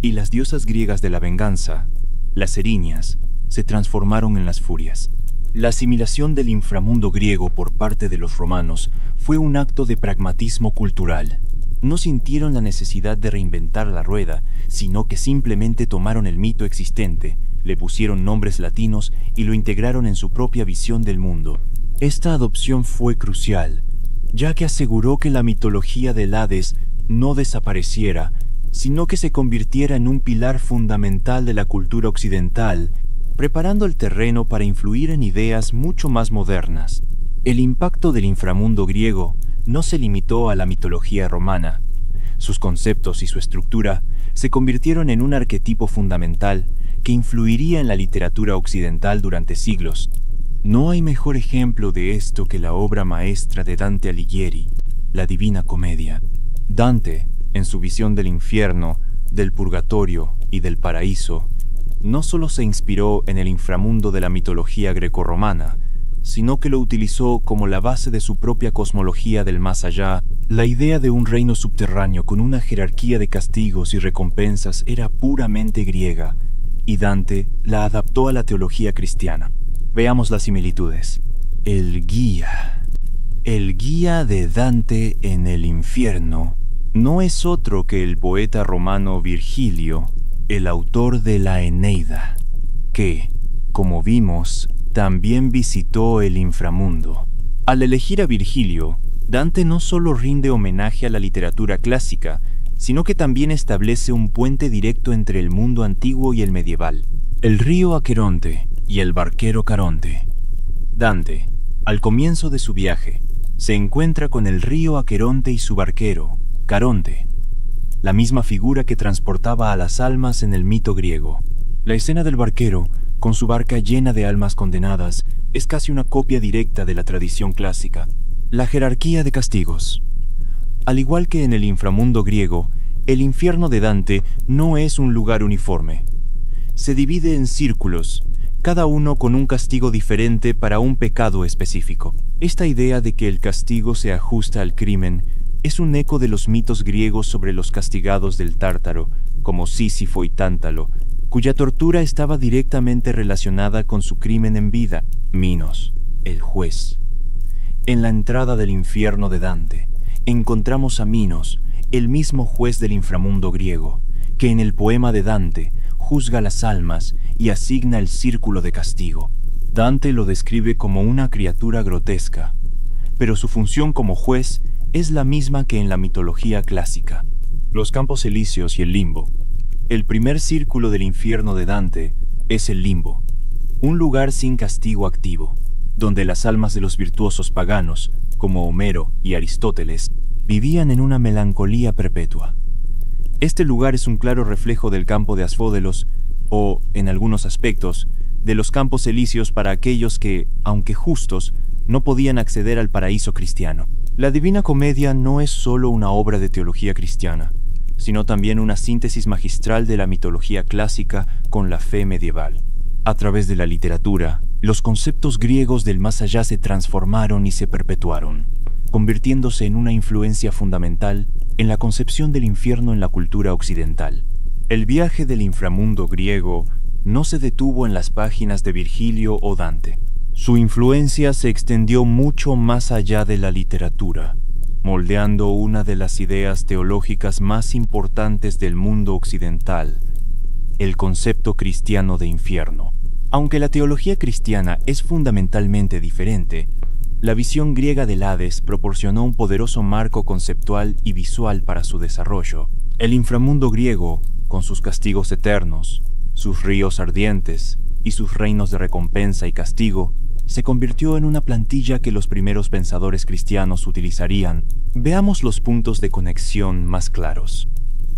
S1: y las diosas griegas de la venganza, las Eriñas, se transformaron en las Furias. La asimilación del inframundo griego por parte de los romanos fue un acto de pragmatismo cultural. No sintieron la necesidad de reinventar la rueda, sino que simplemente tomaron el mito existente, le pusieron nombres latinos y lo integraron en su propia visión del mundo. Esta adopción fue crucial, ya que aseguró que la mitología del Hades no desapareciera, sino que se convirtiera en un pilar fundamental de la cultura occidental, preparando el terreno para influir en ideas mucho más modernas. El impacto del inframundo griego no se limitó a la mitología romana. Sus conceptos y su estructura se convirtieron en un arquetipo fundamental que influiría en la literatura occidental durante siglos. No hay mejor ejemplo de esto que la obra maestra de Dante Alighieri, la Divina Comedia. Dante, en su visión del infierno, del purgatorio y del paraíso, no solo se inspiró en el inframundo de la mitología grecorromana, sino que lo utilizó como la base de su propia cosmología del más allá. La idea de un reino subterráneo con una jerarquía de castigos y recompensas era puramente griega, y Dante la adaptó a la teología cristiana. Veamos las similitudes. El guía de Dante en el infierno no es otro que el poeta romano Virgilio, el autor de la Eneida, que, como vimos, también visitó el inframundo. Al elegir a Virgilio, Dante no solo rinde homenaje a la literatura clásica, sino que también establece un puente directo entre el mundo antiguo y el medieval, el río Aqueronte y el barquero Caronte. Dante, al comienzo de su viaje, se encuentra con el río Aqueronte y su barquero, Caronte, la misma figura que transportaba a las almas en el mito griego. La escena del barquero, con su barca llena de almas condenadas, es casi una copia directa de la tradición clásica. La jerarquía de castigos. Al igual que en el inframundo griego, el infierno de Dante no es un lugar uniforme. Se divide en círculos, cada uno con un castigo diferente para un pecado específico. Esta idea de que el castigo se ajusta al crimen es un eco de los mitos griegos sobre los castigados del Tártaro, como Sísifo y Tántalo, cuya tortura estaba directamente relacionada con su crimen en vida, Minos, el juez. En la entrada del infierno de Dante, encontramos a Minos, el mismo juez del inframundo griego, que en el poema de Dante juzga las almas y asigna el círculo de castigo. Dante lo describe como una criatura grotesca, pero su función como juez es la misma que en la mitología clásica. Los campos elíseos y el limbo. El primer círculo del infierno de Dante es el limbo, un lugar sin castigo activo, donde las almas de los virtuosos paganos, como Homero y Aristóteles, vivían en una melancolía perpetua. Este lugar es un claro reflejo del campo de Asfódelos, o, en algunos aspectos, de los campos elíseos para aquellos que, aunque justos, no podían acceder al paraíso cristiano. La Divina Comedia no es solo una obra de teología cristiana, sino también una síntesis magistral de la mitología clásica con la fe medieval. A través de la literatura, los conceptos griegos del más allá se transformaron y se perpetuaron, convirtiéndose en una influencia fundamental en la concepción del infierno en la cultura occidental. El viaje del inframundo griego no se detuvo en las páginas de Virgilio o Dante. Su influencia se extendió mucho más allá de la literatura, moldeando una de las ideas teológicas más importantes del mundo occidental, el concepto cristiano de infierno. Aunque la teología cristiana es fundamentalmente diferente, la visión griega del Hades proporcionó un poderoso marco conceptual y visual para su desarrollo. El inframundo griego, con sus castigos eternos, sus ríos ardientes y sus reinos de recompensa y castigo, se convirtió en una plantilla que los primeros pensadores cristianos utilizarían. Veamos los puntos de conexión más claros.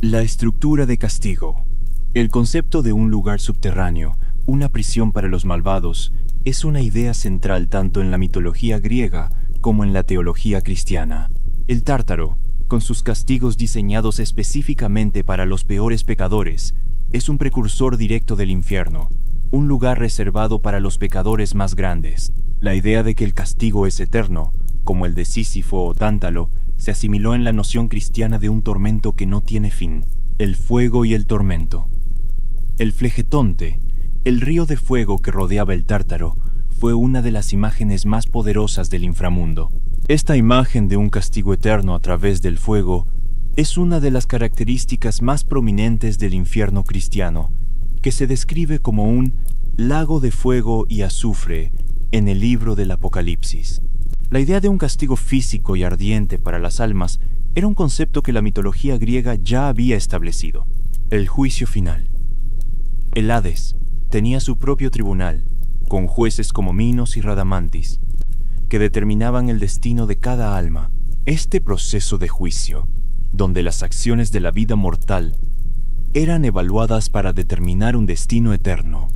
S1: La estructura de castigo. El concepto de un lugar subterráneo, una prisión para los malvados, es una idea central tanto en la mitología griega como en la teología cristiana. El Tártaro, con sus castigos diseñados específicamente para los peores pecadores, es un precursor directo del infierno, un lugar reservado para los pecadores más grandes. La idea de que el castigo es eterno, como el de Sísifo o Tántalo, se asimiló en la noción cristiana de un tormento que no tiene fin, el fuego y el tormento. El Flegetonte, el río de fuego que rodeaba el Tártaro, fue una de las imágenes más poderosas del inframundo. Esta imagen de un castigo eterno a través del fuego es una de las características más prominentes del infierno cristiano, que se describe como un lago de fuego y azufre en el libro del Apocalipsis. La idea de un castigo físico y ardiente para las almas era un concepto que la mitología griega ya había establecido. El juicio final. El Hades tenía su propio tribunal, con jueces como Minos y Radamantis, que determinaban el destino de cada alma. Este proceso de juicio, donde las acciones de la vida mortal eran evaluadas para determinar un destino eterno,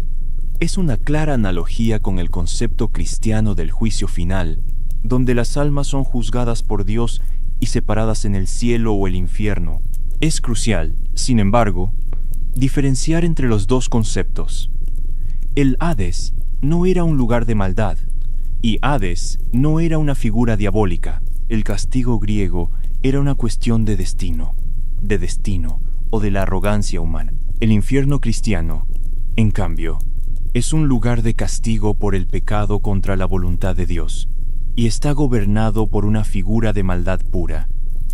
S1: es una clara analogía con el concepto cristiano del juicio final, donde las almas son juzgadas por Dios y separadas en el cielo o el infierno. Es crucial, sin embargo, diferenciar entre los dos conceptos. El Hades no era un lugar de maldad, y Hades no era una figura diabólica. El castigo griego era una cuestión de destino o de la arrogancia humana. El infierno cristiano, en cambio, es un lugar de castigo por el pecado contra la voluntad de Dios, y está gobernado por una figura de maldad pura,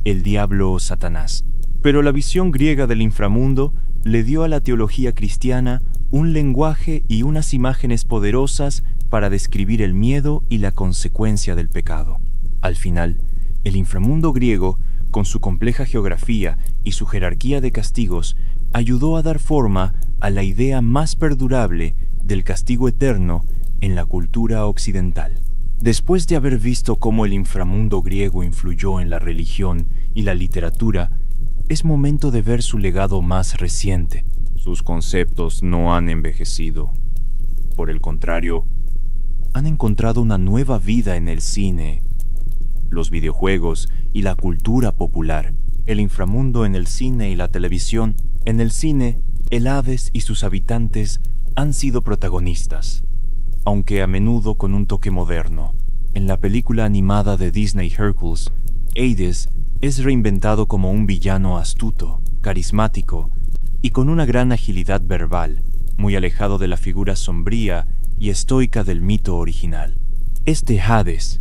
S1: el diablo o Satanás. Pero la visión griega del inframundo le dio a la teología cristiana un lenguaje y unas imágenes poderosas para describir el miedo y la consecuencia del pecado. Al final, el inframundo griego, con su compleja geografía y su jerarquía de castigos, ayudó a dar forma a la idea más perdurable del castigo eterno en la cultura occidental. Después de haber visto cómo el inframundo griego influyó en la religión y la literatura, es momento de ver su legado más reciente. Sus conceptos no han envejecido. Por el contrario, han encontrado una nueva vida en el cine, los videojuegos y la cultura popular. El inframundo en el cine y la televisión. En el cine, el Hades y sus habitantes han sido protagonistas, aunque a menudo con un toque moderno. En la película animada de Disney Hercules, Hades es reinventado como un villano astuto, carismático y con una gran agilidad verbal, muy alejado de la figura sombría y estoica del mito original. Este Hades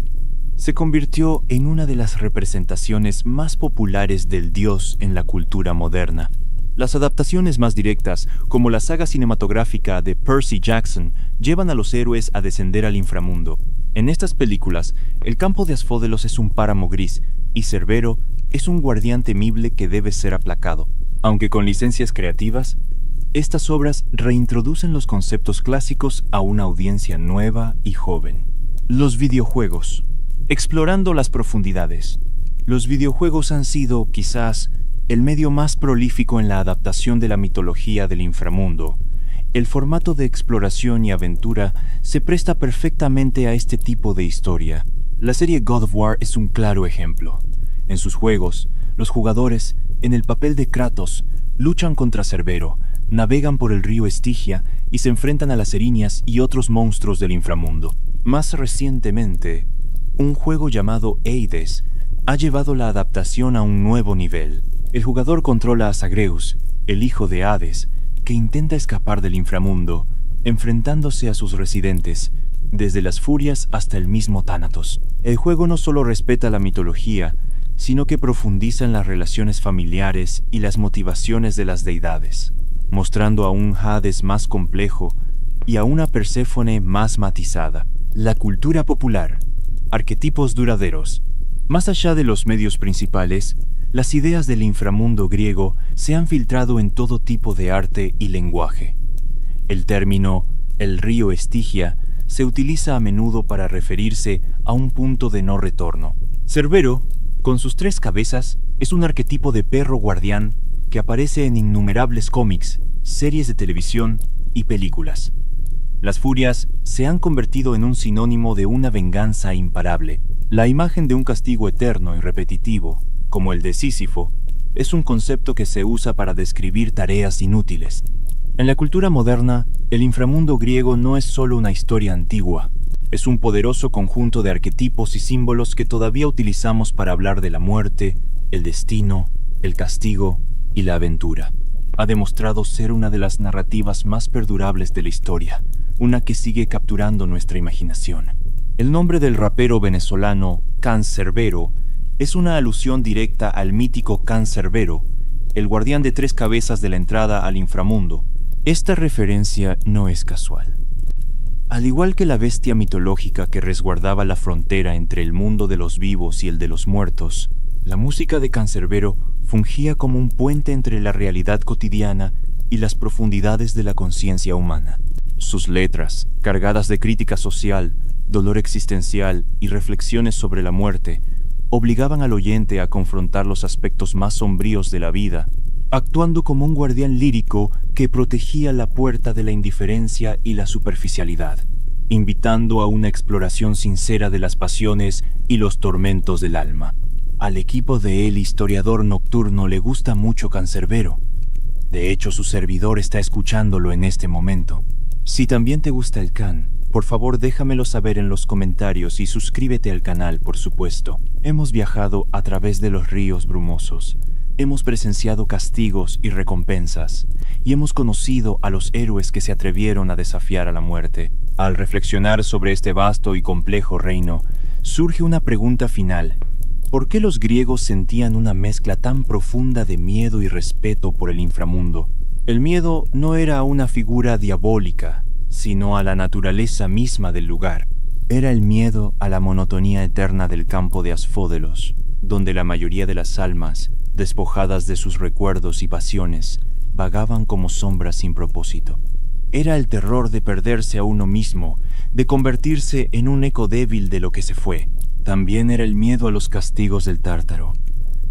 S1: se convirtió en una de las representaciones más populares del dios en la cultura moderna. Las adaptaciones más directas, como la saga cinematográfica de Percy Jackson, llevan a los héroes a descender al inframundo. En estas películas, el campo de Asfódelos es un páramo gris, y Cerbero es un guardián temible que debe ser aplacado. Aunque con licencias creativas, estas obras reintroducen los conceptos clásicos a una audiencia nueva y joven. Los videojuegos. Explorando las profundidades. Los videojuegos han sido, quizás, el medio más prolífico en la adaptación de la mitología del inframundo. El formato de exploración y aventura se presta perfectamente a este tipo de historia. La serie God of War es un claro ejemplo. En sus juegos, los jugadores, en el papel de Kratos, luchan contra Cerbero, navegan por el río Estigia y se enfrentan a las Erinias y otros monstruos del inframundo. Más recientemente, un juego llamado Hades ha llevado la adaptación a un nuevo nivel. El jugador controla a Zagreus, el hijo de Hades, que intenta escapar del inframundo, enfrentándose a sus residentes, desde las Furias hasta el mismo Thanatos. El juego no solo respeta la mitología, sino que profundiza en las relaciones familiares y las motivaciones de las deidades, mostrando a un Hades más complejo y a una Perséfone más matizada. La cultura popular. Arquetipos duraderos. Más allá de los medios principales, las ideas del inframundo griego se han filtrado en todo tipo de arte y lenguaje. El término El río Estigia se utiliza a menudo para referirse a un punto de no retorno. Cerbero, con sus 3 cabezas, es un arquetipo de perro guardián que aparece en innumerables cómics, series de televisión y películas. Las furias se han convertido en un sinónimo de una venganza imparable. La imagen de un castigo eterno y repetitivo, como el de Sísifo, es un concepto que se usa para describir tareas inútiles. En la cultura moderna, el inframundo griego no es solo una historia antigua, es un poderoso conjunto de arquetipos y símbolos que todavía utilizamos para hablar de la muerte, el destino, el castigo y la aventura. Ha demostrado ser una de las narrativas más perdurables de la historia, una que sigue capturando nuestra imaginación. El nombre del rapero venezolano Cancerbero es una alusión directa al mítico Cancerbero, el guardián de 3 cabezas de la entrada al inframundo. Esta referencia no es casual. Al igual que la bestia mitológica que resguardaba la frontera entre el mundo de los vivos y el de los muertos, la música de Cancerbero fungía como un puente entre la realidad cotidiana y las profundidades de la conciencia humana. Sus letras, cargadas de crítica social, dolor existencial y reflexiones sobre la muerte, obligaban al oyente a confrontar los aspectos más sombríos de la vida, actuando como un guardián lírico que protegía la puerta de la indiferencia y la superficialidad, invitando a una exploración sincera de las pasiones y los tormentos del alma. Al equipo de El Historiador Nocturno le gusta mucho Cancerbero. De hecho, su servidor está escuchándolo en este momento. Si también te gusta el can, por favor déjamelo saber en los comentarios y suscríbete al canal, por supuesto. Hemos viajado a través de los ríos brumosos, hemos presenciado castigos y recompensas, y hemos conocido a los héroes que se atrevieron a desafiar a la muerte. Al reflexionar sobre este vasto y complejo reino, surge una pregunta final. ¿Por qué los griegos sentían una mezcla tan profunda de miedo y respeto por el inframundo? El miedo no era una figura diabólica, sino a la naturaleza misma del lugar. Era el miedo a la monotonía eterna del campo de Asfódelos, donde la mayoría de las almas, despojadas de sus recuerdos y pasiones, vagaban como sombras sin propósito. Era el terror de perderse a uno mismo, de convertirse en un eco débil de lo que se fue. También era el miedo a los castigos del Tártaro,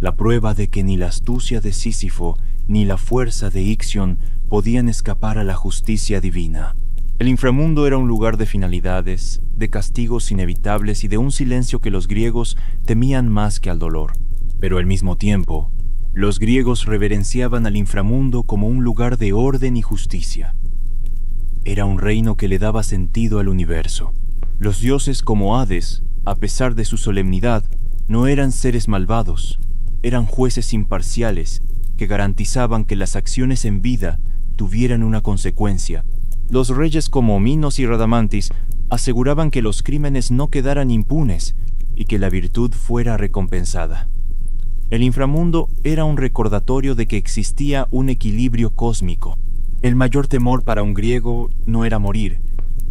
S1: la prueba de que ni la astucia de Sísifo ni la fuerza de Ixión podían escapar a la justicia divina. El inframundo era un lugar de finalidades, de castigos inevitables y de un silencio que los griegos temían más que al dolor. Pero al mismo tiempo, los griegos reverenciaban al inframundo como un lugar de orden y justicia. Era un reino que le daba sentido al universo. Los dioses como Hades, a pesar de su solemnidad, no eran seres malvados, eran jueces imparciales que garantizaban que las acciones en vida tuvieran una consecuencia. Los reyes como Minos y Radamantis aseguraban que los crímenes no quedaran impunes y que la virtud fuera recompensada. El inframundo era un recordatorio de que existía un equilibrio cósmico. El mayor temor para un griego no era morir,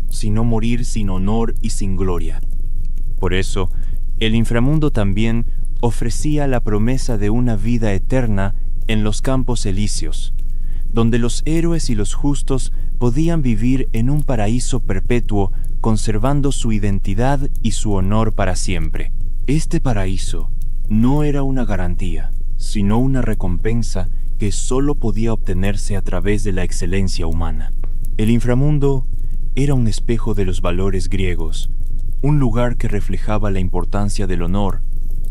S1: sino morir sin honor y sin gloria. Por eso, el inframundo también ofrecía la promesa de una vida eterna en los campos elíseos, donde los héroes y los justos podían vivir en un paraíso perpetuo, conservando su identidad y su honor para siempre. Este paraíso no era una garantía, sino una recompensa que solo podía obtenerse a través de la excelencia humana. El inframundo era un espejo de los valores griegos, un lugar que reflejaba la importancia del honor,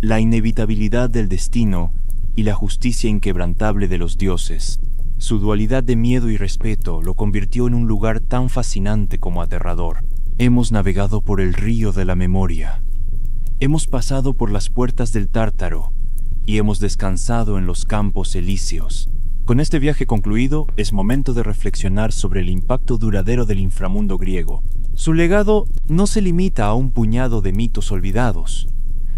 S1: la inevitabilidad del destino y la justicia inquebrantable de los dioses. Su dualidad de miedo y respeto lo convirtió en un lugar tan fascinante como aterrador. Hemos navegado por el río de la memoria. Hemos pasado por las puertas del Tártaro y hemos descansado en los campos elíseos. Con este viaje concluido, es momento de reflexionar sobre el impacto duradero del inframundo griego. Su legado no se limita a un puñado de mitos olvidados,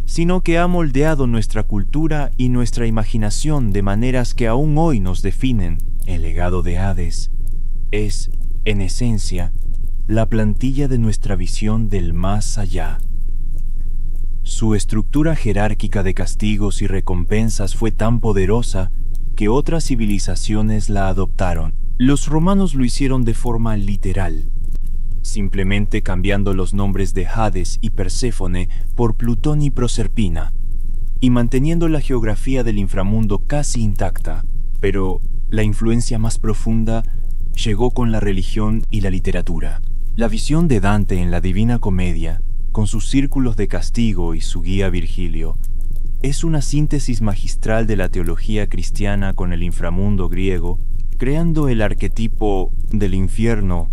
S1: sino que ha moldeado nuestra cultura y nuestra imaginación de maneras que aún hoy nos definen. El legado de Hades es, en esencia, la plantilla de nuestra visión del más allá. Su estructura jerárquica de castigos y recompensas fue tan poderosa que otras civilizaciones la adoptaron. Los romanos lo hicieron de forma literal. simplemente cambiando los nombres de Hades y Perséfone por Plutón y Proserpina, y manteniendo la geografía del inframundo casi intacta, pero la influencia más profunda llegó con la religión y la literatura. La visión de Dante en la Divina Comedia, con sus círculos de castigo y su guía Virgilio, es una síntesis magistral de la teología cristiana con el inframundo griego, creando el arquetipo del infierno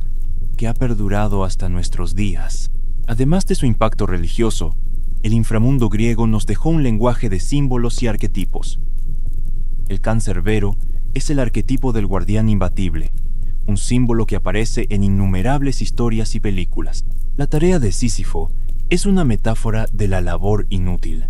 S1: que ha perdurado hasta nuestros días. Además de su impacto religioso, el inframundo griego nos dejó un lenguaje de símbolos y arquetipos. El cancerbero es el arquetipo del guardián imbatible, un símbolo que aparece en innumerables historias y películas. La tarea de Sísifo es una metáfora de la labor inútil.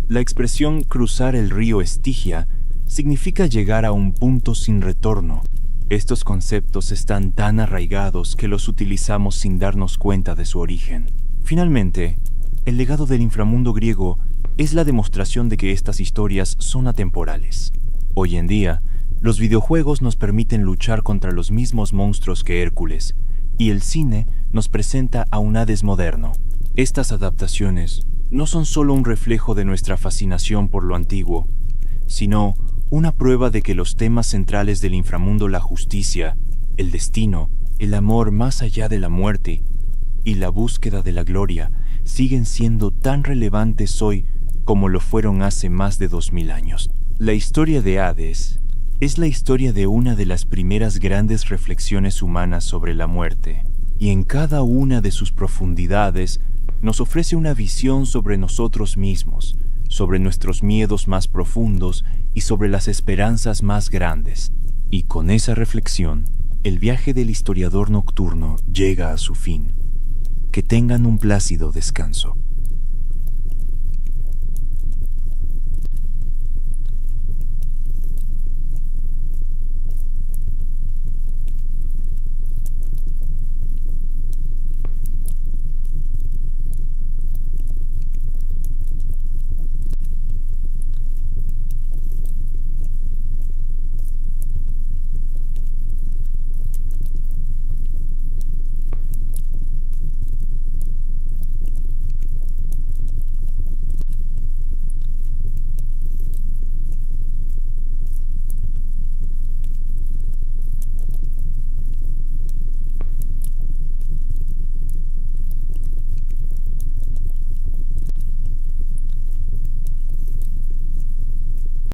S1: La expresión cruzar el río Estigia significa llegar a un punto sin retorno. Estos conceptos están tan arraigados que los utilizamos sin darnos cuenta de su origen. Finalmente, el legado del inframundo griego es la demostración de que estas historias son atemporales. Hoy en día, los videojuegos nos permiten luchar contra los mismos monstruos que Hércules, y el cine nos presenta a un Hades moderno. Estas adaptaciones no son solo un reflejo de nuestra fascinación por lo antiguo, sino una prueba de que los temas centrales del inframundo, la justicia, el destino, el amor más allá de la muerte y la búsqueda de la gloria, siguen siendo tan relevantes hoy como lo fueron hace más de 2000 años. La historia de Hades es la historia de una de las primeras grandes reflexiones humanas sobre la muerte, y en cada una de sus profundidades nos ofrece una visión sobre nosotros mismos, sobre nuestros miedos más profundos y sobre las esperanzas más grandes. Y con esa reflexión, el viaje del historiador nocturno llega a su fin. Que tengan un plácido descanso.